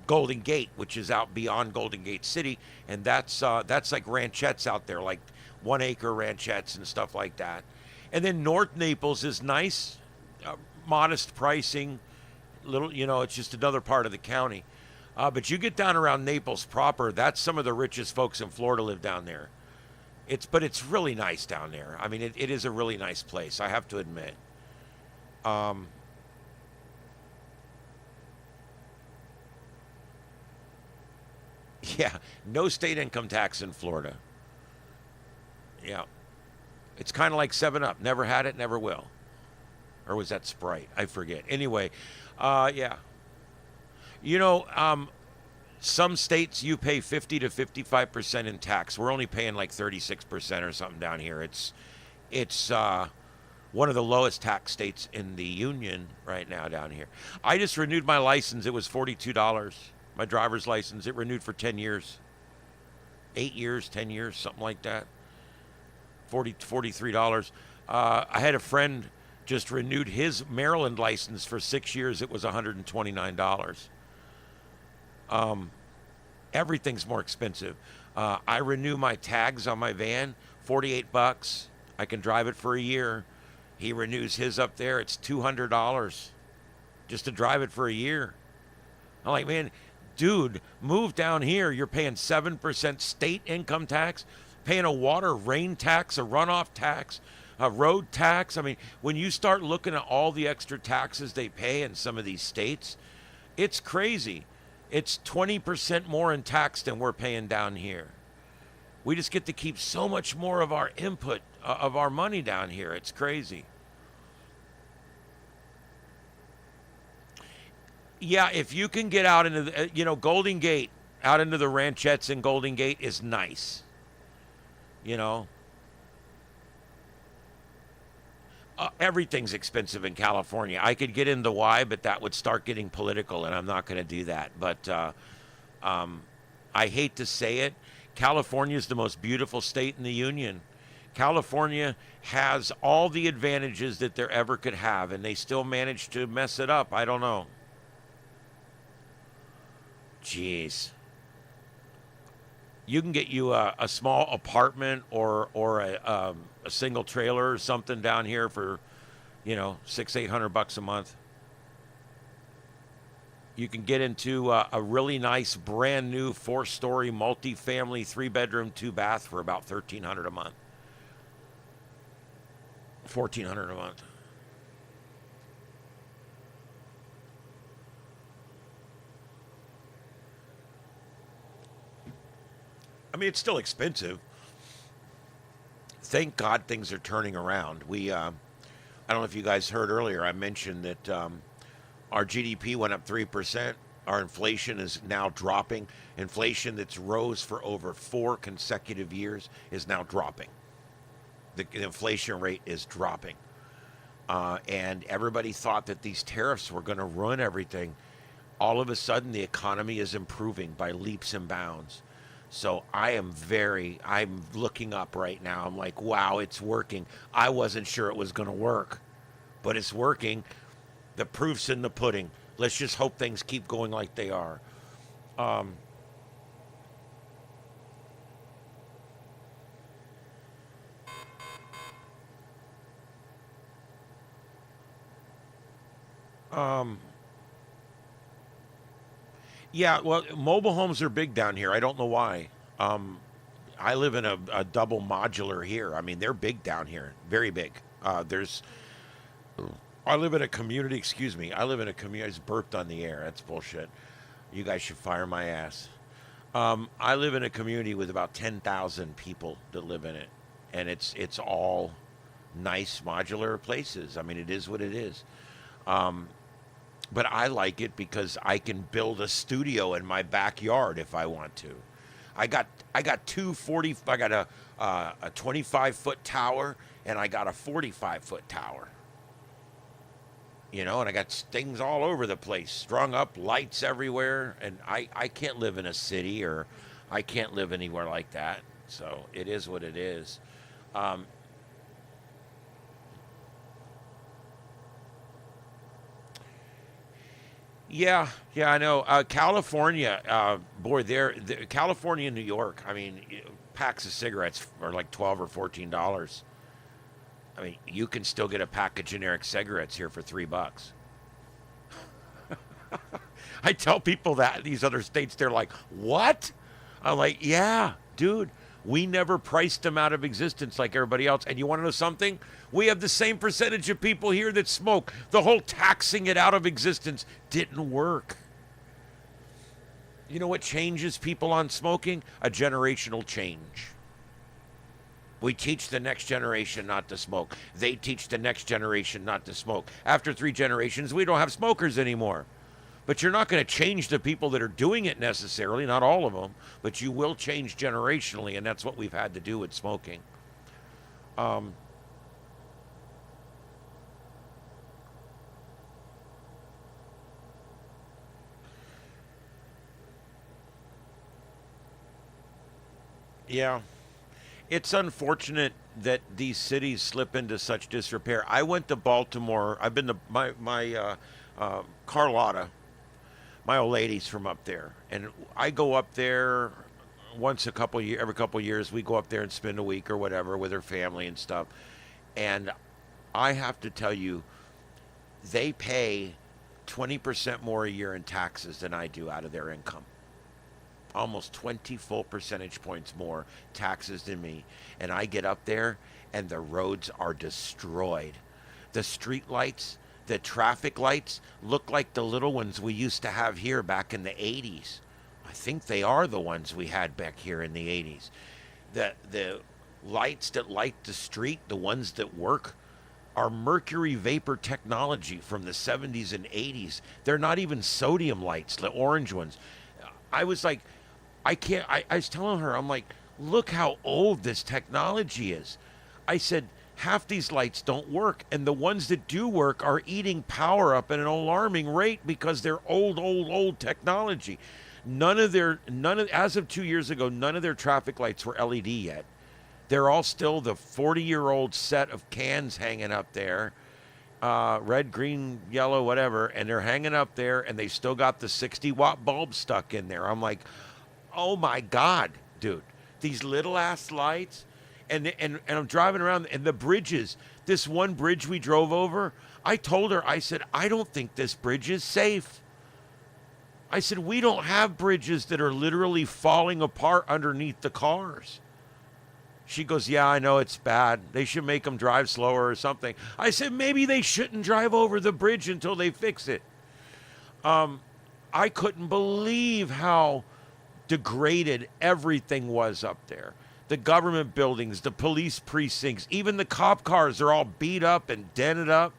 Golden Gate, which is out beyond Golden Gate City, and that's like ranchettes out there, like 1 acre ranchettes and stuff like that. And then North Naples is nice, modest pricing, little, you know, it's just another part of the county. But you get down around Naples proper, that's some of the richest folks in Florida live down there. But it's really nice down there. I mean, it is a really nice place, I have to admit. Yeah, no state income tax in Florida. Yeah. It's kind of like 7-Up. Never had it, never will. Or was that Sprite? I forget. Anyway, yeah. You know, some states you pay 50 to 55% in tax. We're only paying like 36% or something down here. It's one of the lowest tax states in the union right now down here. I just renewed my license. It was $42. My driver's license. It renewed for 10 years. 8 years, 10 years, something like that. $43. I had a friend just renewed his Maryland license for 6 years. It was $129. Everything's more expensive. I renew my tags on my van, $48. I can drive it for a year. He renews his up there. It's $200 just to drive it for a year. I'm like, man, dude, move down here. You're paying 7% state income tax, paying a water rain tax, a runoff tax, a road tax. I mean, when you start looking at all the extra taxes they pay in some of these states, it's crazy. It's 20% more in tax than we're paying down here. We just get to keep so much more of our input, of our money down here. It's crazy. Yeah, if you can get out into the, Golden Gate, out into the ranchettes in Golden Gate is nice. Everything's expensive in California. I could get into why, but that would start getting political, and I'm not going to do that. But I hate to say it, California is the most beautiful state in the union. California has all the advantages that there ever could have, and they still manage to mess it up. I don't know. Jeez. You can get you a small apartment or a single trailer or something down here for, $600-800 a month. You can get into a really nice, brand new 4-story multi-family 3-bedroom, 2-bath for about $1,300 a month. $1,400 a month. I mean, it's still expensive. Thank God things are turning around. I don't know if you guys heard earlier, I mentioned that our GDP went up 3%. Our inflation is now dropping. Inflation that's rose for over 4 consecutive years is now dropping. The inflation rate is dropping. And everybody thought that these tariffs were going to ruin everything. All of a sudden, the economy is improving by leaps and bounds. So I'm looking up right now. I'm like, wow, it's working. I wasn't sure it was going to work, but it's working. The proof's in the pudding. Let's just hope things keep going like they are. Yeah, well, mobile homes are big down here. I don't know why. I live in a double modular here. I mean, they're big down here, very big. I live in a community, I live in a community, I just burped on the air. That's bullshit. You guys should fire my ass. I live in a community with about 10,000 people that live in it. And it's all nice modular places. I mean, it is what it is. But I like it because I can build a studio in my backyard if I want to. I got a 25-foot tower and I got a 45-foot tower. And I got things all over the place, strung up, lights everywhere, and I can't live in a city or I can't live anywhere like that. So it is what it is. Yeah, I know. California, boy, California and New York, I mean, packs of cigarettes are like $12 or $14. I mean, you can still get a pack of generic cigarettes here for $3. I tell people that in these other states, they're like, what? I'm like, yeah, dude, we never priced them out of existence like everybody else. And you want to know something? We have the same percentage of people here that smoke. The whole taxing it out of existence didn't work. You know what changes people on smoking? A generational change. We teach the next generation not to smoke. They teach the next generation not to smoke. After 3 generations, we don't have smokers anymore. But you're not going to change the people that are doing it necessarily, not all of them, but you will change generationally, and that's what we've had to do with smoking. Yeah. It's unfortunate that these cities slip into such disrepair. I went to Baltimore. I've been to Carlotta. My old lady's from up there, and I go up there once every couple of years. We go up there and spend a week or whatever with her family and stuff. And I have to tell you, they pay 20% more a year in taxes than I do out of their income. Almost 20 full percentage points more taxes than me. And I get up there and the roads are destroyed. The street lights, the traffic lights look like the little ones we used to have here back in the 80s. I think they are the ones we had back here in the 80s. The lights that light the street, the ones that work, are mercury vapor technology from the 70s and 80s. They're not even sodium lights, the orange ones. I was like, I was telling her, I'm like, look how old this technology is. I said, half these lights don't work, and the ones that do work are eating power up at an alarming rate because they're old technology. As of 2 years ago, none of their traffic lights were LED yet. They're all still the 40-year-old set of cans hanging up there, red, green, yellow, whatever, and they're hanging up there, and they still got the 60-watt bulb stuck in there. I'm like, oh my God, dude, these little ass lights. And I'm driving around, and the bridges, this one bridge we drove over, I told her, I said, I don't think this bridge is safe. I said, we don't have bridges that are literally falling apart underneath the cars. She goes, yeah, I know it's bad. They should make them drive slower or something. I said, maybe they shouldn't drive over the bridge until they fix it. I couldn't believe how degraded everything was up there. The government buildings, the police precincts, even the cop cars are all beat up and dented up.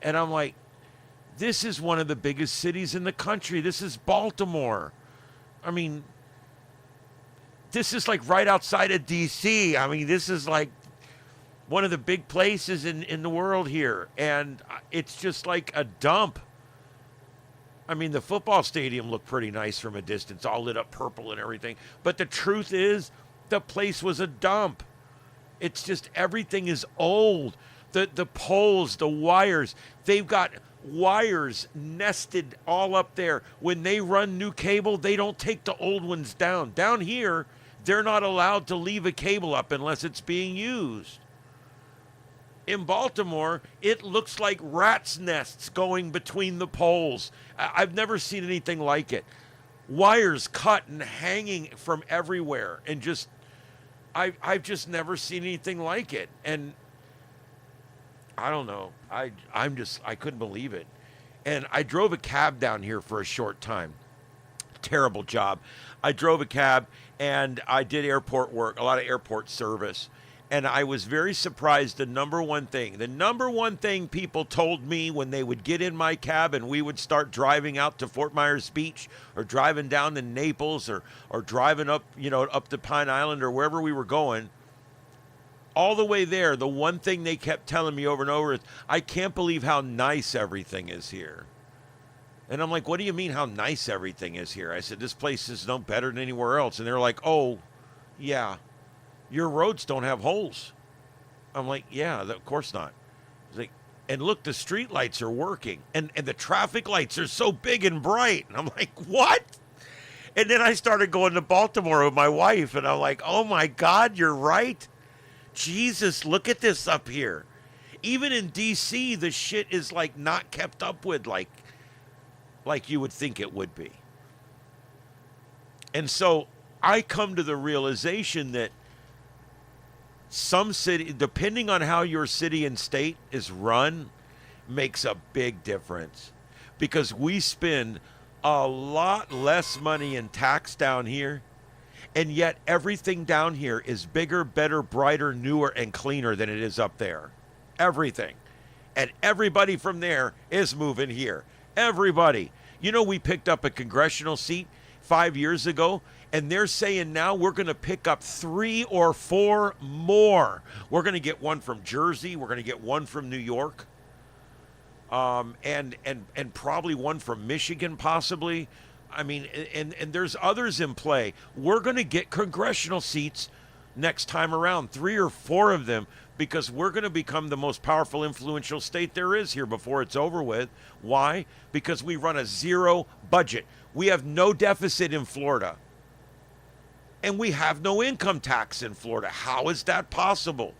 And I'm like, this is one of the biggest cities in the country. This is Baltimore. I mean, this is like right outside of D.C. I mean, this is like one of the big places in the world here. And it's just like a dump. I mean, the football stadium looked pretty nice from a distance, all lit up purple and everything. But the truth is, the place was a dump. It's just everything is old. The poles, the wires, they've got wires nested all up there. When they run new cable, they don't take the old ones down. Down here, they're not allowed to leave a cable up unless it's being used. In Baltimore, it looks like rats' nests going between the poles. I've never seen anything like it. Wires cut and hanging from everywhere, and just I've just never seen anything like it. And I don't know. I couldn't believe it. And I drove a cab down here for a short time. Terrible job. I drove a cab and I did airport work, a lot of airport service. And I was very surprised. The number one thing people told me when they would get in my cab and we would start driving out to Fort Myers Beach or driving down to Naples or driving up, up to Pine Island or wherever we were going, all the way there, the one thing they kept telling me over and over is, I can't believe how nice everything is here. And I'm like, what do you mean how nice everything is here? I said, this place is no better than anywhere else. And they're like, oh, yeah. Your roads don't have holes. I'm like, yeah, of course not. It's like, and look, the street lights are working, and the traffic lights are so big and bright. And I'm like, what? And then I started going to Baltimore with my wife, and I'm like, oh my God, you're right. Jesus, look at this up here. Even in D.C., the shit is like not kept up with like you would think it would be. And so I come to the realization that some city, depending on how your city and state is run, makes a big difference, because we spend a lot less money in tax down here, And yet everything down here is bigger, better, brighter, newer, and cleaner than it is up there. Everything. And everybody from there is moving here. Everybody. You know, we picked up a congressional seat 5 years ago, and they're saying now we're going to pick up 3 or 4 more. We're going to get one from Jersey. We're going to get one from New York. And probably one from Michigan, possibly. I mean, and there's others in play. We're going to get congressional seats next time around, 3 or 4 of them, because we're going to become the most powerful, influential state there is here before it's over with. Why? Because we run a zero budget. We have no deficit in Florida. And we have no income tax in Florida. How is that possible?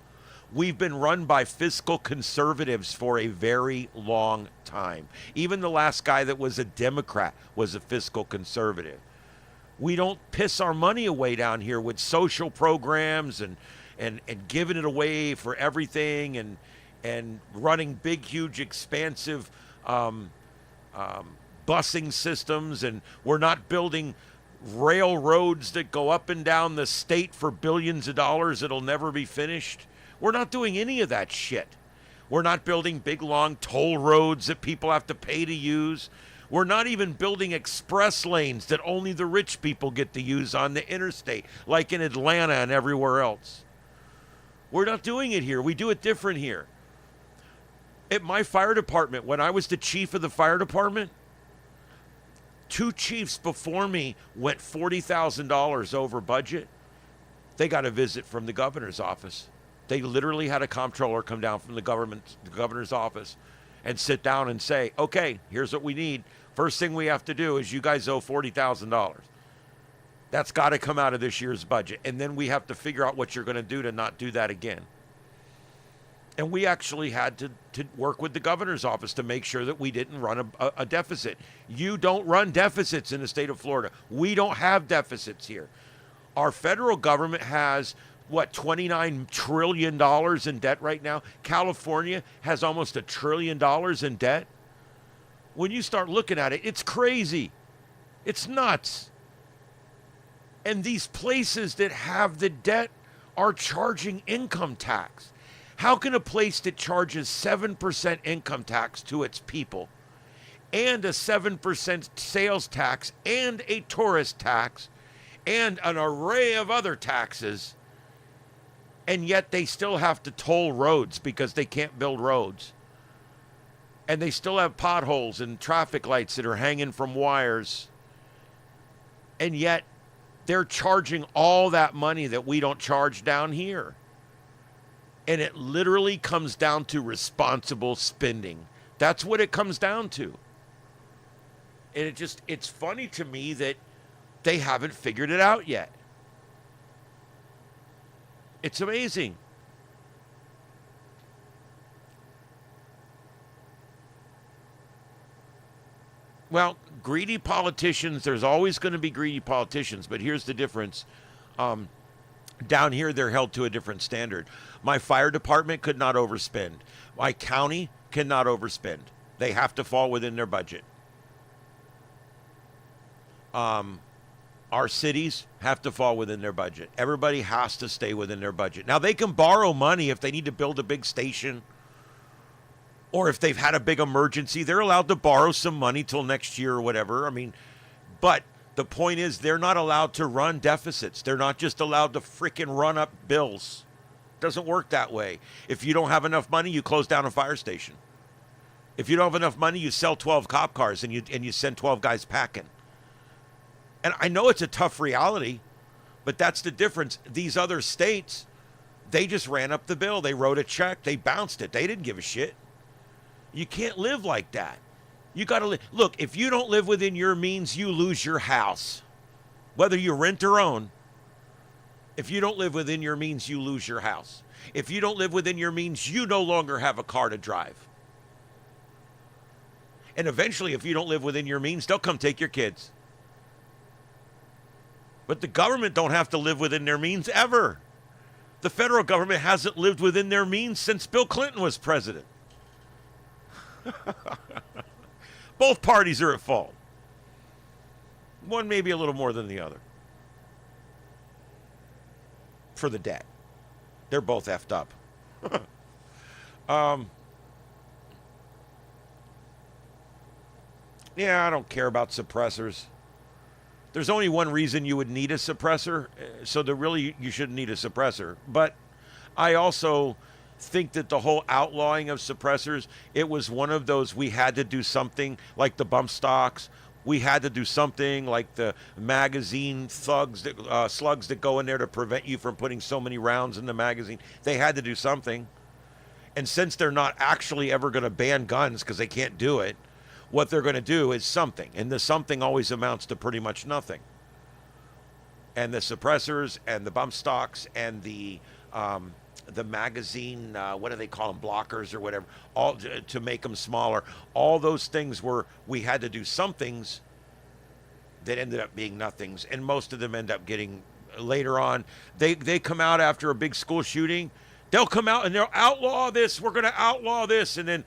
We've been run by fiscal conservatives for a very long time. Even the last guy that was a Democrat was a fiscal conservative. We don't piss our money away down here with social programs and giving it away for everything and running big, huge, expansive busing systems. And we're not building railroads that go up and down the state for billions of dollars that'll never be finished. We're not doing any of that shit. We're not building big, long toll roads that people have to pay to use. We're not even building express lanes that only the rich people get to use on the interstate, like in Atlanta and everywhere else. We're not doing it here. We do it different here. At my fire department, when I was the chief of the fire department, 2 chiefs before me went $40,000 over budget. They got a visit from the governor's office. They literally had a comptroller come down from the governor's office and sit down and say, okay, here's what we need. First thing we have to do is you guys owe $40,000. That's got to come out of this year's budget. And then we have to figure out what you're going to do to not do that again. And we actually had to work with the governor's office to make sure that we didn't run a deficit. You don't run deficits in the state of Florida. We don't have deficits here. Our federal government has $29 trillion in debt right now. California has almost $1 trillion in debt. When you start looking at it, it's crazy. It's nuts. And these places that have the debt are charging income tax. How can a place that charges 7% income tax to its people and a 7% sales tax and a tourist tax and an array of other taxes, and yet they still have to toll roads because they can't build roads. And they still have potholes and traffic lights that are hanging from wires. And yet they're charging all that money that we don't charge down here. And it literally comes down to responsible spending. That's what it comes down to. And it's funny to me that they haven't figured it out yet. It's amazing. Well, greedy politicians, there's always going to be greedy politicians, but here's the difference. Down here, they're held to a different standard. My fire department could not overspend. My county cannot overspend. They have to fall within their budget. Our cities have to fall within their budget. Everybody has to stay within their budget. Now, they can borrow money if they need to build a big station or if they've had a big emergency. They're allowed to borrow some money till next year or whatever. I mean, but the point is they're not allowed to run deficits. They're not just allowed to freaking run up bills. It doesn't work that way. If you don't have enough money, you close down a fire station. If you don't have enough money, you sell 12 cop cars and you send 12 guys packing. And I know it's a tough reality, but that's the difference. These other states, they just ran up the bill. They wrote a check. They bounced it. They didn't give a shit. You can't live like that. You got to live. Look, if you don't live within your means, you lose your house. Whether you rent or own, if you don't live within your means, you lose your house. If you don't live within your means, you no longer have a car to drive. And eventually, if you don't live within your means, they'll come take your kids. But the government don't have to live within their means ever. The federal government hasn't lived within their means since Bill Clinton was president. Both parties are at fault. One maybe a little more than the other. for the debt. They're both effed up. Yeah, I don't care about suppressors. There's only one reason you would need a suppressor, so you shouldn't need a suppressor. But I also think that the whole outlawing of suppressors, it was one of those, we had to do something, like the bump stocks. We had to do something like the magazine slugs that go in there to prevent you from putting so many rounds in the magazine. They had to do something. And since they're not actually ever going to ban guns because they can't do it, what they're going to do is something. And the something always amounts to pretty much nothing. And the suppressors and the bump stocks and the magazine, what do they call them, blockers or whatever, all to make them smaller. All those things we had to do some things that ended up being nothings, and most of them end up getting later on. They come out after a big school shooting. They'll come out and they'll outlaw this. We're going to outlaw this, and then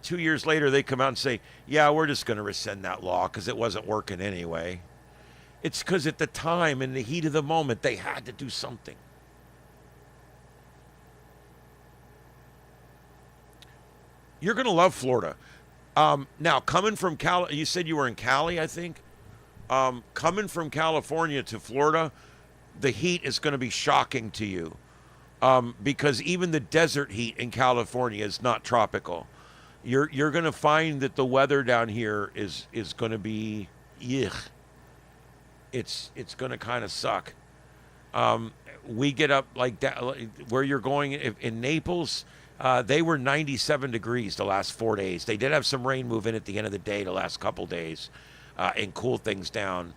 2 years later they come out and say, yeah, we're just going to rescind that law because it wasn't working anyway. It's because at the time, in the heat of the moment, they had to do something. You're going to love Florida. Now, coming from Cali, you said you were in Cali, I think. Coming from California to Florida, the heat is going to be shocking to you. Because even the desert heat in California is not tropical. You're going to find that the weather down here is going to be, yuck. It's going to kind of suck. We get up like that, where you're going in Naples. They were 97 degrees the last 4 days. They did have some rain move in at the end of the day, the last couple days, and cool things down.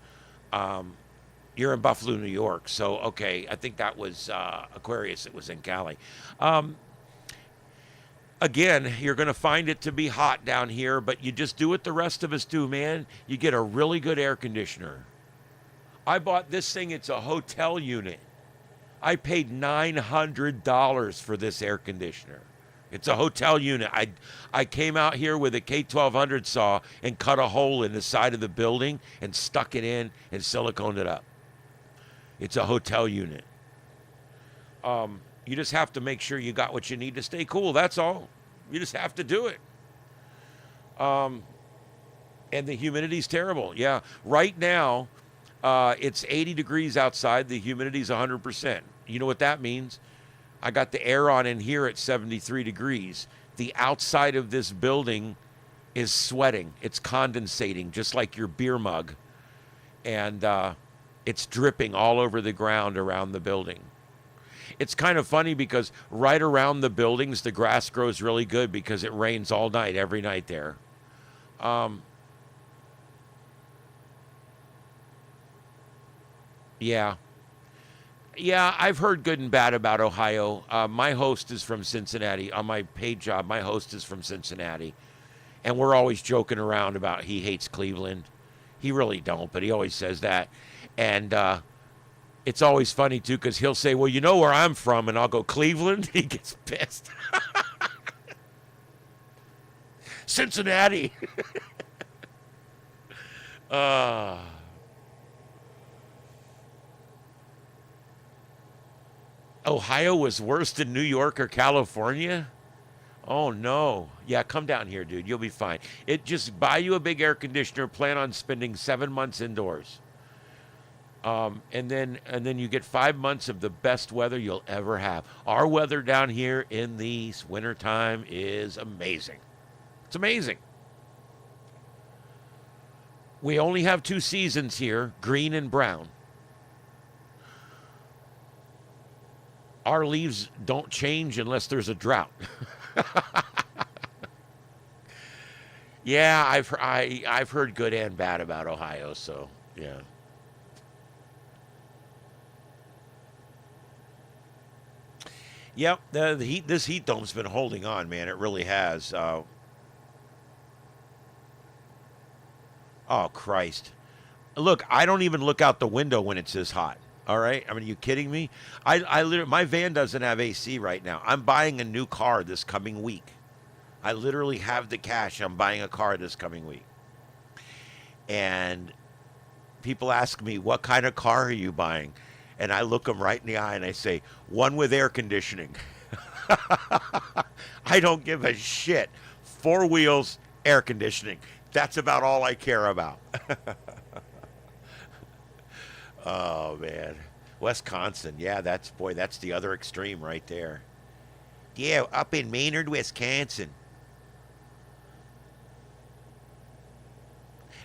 You're in Buffalo, New York, so okay. I think that was Aquarius. It was in Cali. Again, you're going to find it to be hot down here, but you just do what the rest of us do, man. You get a really good air conditioner. I bought this thing. It's a hotel unit. I paid $900 for this air conditioner. It's a hotel unit. I came out here with a K1200 saw and cut a hole in the side of the building and stuck it in and siliconed it up. It's a hotel unit. You just have to make sure you got what you need to stay cool. That's all. You just have to do it. And the humidity's terrible. Yeah, right now, it's 80 degrees outside. The humidity's 100%. You know what that means? I got the air on in here at 73 degrees. The outside of this building is sweating. It's condensating, just like your beer mug. And it's dripping all over the ground around the building. It's kind of funny because right around the buildings, the grass grows really good because it rains all night, every night there. Yeah, I've heard good and bad about Ohio. My host is from Cincinnati. On my paid job, my host is from Cincinnati. And we're always joking around about he hates Cleveland. He really don't, but he always says that. And it's always funny, too, because he'll say, well, you know where I'm from? And I'll go, Cleveland? He gets pissed. Cincinnati. Ohio was worse than New York or California? Oh, no. Yeah, come down here, dude. You'll be fine. Just buy you a big air conditioner. Plan on spending 7 months indoors. And then you get 5 months of the best weather you'll ever have. Our weather down here in the wintertime is amazing. It's amazing. We only have 2 seasons here, green and brown. Our leaves don't change unless there's a drought. Yeah, I've heard good and bad about Ohio, so yeah. Yep, this heat dome's been holding on, man. It really has. Oh Christ! Look, I don't even look out the window when it's this hot. All right, I mean, are you kidding me? I literally, my van doesn't have AC right now. I'm buying a new car this coming week. I literally have the cash. I'm buying a car this coming week. And people ask me, what kind of car are you buying? And I look them right in the eye and I say, one with air conditioning. I don't give a shit. 4 wheels, air conditioning. That's about all I care about. Oh, man. Wisconsin. Yeah, that's the other extreme right there. Yeah, up in Maynard, Wisconsin.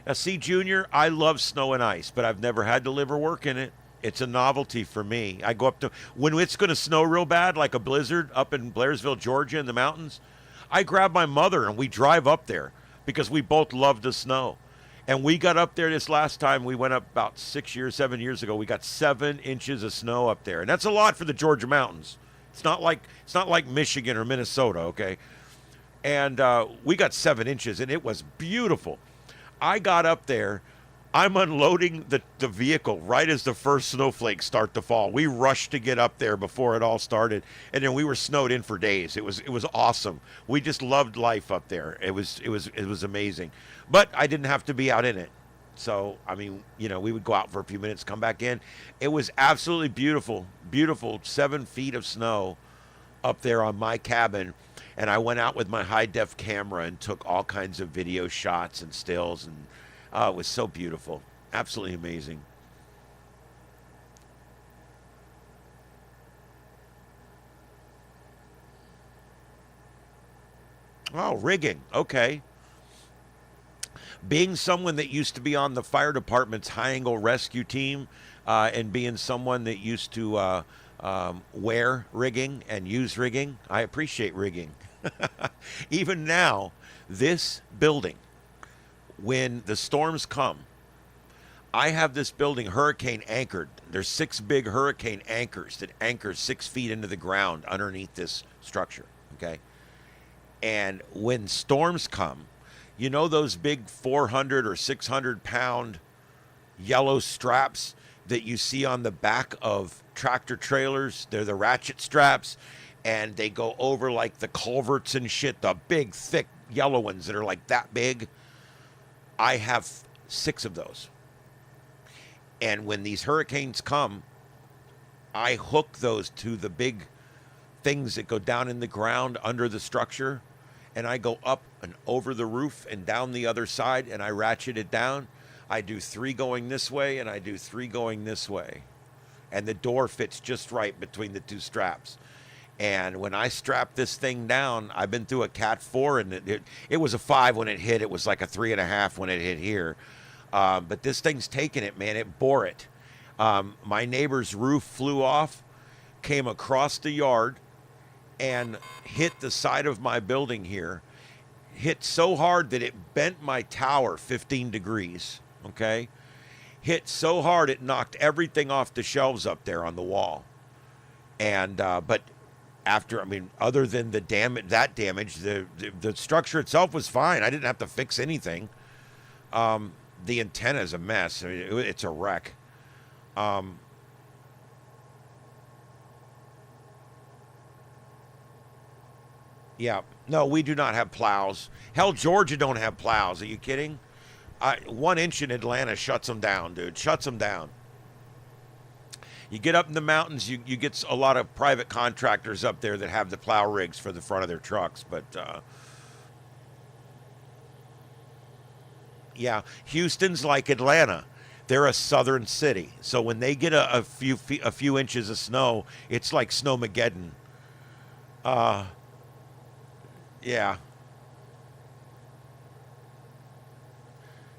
Now, see, Junior, I love snow and ice, but I've never had to live or work in it. It's a novelty for me. I go up to, when it's going to snow real bad, like a blizzard up in Blairsville, Georgia in the mountains, I grab my mother and we drive up there because we both love the snow. And we got up there this last time. We went up about 7 years ago. We got 7 inches of snow up there. And that's a lot for the Georgia mountains. It's not like Michigan or Minnesota, okay? And we got 7 inches, and it was beautiful. I got up there. I'm unloading the vehicle right as the first snowflakes start to fall. We rushed to get up there before it all started, and then we were snowed in for days. It was awesome. We just loved life up there. It was amazing. But I didn't have to be out in it. So, I mean, you know, we would go out for a few minutes, come back in. It was absolutely beautiful, beautiful 7 feet of snow up there on my cabin. And I went out with my high-def camera and took all kinds of video shots and stills. And it was so beautiful. Absolutely amazing. Oh, rigging. Okay. Being someone that used to be on the fire department's high angle rescue team and being someone that used to wear rigging and use rigging, I appreciate rigging. Even now, this building, when the storms come, I have this building hurricane anchored. There's 6 big hurricane anchors that anchor 6 feet into the ground underneath this structure, okay? And when storms come, you know those big 400 or 600 pound yellow straps that you see on the back of tractor trailers? They're the ratchet straps, and they go over like the culverts and shit, the big, thick yellow ones that are like that big. I have 6 of those. And when these hurricanes come, I hook those to the big things that go down in the ground under the structure, and I go up and over the roof and down the other side, and I ratchet it down. I do 3 going this way, and I do 3 going this way. And the door fits just right between the 2 straps. And when I strap this thing down, I've been through a Cat 4, and it was a 5 when it hit. It was like a 3.5 when it hit here. But this thing's taking it, man. It bore it. My neighbor's roof flew off, came across the yard, and hit the side of my building here. Hit so hard that it bent my tower 15 degrees, okay? Hit so hard it knocked everything off the shelves up there on the wall. And, but after, I mean, other than the damage, the structure itself was fine. I didn't have to fix anything. The antenna is a mess. I mean, it's a wreck. Yeah. No, we do not have plows. Hell, Georgia don't have plows. Are you kidding? 1 inch in Atlanta shuts them down, dude. Shuts them down. You get up in the mountains, you get a lot of private contractors up there that have the plow rigs for the front of their trucks. But, yeah, Houston's like Atlanta. They're a southern city. So when they get a few inches of snow, it's like Snowmageddon. Yeah.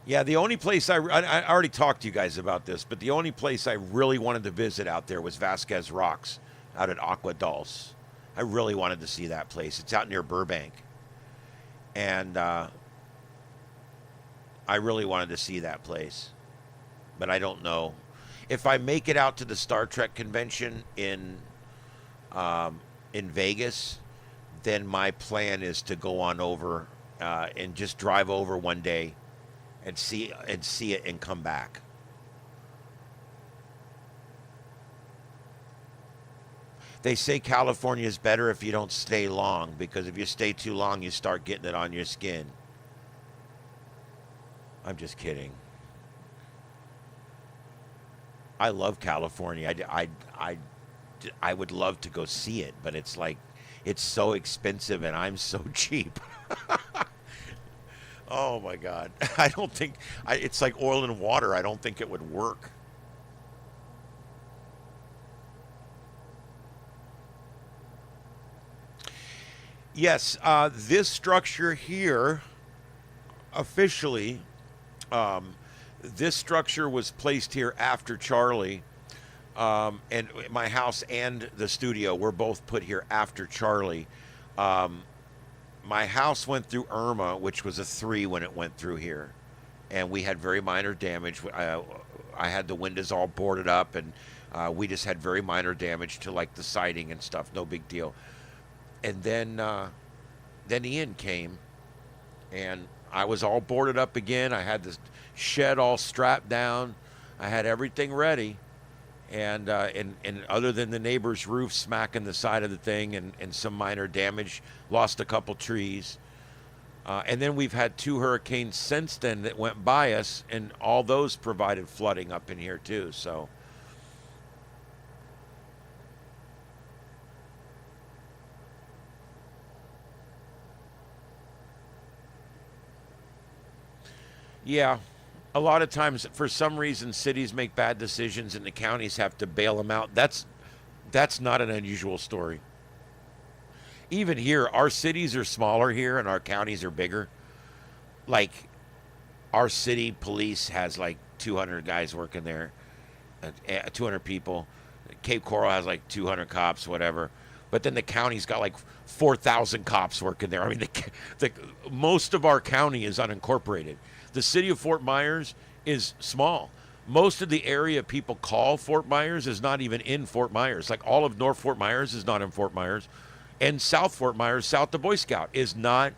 Yeah, the only place I already talked to you guys about this, but the only place I really wanted to visit out there was Vasquez Rocks out at Agua Dulce. I really wanted to see that place. It's out near Burbank. And I really wanted to see that place. But I don't know. If I make it out to the Star Trek convention in Vegas, then my plan is to go on over and just drive over one day and see it and come back. They say California is better if you don't stay long, because if you stay too long, you start getting it on your skin. I'm just kidding. I love California. I would love to go see it, but it's like, it's so expensive and I'm so cheap. Oh my God. I don't think, it's like oil and water. I don't think it would work. Yes, this structure here, officially, this structure was placed here after Charlie. And my house and the studio were both put here after Charlie. My house went through Irma, which was a 3 when it went through here. And we had very minor damage. I had the windows all boarded up, and we just had very minor damage to like the siding and stuff. No big deal. And then Ian came, and I was all boarded up again. I had the shed all strapped down. I had everything ready. And other than the neighbor's roof smacking the side of the thing and some minor damage, lost a couple trees. And then we've had 2 hurricanes since then that went by us, and all those provided flooding up in here too. So yeah, a lot of times, for some reason, cities make bad decisions and the counties have to bail them out. That's not an unusual story. Even here, our cities are smaller here and our counties are bigger. Like, our city police has like 200 guys working there, 200 people. Cape Coral has like 200 cops, whatever. But then the county's got like 4,000 cops working there. I mean, most of our county is unincorporated. The city of Fort Myers is small. Most of the area people call Fort Myers is not even in Fort Myers. Like all of North Fort Myers is not in Fort Myers. And South Fort Myers, south of Boy Scout, is not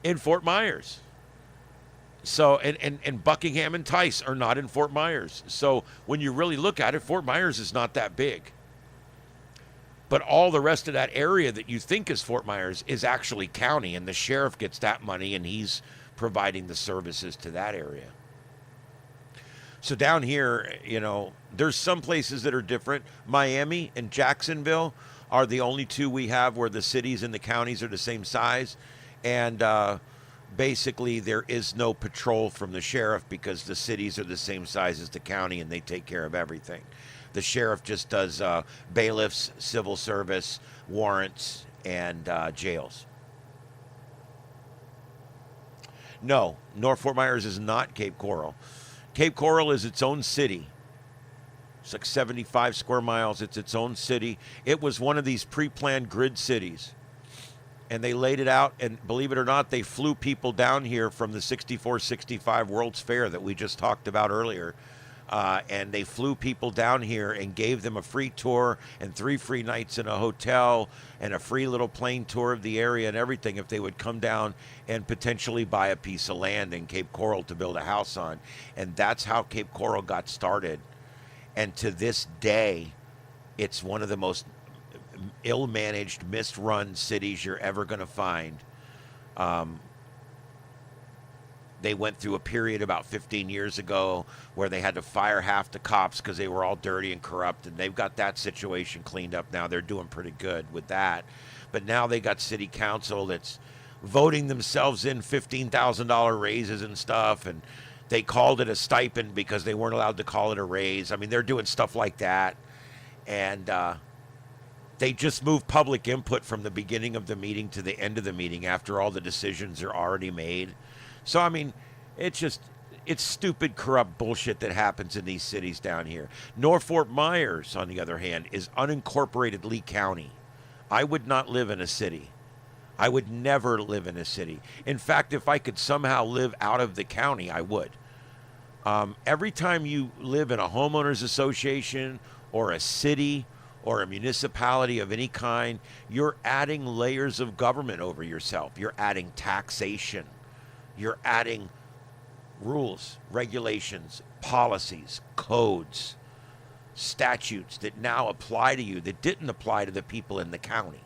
in Fort Myers. So, and Buckingham and Tice are not in Fort Myers. So when you really look at it, Fort Myers is not that big. But all the rest of that area that you think is Fort Myers is actually county, and the sheriff gets that money, and he's providing the services to that area. So down here, you know, there's some places that are different. Miami and Jacksonville are the only 2 we have where the cities and the counties are the same size. And basically there is no patrol from the sheriff because the cities are the same size as the county and they take care of everything. The sheriff just does bailiffs, civil service, warrants, and jails. No, North Fort Myers is not Cape Coral. Cape Coral is its own city. It's like 75 square miles. It's its own city. It was one of these pre-planned grid cities. And they laid it out, and believe it or not, they flew people down here from the 64-65 World's Fair that we just talked about earlier. And they flew people down here and gave them a free tour and 3 free nights in a hotel and a free little plane tour of the area and everything if they would come down and potentially buy a piece of land in Cape Coral to build a house on. And that's how Cape Coral got started. And to this day, it's one of the most ill-managed, misrun cities you're ever going to find. They went through a period about 15 years ago where they had to fire half the cops because they were all dirty and corrupt, and they've got that situation cleaned up now. They're doing pretty good with that. But now they got city council that's voting themselves in $15,000 raises and stuff, and they called it a stipend because they weren't allowed to call it a raise. I mean, they're doing stuff like that. And they just moved public input from the beginning of the meeting to the end of the meeting after all the decisions are already made. So, I mean, it's stupid, corrupt bullshit that happens in these cities down here. North Fort Myers, on the other hand, is unincorporated Lee County. I would not live in a city. I would never live in a city. In fact, if I could somehow live out of the county, I would. Every time you live in a homeowners association or a city or a municipality of any kind, you're adding layers of government over yourself. You're adding taxation. You're adding rules, regulations, policies, codes, statutes that now apply to you that didn't apply to the people in the county.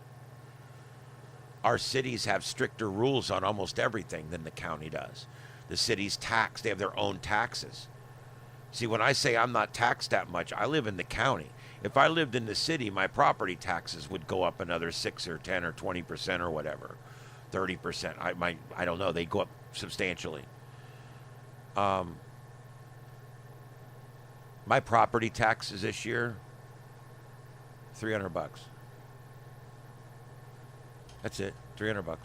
Our cities have stricter rules on almost everything than the county does. The cities tax, they have their own taxes. See, when I say I'm not taxed that much, I live in the county. If I lived in the city, my property taxes would go up another 6 or 10 or 20% or whatever, 30%. I don't know. They go up substantially. My property taxes this year, $300. That's it, $300.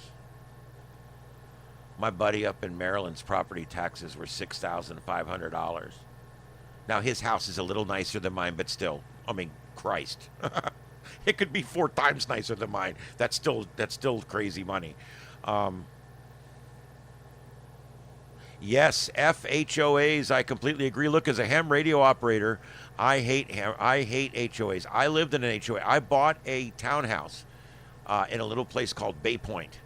My buddy up in Maryland's property taxes were $6,500. Now his house is a little nicer than mine, but still, I mean, Christ, it could be 4 times nicer than mine. That's still crazy money. Yes, FHOAs. I completely agree. Look, as a ham radio operator, I hate HOAs. I lived in an HOA. I bought a townhouse in a little place called Bay Point.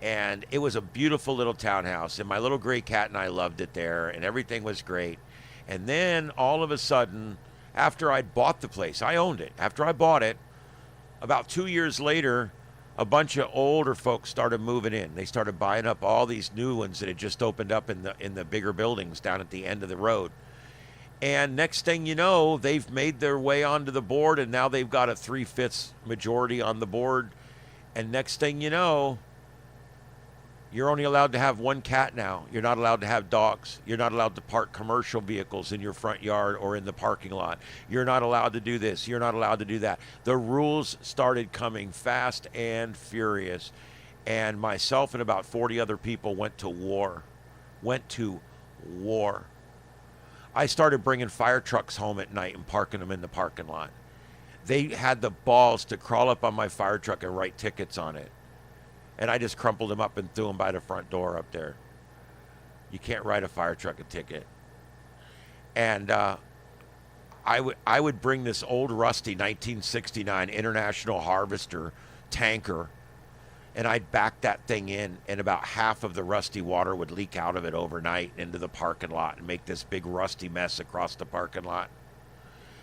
And it was a beautiful little townhouse. And my little gray cat and I loved it there. And everything was great. And then all of a sudden, after I'd bought the place, I owned it. After I bought it, about 2 years later, a bunch of older folks started moving in. They started buying up all these new ones that had just opened up in the bigger buildings down at the end of the road. And next thing you know, they've made their way onto the board, and now they've got a 3/5 majority on the board. And next thing you know, you're only allowed to have 1 cat now. You're not allowed to have dogs. You're not allowed to park commercial vehicles in your front yard or in the parking lot. You're not allowed to do this. You're not allowed to do that. The rules started coming fast and furious. And myself and about 40 other people went to war. I started bringing fire trucks home at night and parking them in the parking lot. They had the balls to crawl up on my fire truck and write tickets on it. And I just crumpled them up and threw them by the front door up there. You can't write a fire truck a ticket. And I would bring this old rusty 1969 International Harvester tanker, and I'd back that thing in, and about half of the rusty water would leak out of it overnight into the parking lot and make this big rusty mess across the parking lot.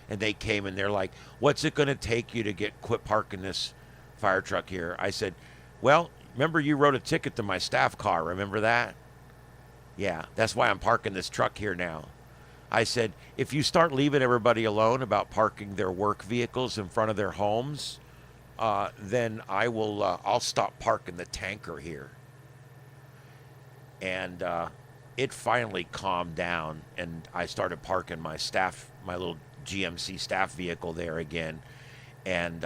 And they came and they're like, "What's it going to take you to quit parking this fire truck here?" I said, "Well, remember you wrote a ticket to my staff car, remember that? Yeah, that's why I'm parking this truck here now." I said, "If you start leaving everybody alone about parking their work vehicles in front of their homes, then I'll stop parking the tanker here." And it finally calmed down, and I started parking my little GMC staff vehicle there again. And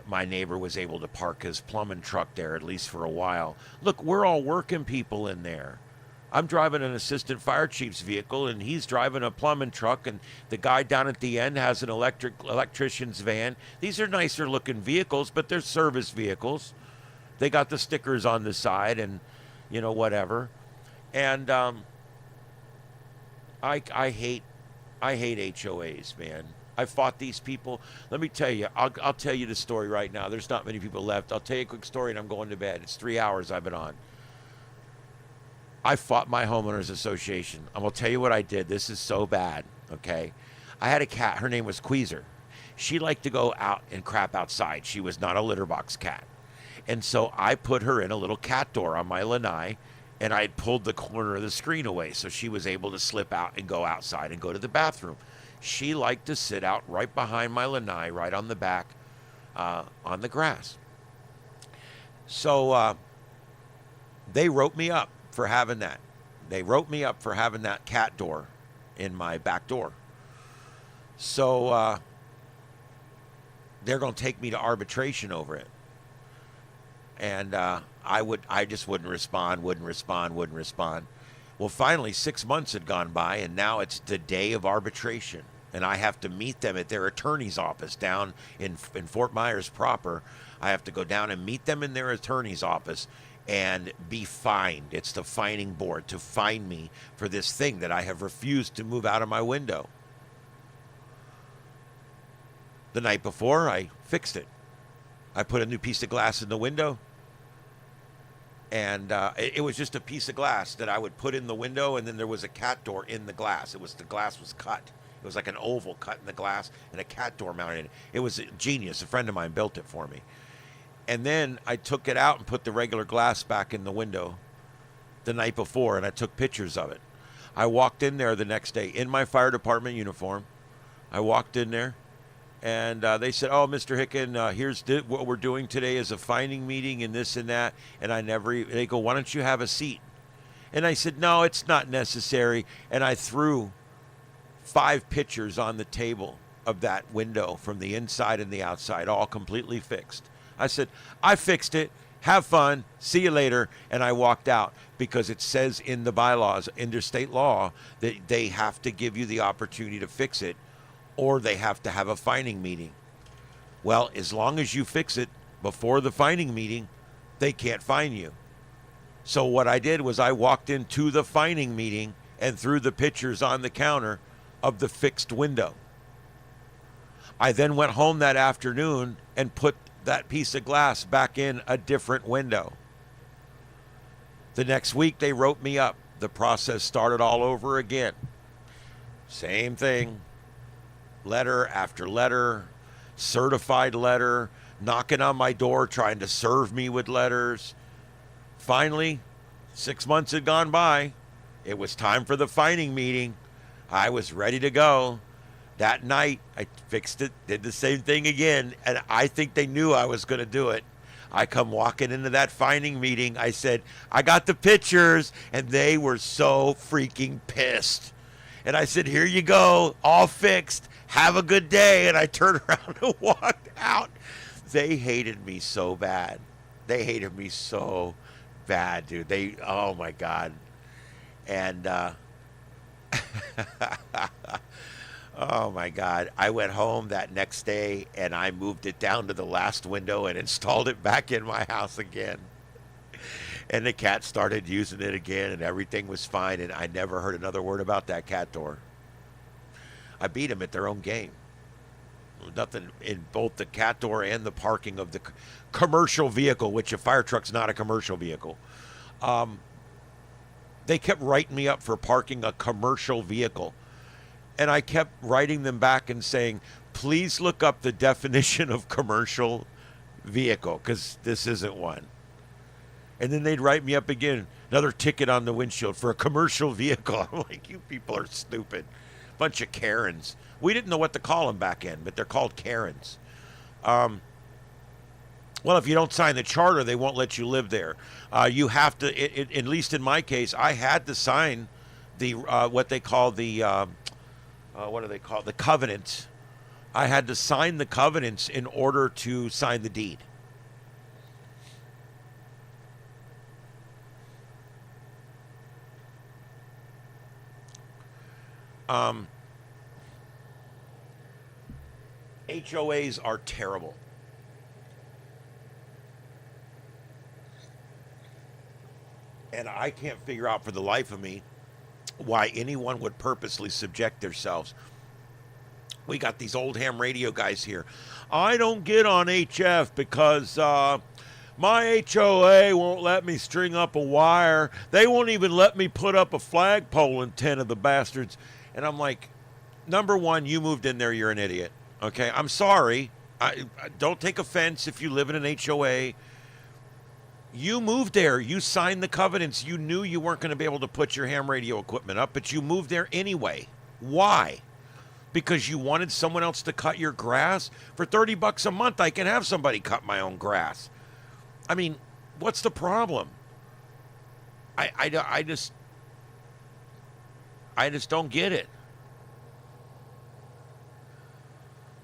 my neighbor was able to park his plumbing truck there, at least for a while. Look, we're all working people in there. I'm driving an assistant fire chief's vehicle, and he's driving a plumbing truck, and the guy down at the end has an electrician's van. These are nicer looking vehicles, but they're service vehicles. They got the stickers on the side and, whatever. And I hate HOAs, man. I fought these people. Let me tell you, I'll tell you the story right now. There's not many people left. I'll tell you a quick story, and I'm going to bed. It's 3 hours I've been on. I fought my homeowners association. I'm going to tell you what I did. This is so bad, okay? I had a cat. Her name was Queezer. She liked to go out and crap outside. She was not a litter box cat. And so I put her in a little cat door on my lanai, and I pulled the corner of the screen away so she was able to slip out and go outside and go to the bathroom. She liked to sit out right behind my lanai, right on the back, on the grass. So they wrote me up for having that. They wrote me up for having that cat door in my back door. So they're going to take me to arbitration over it. And I just wouldn't respond. Well, finally, 6 months had gone by, and now it's the day of arbitration. And I have to meet them at their attorney's office down in Fort Myers proper. I have to go down and meet them in their attorney's office and be fined. It's the fining board to fine me for this thing that I have refused to move out of my window. The night before, I fixed it. I put a new piece of glass in the window. And it was just a piece of glass that I would put in the window, and then there was a cat door in the glass. The glass was cut. It was like an oval cut in the glass, and a cat door mounted in it. It was genius. A friend of mine built it for me. And then I took it out and put the regular glass back in the window the night before, and I took pictures of it. I walked in there the next day in my fire department uniform. I walked in there, and they said, "Oh, Mr. Hicken, here's what we're doing today is a finding meeting and this and that." And they go, "Why don't you have a seat?" And I said, "No, it's not necessary." And I threw 5 pictures on the table of that window from the inside and the outside, all completely fixed. I said, "I fixed it. Have fun. See you later." And I walked out because it says in the bylaws, interstate law, that they have to give you the opportunity to fix it, or they have to have a finding meeting. Well, as long as you fix it before the finding meeting, they can't fine you. So what I did was I walked into the finding meeting and threw the pictures on the counter of the fixed window. I then went home that afternoon and put that piece of glass back in a different window. The next week they wrote me up. The process started all over again. Same thing. Letter after letter, certified letter, knocking on my door trying to serve me with letters. Finally, 6 months had gone by. It was time for the finding meeting. I was ready to go. That night, I fixed it, did the same thing again, and I think they knew I was going to do it. I come walking into that finding meeting. I said, "I got the pictures," and they were so freaking pissed. And I said, "Here you go, all fixed. Have a good day." And I turned around and walked out. They hated me so bad. They hated me so bad, dude. Oh my God. And, oh my God. I went home that next day and I moved it down to the last window and installed it back in my house again. And the cat started using it again and everything was fine. And I never heard another word about that cat door. I beat them at their own game. Nothing in both the cat door and the parking of the commercial vehicle, which a fire truck's not a commercial vehicle. They kept writing me up for parking a commercial vehicle. And I kept writing them back and saying, "Please look up the definition of commercial vehicle, because this isn't one." And then they'd write me up again, another ticket on the windshield for a commercial vehicle. I'm like, you people are stupid. Bunch of Karens. We didn't know what to call them back in, but they're called Karens. Well, if you don't sign the charter, they won't let you live there. You have to, at least in my case, I had to sign the what they call the, what do they call it? The covenants. I had to sign the covenants in order to sign the deed. HOAs are terrible. And I can't figure out for the life of me why anyone would purposely subject themselves. We got these old ham radio guys here. "I don't get on HF because my HOA won't let me string up a wire. They won't even let me put up a flagpole in 10 of the bastards." And I'm like, number one, you moved in there, you're an idiot. Okay, I'm sorry. I don't take offense if you live in an HOA. You moved there. You signed the covenants. You knew you weren't going to be able to put your ham radio equipment up, but you moved there anyway. Why? Because you wanted someone else to cut your grass? For $30 a month, I can have somebody cut my own grass. I mean, what's the problem? I just don't get it.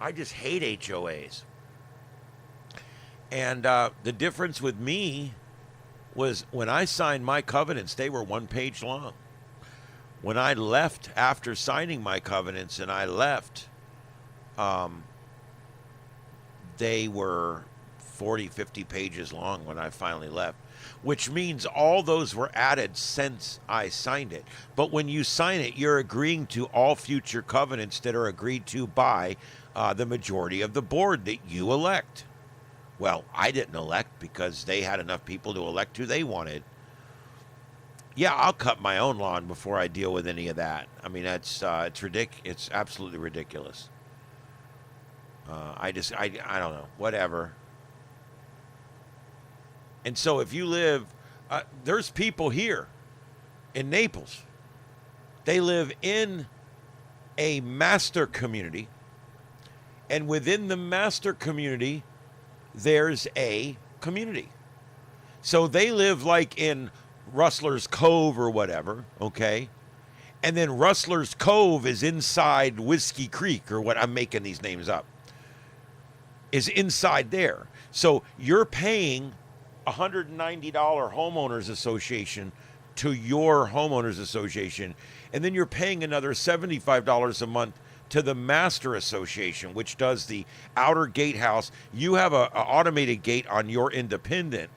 I just hate HOAs. And the difference with me was when I signed my covenants, they were 1 page long. When I left after signing my covenants and I left, they were 40, 50 pages long when I finally left, which means all those were added since I signed it. But when you sign it, you're agreeing to all future covenants that are agreed to by the majority of the board that you elect. Well, I didn't elect because they had enough people to elect who they wanted. Yeah, I'll cut my own lawn before I deal with any of that. I mean, it's it's absolutely ridiculous. I don't know, whatever. And so if you live, there's people here in Naples They live in a master community, and within the master community, there's a community. So they live like in Rustler's Cove or whatever, okay? And then Rustler's Cove is inside Whiskey Creek, or what, I'm making these names up, is inside there. So you're paying $190 homeowners association to your homeowners association, and then you're paying another $75 a month to the master association, which does the outer gatehouse. You have a automated gate on your independent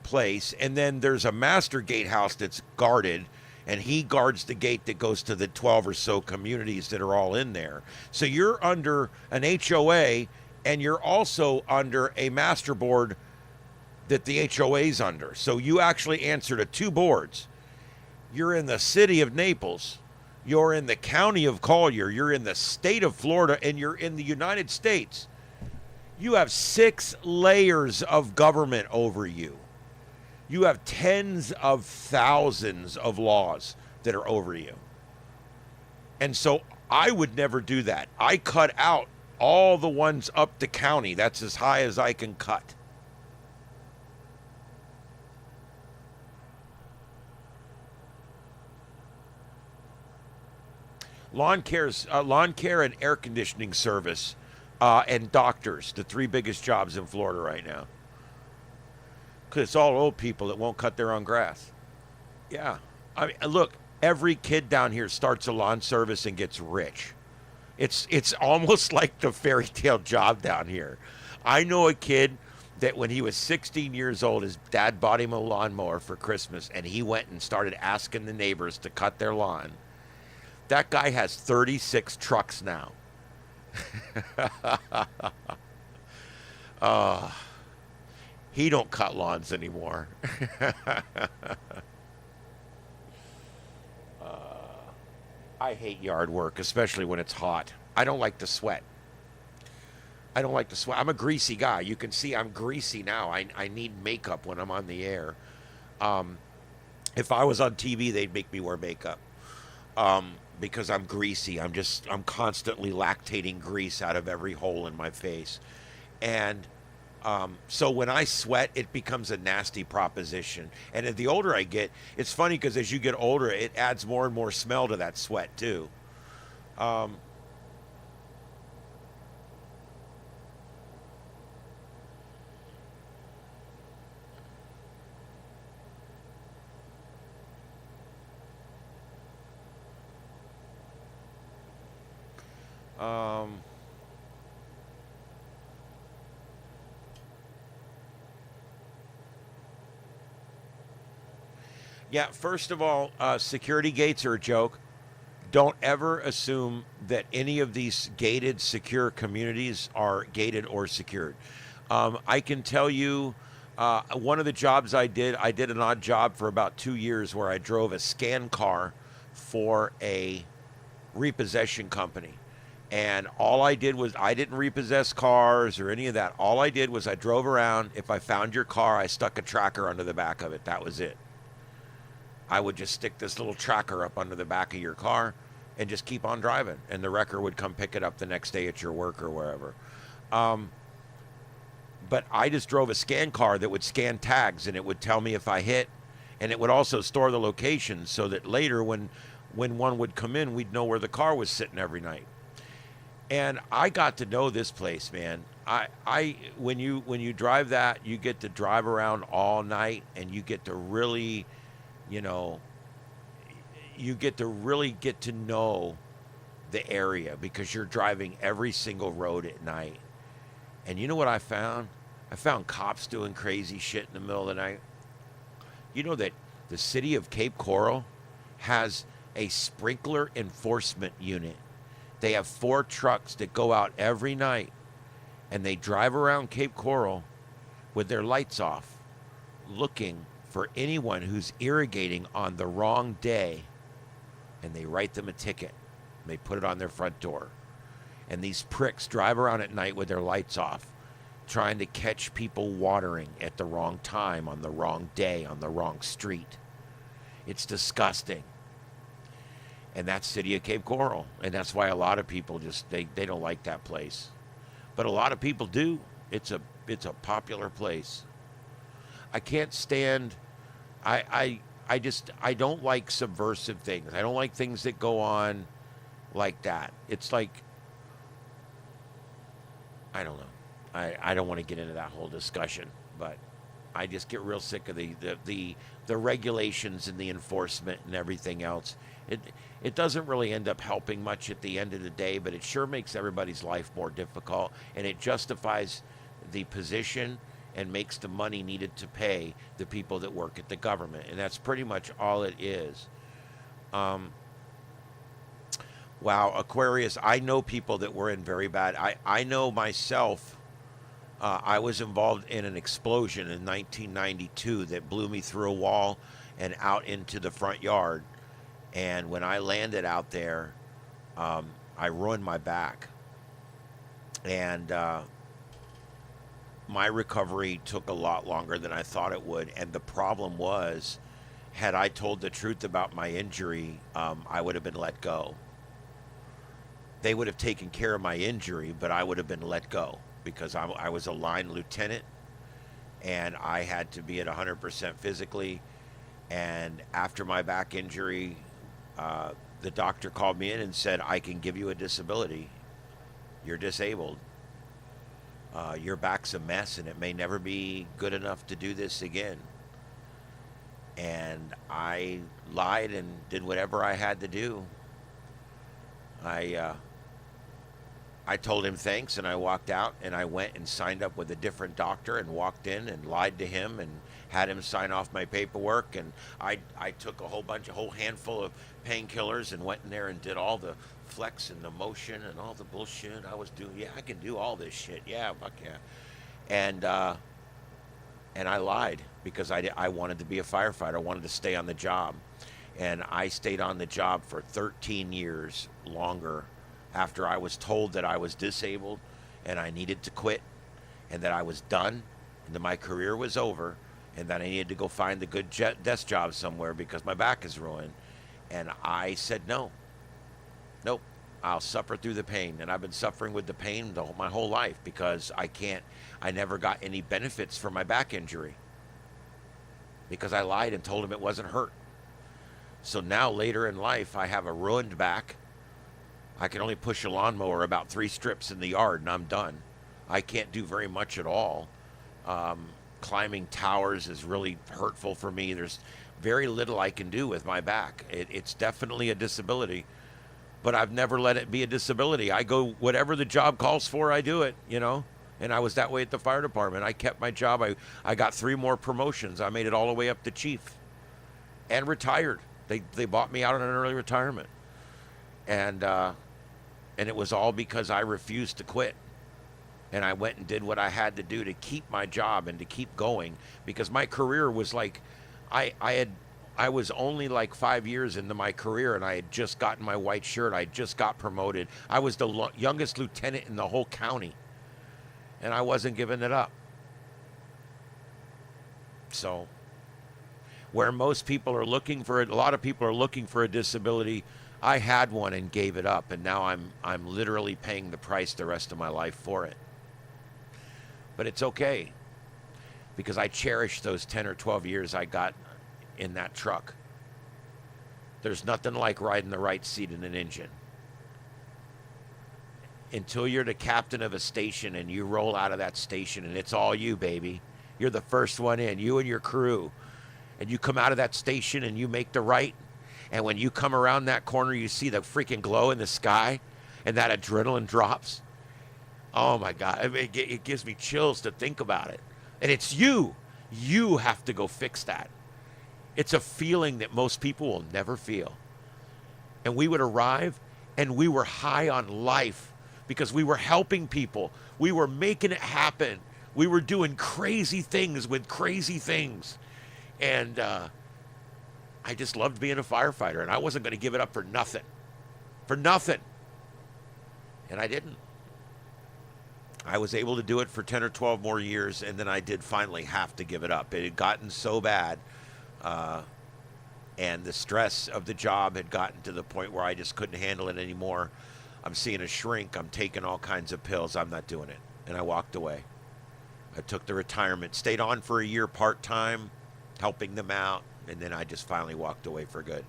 place, and then there's a master gatehouse that's guarded, and he guards the gate that goes to the 12 or so communities that are all in there. So you're under an HOA, and you're also under a master board that the HOA's under. So you actually answer to two boards. You're in the city of Naples, you're in the county of Collier, you're in the state of Florida, and you're in the United States. You have 6 layers of government over you. You have tens of thousands of laws that are over you. And so I would never do that. I cut out all the ones up the county. That's as high as I can cut. Lawn care and air conditioning service, and doctors, the 3 biggest jobs in Florida right now. Because it's all old people that won't cut their own grass. Yeah. I mean, look, every kid down here starts a lawn service and gets rich. It's almost like the fairy tale job down here. I know a kid that when he was 16 years old, his dad bought him a lawnmower for Christmas, and he went and started asking the neighbors to cut their lawn. That guy has 36 trucks now. He don't cut lawns anymore. I hate yard work, especially when it's hot. I don't like to sweat. I'm a greasy guy. You can see I'm greasy now. I need makeup when I'm on the air. If I was on TV, they'd make me wear makeup. Because I'm greasy. I'm constantly lactating grease out of every hole in my face. And so when I sweat, it becomes a nasty proposition. And the older I get, it's funny because as you get older, it adds more and more smell to that sweat too. Yeah, first of all, security gates are a joke. Don't ever assume that any of these gated, secure communities are gated or secured. I can tell you, one of the jobs I did an odd job for about 2 years where I drove a scan car for a repossession company. And all I did was, I didn't repossess cars or any of that. All I did was I drove around. If I found your car, I stuck a tracker under the back of it. That was it. I would just stick this little tracker up under the back of your car and just keep on driving. And the wrecker would come pick it up the next day at your work or wherever. But I just drove a scan car that would scan tags, and it would tell me if I hit, and it would also store the location so that later when one would come in, we'd know where the car was sitting every night. And I got to know this place, man. When you drive that, you get to drive around all night, and you get to really, get to know the area because you're driving every single road at night. And you know what I found? I found cops doing crazy shit in the middle of the night. You know that the city of Cape Coral has a sprinkler enforcement unit. They have 4 trucks that go out every night, and they drive around Cape Coral with their lights off, looking for anyone who's irrigating on the wrong day, and they write them a ticket. They put it on their front door. And these pricks drive around at night with their lights off, trying to catch people watering at the wrong time, on the wrong day, on the wrong street. It's disgusting. And that's City of Cape Coral. And that's why a lot of people just, they don't like that place. But a lot of people do. It's a popular place. I can't stand, I don't like subversive things. I don't like things that go on like that. It's like, I don't know. I don't want to get into that whole discussion, but I just get real sick of the regulations and the enforcement and everything else. It doesn't really end up helping much at the end of the day, but it sure makes everybody's life more difficult, and it justifies the position and makes the money needed to pay the people that work at the government, and that's pretty much all it is. Wow, Aquarius, I know people that were in very bad. I know myself, I was involved in an explosion in 1992 that blew me through a wall and out into the front yard. And when I landed out there, I ruined my back. And my recovery took a lot longer than I thought it would. And the problem was, had I told the truth about my injury, I would have been let go. They would have taken care of my injury, but I would have been let go because I was a line lieutenant and I had to be at 100% physically. And after my back injury, the doctor called me in and said, I can give you a disability. You're disabled. Your back's a mess and it may never be good enough to do this again. And I lied and did whatever I had to do. I told him thanks and I walked out and I went and signed up with a different doctor and walked in and lied to him and had him sign off my paperwork. And I took a whole handful of painkillers and went in there and did all the flex and the motion and all the bullshit I was doing. Yeah, I can do all this shit. Yeah, fuck yeah. And I lied because I wanted to be a firefighter. I wanted to stay on the job. And I stayed on the job for 13 years longer after I was told that I was disabled and I needed to quit and that I was done and that my career was over and that I needed to go find a good desk job somewhere because my back is ruined. And I said no. Nope. I'll suffer through the pain. And I've been suffering with the pain my whole life because I never got any benefits for my back injury because I lied and told him it wasn't hurt. So now later in life, I have a ruined back. I can only push a lawnmower about 3 strips in the yard and I'm done. I can't do very much at all. Climbing towers is really hurtful for me. There's very little I can do with my back. It's definitely a disability, but I've never let it be a disability. I go, whatever the job calls for, I do it, you know? And I was that way at the fire department. I kept my job. I got 3 more promotions. I made it all the way up to chief and retired. They bought me out on an early retirement. And it was all because I refused to quit. And I went and did what I had to do to keep my job and to keep going because my career was like, I was only like 5 years into my career and I had just gotten my white shirt. I just got promoted. I was the youngest lieutenant in the whole county and I wasn't giving it up. So where most people are looking for it, a lot of people are looking for a disability. I had one and gave it up, and now I'm literally paying the price the rest of my life for it. But it's okay, because I cherish those 10 or 12 years I got in that truck. There's nothing like riding the right seat in an engine. Until you're the captain of a station and you roll out of that station and it's all you, baby. You're the first one in, you and your crew. And you come out of that station and you make the right. And when you come around that corner, you see the freaking glow in the sky and that adrenaline drops. Oh my God, I mean, it gives me chills to think about it. And it's you. You have to go fix that. It's a feeling that most people will never feel. And we would arrive and we were high on life because we were helping people. We were making it happen. We were doing crazy things with crazy things. And I just loved being a firefighter, and I wasn't going to give it up for nothing. For nothing. And I didn't. I was able to do it for 10 or 12 more years, and then I did finally have to give it up. It had gotten so bad And the stress of the job had gotten to the point where I just couldn't handle it anymore. I'm seeing a shrink. I'm taking all kinds of pills. I'm not doing it. And I walked away. I took the retirement, stayed on for a year part-time, helping them out, and then I just finally walked away for good.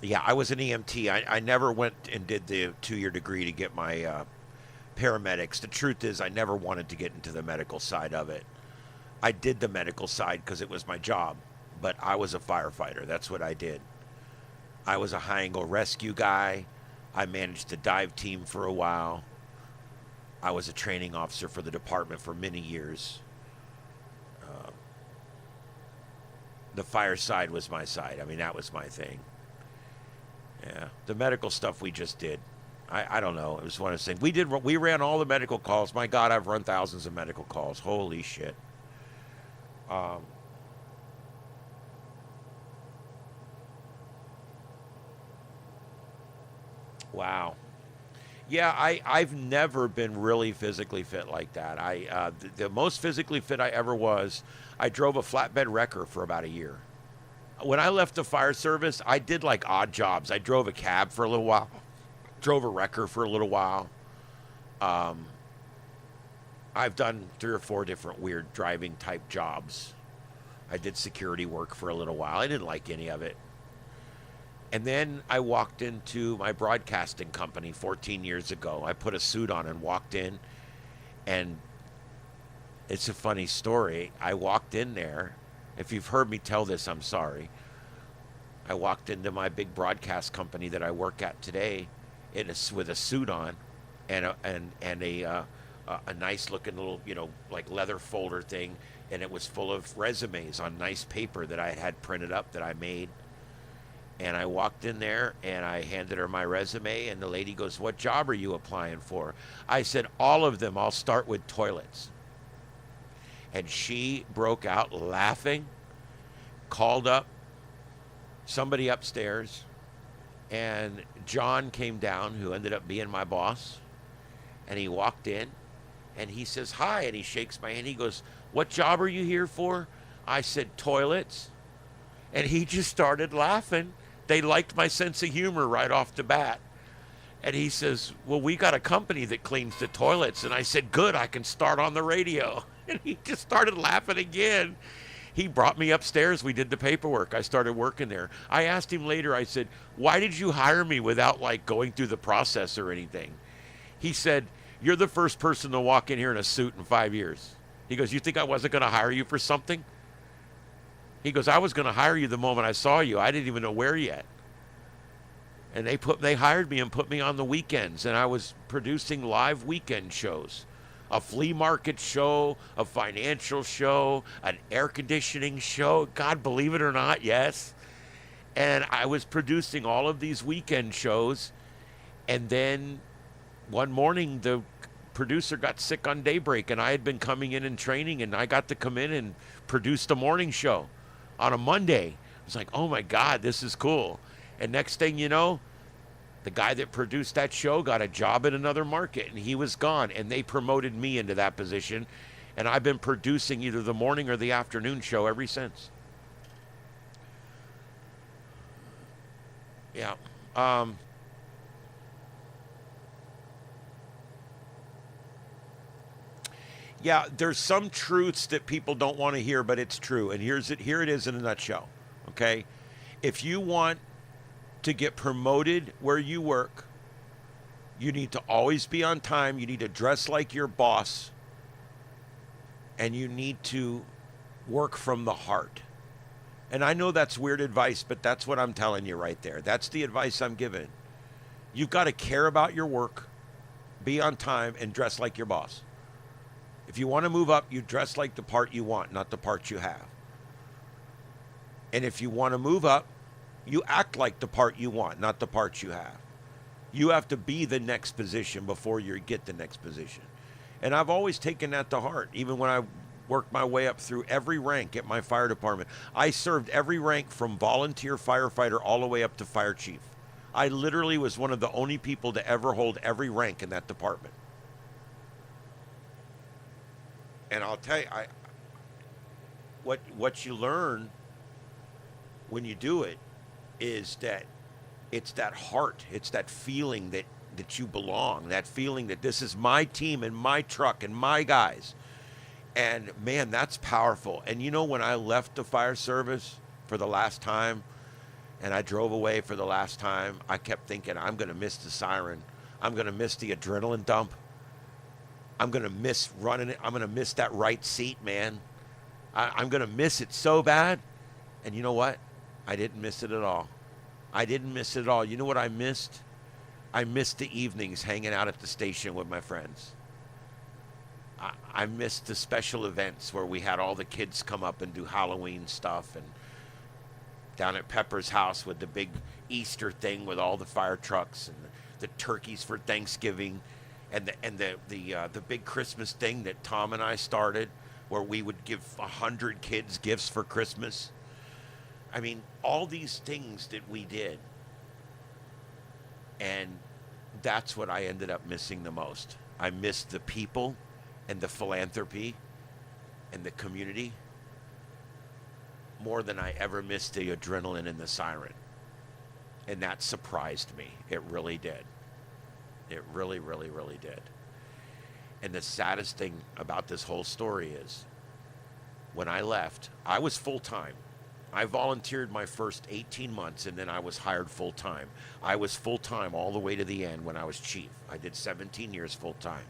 Yeah, I was an EMT. I never went and did the 2-year degree to get my paramedics. The truth is I never wanted to get into the medical side of it. I did the medical side because it was my job, but I was a firefighter. That's what I did. I was a high-angle rescue guy. I managed the dive team for a while. I was a training officer for the department for many years. The fire side was my side. I mean, that was my thing. Yeah, the medical stuff we just did. I don't know. It was one of those things. We ran all the medical calls. My God, I've run thousands of medical calls. Holy shit. Wow. Yeah, I've never been really physically fit like that. The most physically fit I ever was, I drove a flatbed wrecker for about a year. When I left the fire service, I did like odd jobs. I drove a cab for a little while, drove a wrecker for a little while. I've done 3 or 4 different weird driving type jobs. I did security work for a little while. I didn't like any of it. And then I walked into my broadcasting company 14 years ago. I put a suit on and walked in, and it's a funny story. I walked in there. If you've heard me tell this, I'm sorry. I walked into my big broadcast company that I work at today with a suit on and a nice looking little, like leather folder thing, and it was full of resumes on nice paper that I had printed up that I made. And I walked in there and I handed her my resume, and the lady goes, "What job are you applying for?" I said, "All of them. I'll start with toilets." And she broke out laughing, called up somebody upstairs, and John came down, who ended up being my boss, and he walked in and he says, "Hi," and he shakes my hand. He goes, "What job are you here for?" I said, "Toilets." And he just started laughing. They liked my sense of humor right off the bat. And he says, "Well, we got a company that cleans the toilets." And I said, "Good, I can start on the radio." And he just started laughing again. He brought me upstairs. We did the paperwork. I started working there. I asked him later, I said, "Why did you hire me without going through the process or anything?" He said, "You're the first person to walk in here in a suit in 5 years." He goes, "You think I wasn't going to hire you for something?" He goes, "I was going to hire you the moment I saw you. I didn't even know where yet." And they hired me and put me on the weekends, and I was producing live weekend shows. A flea market show, a financial show, an air conditioning show. God, believe it or not, yes. And I was producing all of these weekend shows, and then one morning the producer got sick on daybreak, and I had been coming in and training, and I got to come in and produce the morning show on a Monday. I was like, oh my God, this is cool. And next thing you know, the guy that produced that show got a job in another market, and he was gone, and they promoted me into that position, and I've been producing either the morning or the afternoon show ever since. Yeah. Yeah, there's some truths that people don't want to hear, but it's true. And here it is in a nutshell. Okay? If you want to get promoted where you work, you need to always be on time. You need to dress like your boss. And you need to work from the heart. And I know that's weird advice, but that's what I'm telling you right there. That's the advice I'm giving. You've got to care about your work, be on time, and dress like your boss. If you want to move up, you dress like the part you want, not the part you have. And if you want to move up, you act like the part you want, not the part you have. You have to be the next position before you get the next position. And I've always taken that to heart, even when I worked my way up through every rank at my fire department. I served every rank from volunteer firefighter all the way up to fire chief. I literally was one of the only people to ever hold every rank in that department. And I'll tell you, what you learn when you do it is that it's that heart, it's that feeling that you belong, that feeling that this is my team and my truck and my guys. And man, that's powerful. And you know, when I left the fire service for the last time and I drove away for the last time, I kept thinking, I'm going to miss the siren. I'm going to miss the adrenaline dump. I'm going to miss running it. I'm going to miss that right seat, man. I'm going to miss it so bad. And you know what? I didn't miss it at all. I didn't miss it at all. You know what I missed? I missed the evenings hanging out at the station with my friends. I missed the special events where we had all the kids come up and do Halloween stuff, and down at Pepper's house with the big Easter thing with all the fire trucks and the turkeys for Thanksgiving, and the big Christmas thing that Tom and I started, where we would give 100 kids gifts for Christmas. I mean, all these things that we did, and that's what I ended up missing the most. I missed the people and the philanthropy and the community more than I ever missed the adrenaline and the siren. And that surprised me. It really did. It really, really, really did. And the saddest thing about this whole story is, when I left, I was full-time. I volunteered my first 18 months, and then I was hired full-time. I was full-time all the way to the end when I was chief. I did 17 years full-time.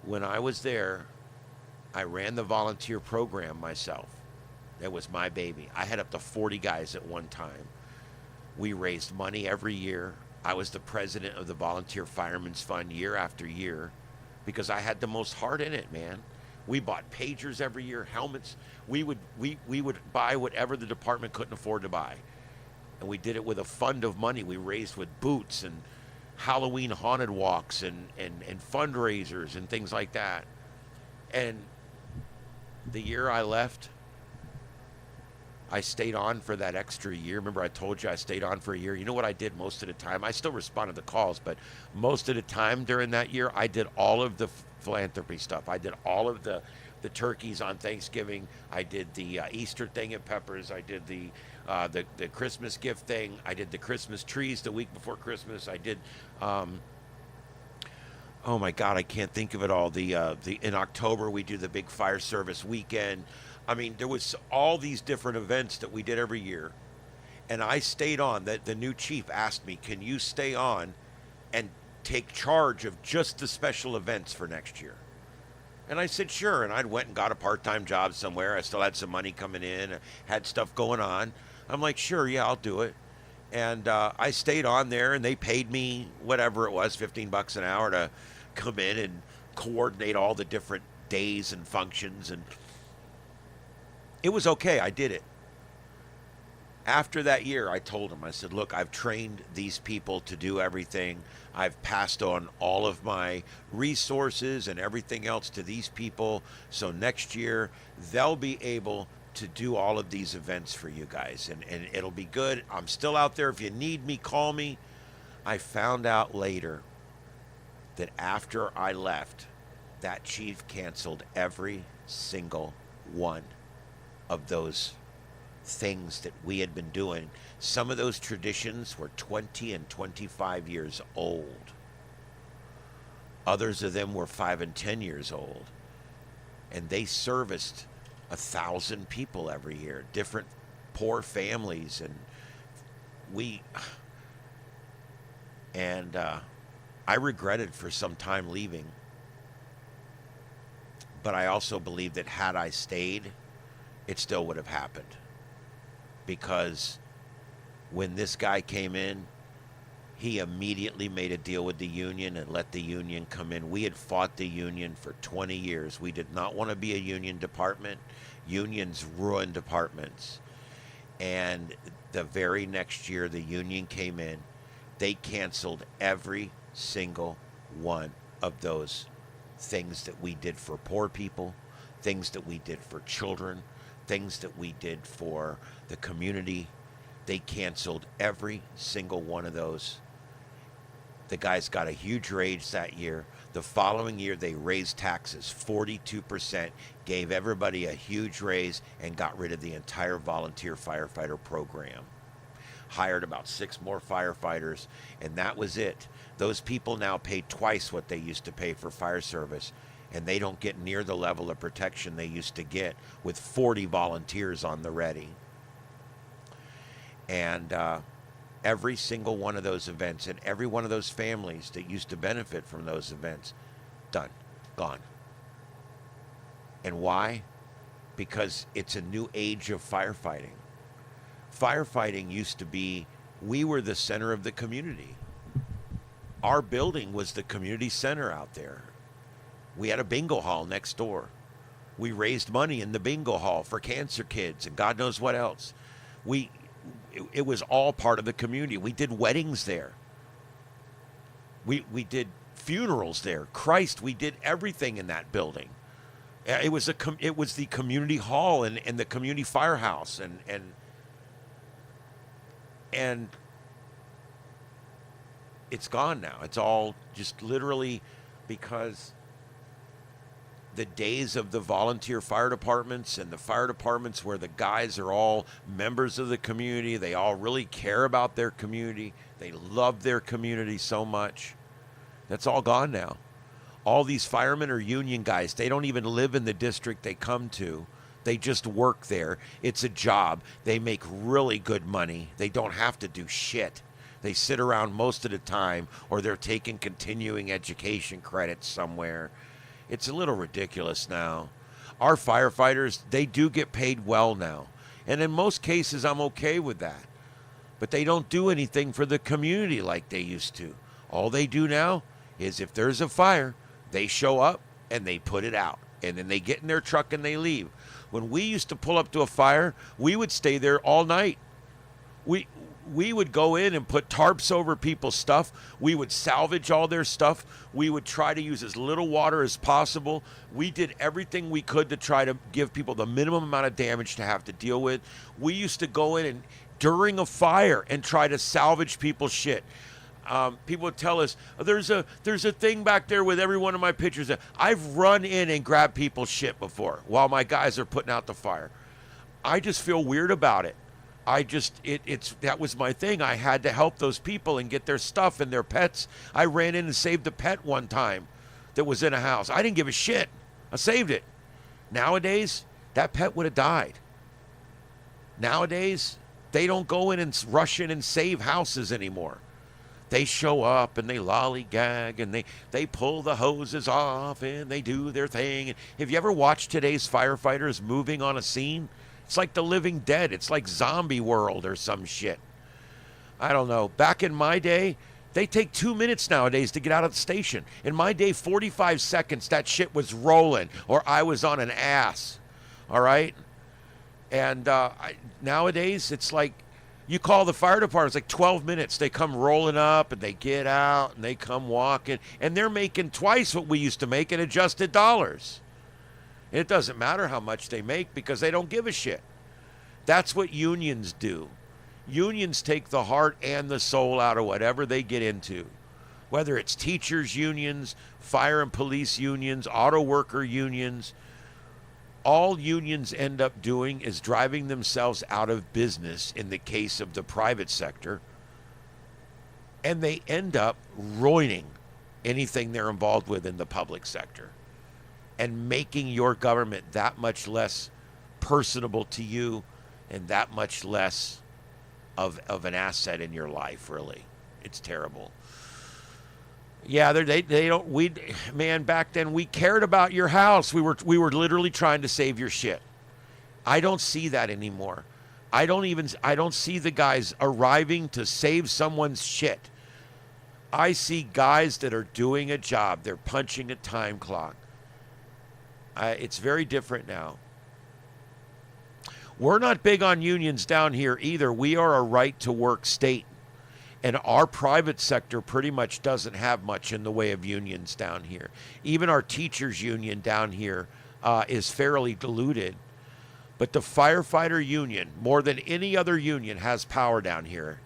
When I was there, I ran the volunteer program myself. It was my baby. I had up to 40 guys at one time. We raised money every year. I was the president of the Volunteer Firemen's Fund year after year because I had the most heart in it, man. We bought pagers every year, helmets. We would buy whatever the department couldn't afford to buy. And we did it with a fund of money we raised with boots and Halloween haunted walks and fundraisers and things like that. And the year I left, I stayed on for that extra year. Remember I told you I stayed on for a year? You know what I did most of the time? I still responded to calls, but most of the time during that year, I did all of the philanthropy stuff. I did all of the turkeys on Thanksgiving. I did the Easter thing at Pepper's. I did the Christmas gift thing. I did the Christmas trees the week before Christmas. I did, oh my God, I can't think of it all. In October, we do the big fire service weekend. I mean, there was all these different events that we did every year. And I stayed on. The new chief asked me, can you stay on and take charge of just the special events for next year? And I said, sure. And I went and got a part-time job somewhere. I still had some money coming in, had stuff going on. I'm like, sure, yeah, I'll do it. And I stayed on there, and they paid me whatever it was, $15 an hour, to come in and coordinate all the different days and functions. And it was okay. I did it. After that year, I told him, I said, look, I've trained these people to do everything. I've passed on all of my resources and everything else to these people. So next year, they'll be able to do all of these events for you guys. And it'll be good. I'm still out there. If you need me, call me. I found out later that after I left, that chief canceled every single one of those things that we had been doing. Some of those traditions were 20 and 25 years old. Others of them were 5 and 10 years old. And they serviced 1,000 people every year, different poor families. And I regretted for some time leaving. But I also believe that had I stayed, it still would have happened. Because when this guy came in, he immediately made a deal with the union and let the union come in. We had fought the union for 20 years. We did not want to be a union department. Unions ruin departments. And the very next year, the union came in. They canceled every single one of those things that we did for poor people, things that we did for children, things that we did for the community. They canceled every single one of those. The guys got a huge raise that year. The following year, they raised taxes 42%, gave everybody a huge raise, and got rid of the entire volunteer firefighter program. Hired about 6 more firefighters, and that was it. Those people now pay twice what they used to pay for fire service, and they don't get near the level of protection they used to get with 40 volunteers on the ready. And every single one of those events and every one of those families that used to benefit from those events, done, gone. And why? Because it's a new age of firefighting. Firefighting used to be, we were the center of the community. Our building was the community center out there. We had a bingo hall next door. We raised money in the bingo hall for cancer kids and God knows what else. It was all part of the community. We did weddings there. We did funerals there. Christ, we did everything in that building. It was the community hall and the community firehouse and it's gone now. It's all just literally because the days of the volunteer fire departments and the fire departments where the guys are all members of the community, they all really care about their community, they love their community so much, that's all gone now. All these firemen are union guys. They don't even live in the district they come to. They just work there. It's a job. They make really good money. They don't have to do shit. They sit around most of the time, or they're taking continuing education credits somewhere. It's a little ridiculous now. Our firefighters, they do get paid well now. And in most cases, I'm okay with that. But they don't do anything for the community like they used to. All they do now is if there's a fire, they show up and they put it out. And then they get in their truck and they leave. When we used to pull up to a fire, we would stay there all night. We would go in and put tarps over people's stuff. We would salvage all their stuff. We would try to use as little water as possible. We did everything we could to try to give people the minimum amount of damage to have to deal with. We used to go in and during a fire and try to salvage people's shit. People would tell us, there's a thing back there with every one of my pictures. I've run in and grabbed people's shit before while my guys are putting out the fire. I just feel weird about it. That was my thing. I had to help those people and get their stuff and their pets. I ran in and saved a pet one time that was in a house. I didn't give a shit. I saved it. Nowadays, that pet would have died. Nowadays, they don't go in and rush in and save houses anymore. They show up and they lollygag and they pull the hoses off and they do their thing. And have you ever watched today's firefighters moving on a scene? It's like The Living Dead. It's like Zombie World or some shit. I don't know. Back in my day, they take 2 minutes nowadays to get out of the station. In my day, 45 seconds, that shit was rolling or I was on an ass. All right? And nowadays, it's like you call the fire department, it's like 12 minutes. They come rolling up and they get out and they come walking. And they're making twice what we used to make in adjusted dollars. It doesn't matter how much they make because they don't give a shit. That's what unions do. Unions take the heart and the soul out of whatever they get into. Whether it's teachers' unions, fire and police unions, auto worker unions, all unions end up doing is driving themselves out of business in the case of the private sector. And they end up ruining anything they're involved with in the public sector. And making your government that much less personable to you and that much less of an asset in your life, really. It's terrible. Yeah, they don't, man, back then we cared about your house. We were literally trying to save your shit. I don't see that anymore. I don't see the guys arriving to save someone's shit. I see guys that are doing a job. They're punching a time clock. It's very different now. We're not big on unions down here either. We are a right-to-work state. And our private sector pretty much doesn't have much in the way of unions down here. Even our teachers' union down here is fairly diluted. But the firefighter union, more than any other union, has power down here.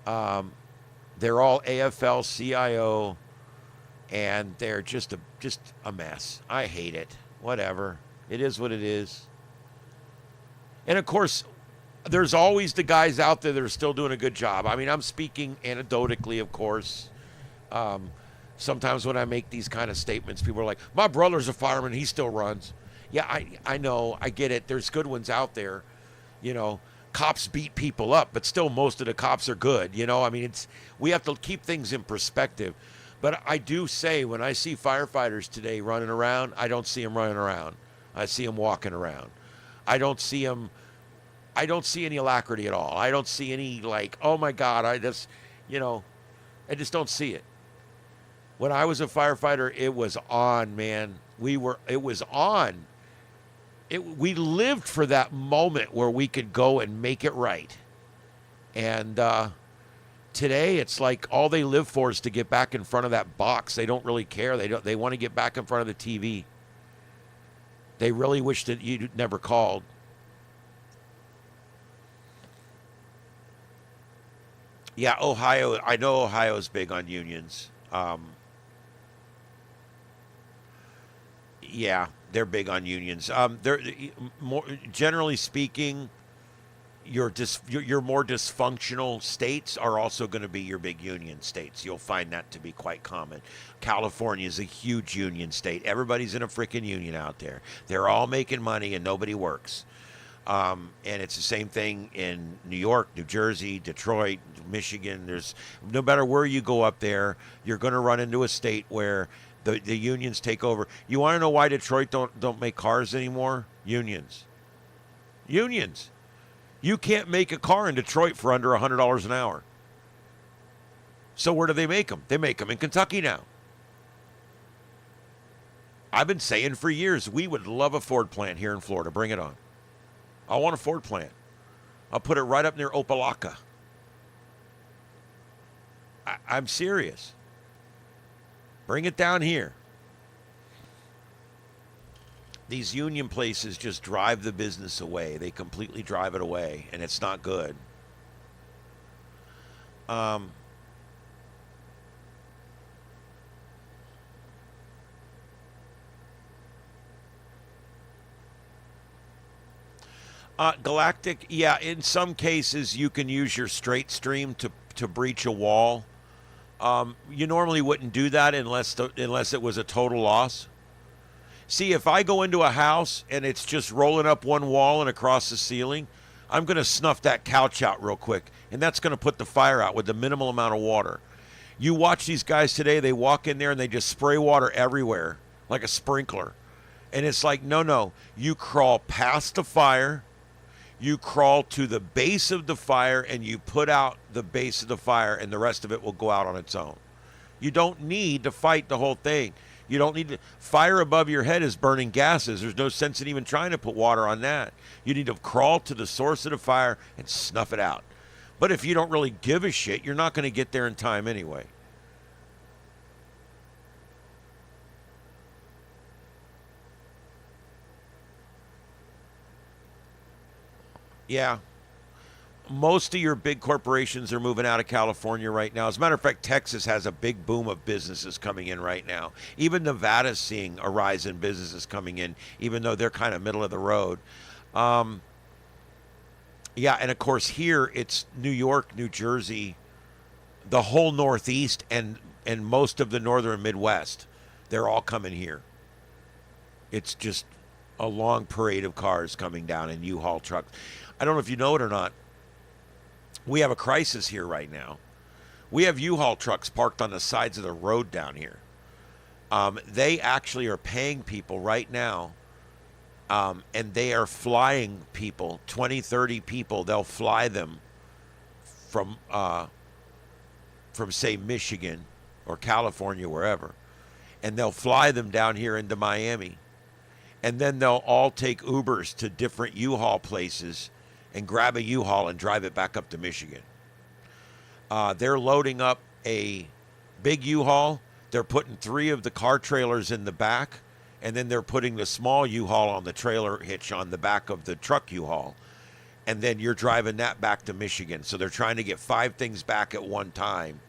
They're all AFL-CIO. and they're just a mess. I hate it. Whatever. It is what it is. And of course, there's always the guys out there that are still doing a good job. I mean, I'm speaking anecdotally, of course. Sometimes when I make these kind of statements, people are like, my brother's a fireman, he still runs. Yeah, I know, I get it. There's good ones out there. You know, cops beat people up, but still most of the cops are good. You know, I mean, we have to keep things in perspective. But I do say when I see firefighters today running around, I don't see them running around. I see them walking around. I don't see any alacrity at all. I don't see any like, oh my God, I just don't see it. When I was a firefighter, it was on, man. It was on. We lived for that moment where we could go and make it right. And today, it's like all they live for is to get back in front of that box. They don't really care. They want to get back in front of the TV. They really wish that you never called. Yeah, Ohio. I know Ohio's big on unions. Yeah, they're big on unions. They're more generally speaking, your more dysfunctional states are also going to be your big union states. You'll find that to be quite common. California is a huge union state. Everybody's in a freaking union out there. They're all making money and nobody works. And it's the same thing in New York, New Jersey, Detroit, Michigan. No matter where you go up there, you're going to run into a state where the unions take over. You want to know why Detroit don't make cars anymore? Unions. You can't make a car in Detroit for under $100 an hour. So where do they make them? They make them in Kentucky now. I've been saying for years, we would love a Ford plant here in Florida. Bring it on. I want a Ford plant. I'll put it right up near Opelika. I'm serious. Bring it down here. These union places just drive the business away. They completely drive it away, and it's not good. Galactic, yeah, in some cases you can use your straight stream to breach a wall. You normally wouldn't do that unless it was a total loss. See, if I go into a house and it's just rolling up one wall and across the ceiling, I'm going to snuff that couch out real quick, and that's going to put the fire out with the minimal amount of water. You watch these guys today, they walk in there and they just spray water everywhere like a sprinkler. And it's like, no, you crawl past the fire, you crawl to the base of the fire, and you put out the base of the fire, and the rest of it will go out on its own. You don't need to fight the whole thing. You don't need to. Fire above your head is burning gases. There's no sense in even trying to put water on that. You need to crawl to the source of the fire and snuff it out. But if you don't really give a shit, you're not going to get there in time anyway. Yeah. Most of your big corporations are moving out of California right now. As a matter of fact, Texas has a big boom of businesses coming in right now. Even Nevada's seeing a rise in businesses coming in, even though they're kind of middle of the road. Yeah, and of course here it's New York, New Jersey, the whole Northeast, and most of the northern Midwest. They're all coming here. It's just a long parade of cars coming down in U-Haul trucks. I don't know if you know it or not. We have a crisis here right now. We have U-Haul trucks parked on the sides of the road down here. They actually are paying people right now, and they are flying people, 20, 30 people. They'll fly them from say, Michigan or California, wherever, and they'll fly them down here into Miami. And then they'll all take Ubers to different U-Haul places and grab a U-Haul and drive it back up to Michigan. They're loading up a big U-Haul. They're putting 3 of the car trailers in the back, and then they're putting the small U-Haul on the trailer hitch on the back of the truck U-Haul. And then you're driving that back to Michigan. So they're trying to get 5 things back at one time.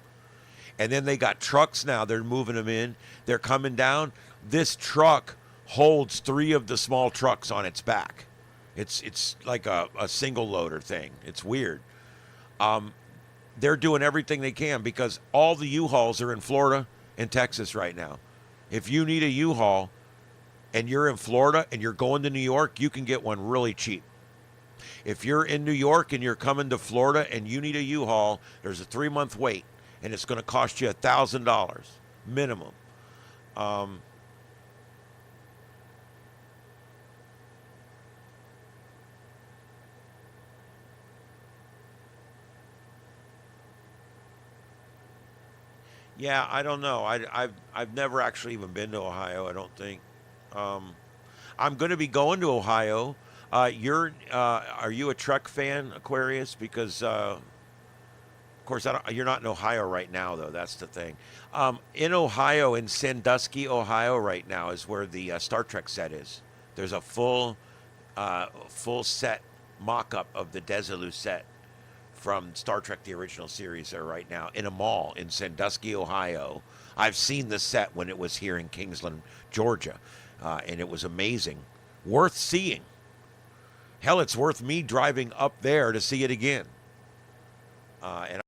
And then they got trucks now. They're moving them in. They're coming down. This truck holds 3 of the small trucks on its back. It's like a single loader thing. It's weird. They're doing everything they can because all the U-Hauls are in Florida and Texas right now. If you need a U-Haul and you're in Florida and you're going to New York, you can get one really cheap. If you're in New York and you're coming to Florida and you need a U-Haul, there's a 3-month wait, and it's going to cost you $1,000 minimum. Yeah, I don't know. I've never actually even been to Ohio. I don't think. I'm going to be going to Ohio. Are you a Trek fan, Aquarius? Because of course you're not in Ohio right now, though. That's the thing. In Ohio, in Sandusky, Ohio, right now is where the Star Trek set is. There's a full set mock-up of the Desilu set from Star Trek, the original series, there right now in a mall in Sandusky, Ohio. I've seen the set when it was here in Kingsland, Georgia, and it was amazing. Worth seeing. Hell, it's worth me driving up there to see it again. And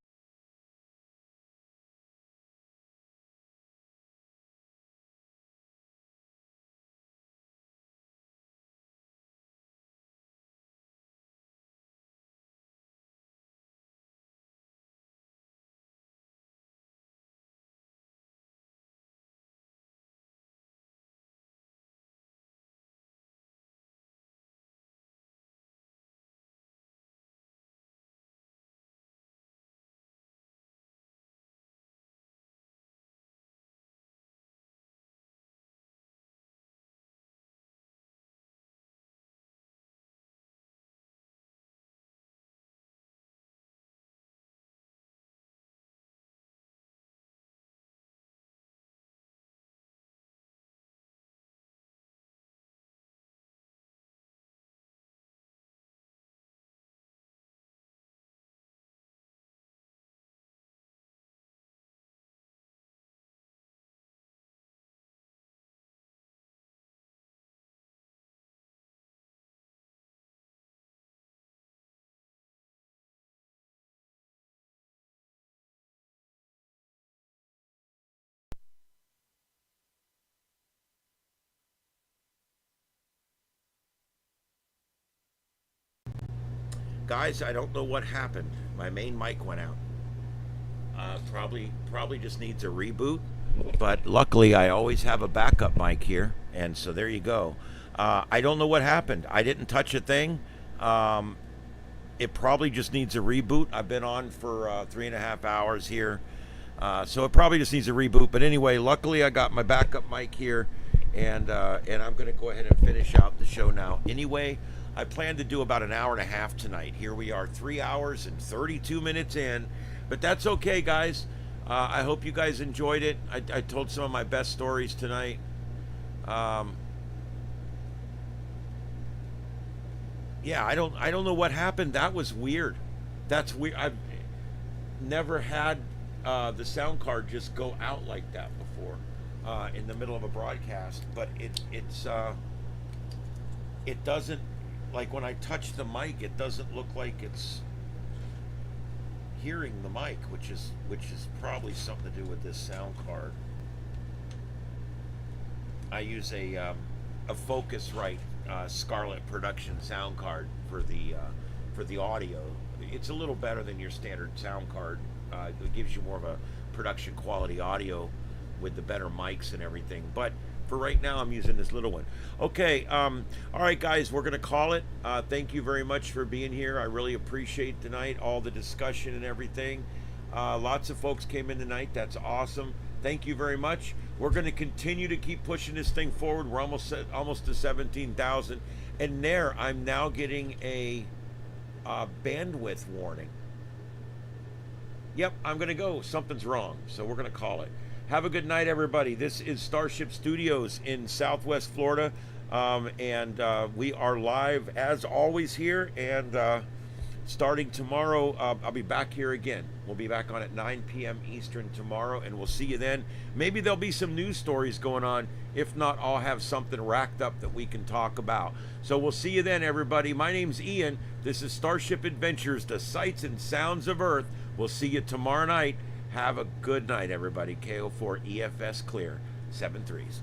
guys, I don't know what happened. My main mic went out. Probably just needs a reboot. But luckily, I always have a backup mic here, and so there you go. I don't know what happened. I didn't touch a thing. It probably just needs a reboot. I've been on for 3.5 hours here, so it probably just needs a reboot. But anyway, luckily I got my backup mic here, and I'm going to go ahead and finish out the show now. Anyway, I plan to do about an hour and a half tonight. Here we are, 3 hours and 32 minutes in, but that's okay, guys. I hope you guys enjoyed it. I told some of my best stories tonight. Yeah, I don't know what happened. That was weird. That's weird. I've never had the sound card just go out like that before in the middle of a broadcast. But it doesn't, like when I touch the mic, it doesn't look like it's hearing the mic, which is probably something to do with this sound card. I use a Focusrite Scarlett production sound card for the audio. It's a little better than your standard sound card. It gives you more of a production quality audio with the better mics and everything. But for right now, I'm using this little one. Okay, all right, guys, we're gonna call it. Thank you very much for being here. I really appreciate tonight, all the discussion and everything. Lots of folks came in tonight. That's awesome. Thank you very much. We're going to continue to keep pushing this thing forward. We're almost to 17,000. And there, I'm now getting a bandwidth warning. Yep, I'm going to go. Something's wrong. So we're going to call it. Have a good night, everybody. This is Starship Studios in Southwest Florida. And we are live, as always, here. And starting tomorrow, I'll be back here again. We'll be back on at 9 p.m. Eastern tomorrow, and we'll see you then. Maybe there'll be some news stories going on. If not, I'll have something racked up that we can talk about. So we'll see you then, everybody. My name's Ian. This is Starship Adventures, the sights and sounds of Earth. We'll see you tomorrow night. Have a good night, everybody. KO4 EFS clear. 7 3s.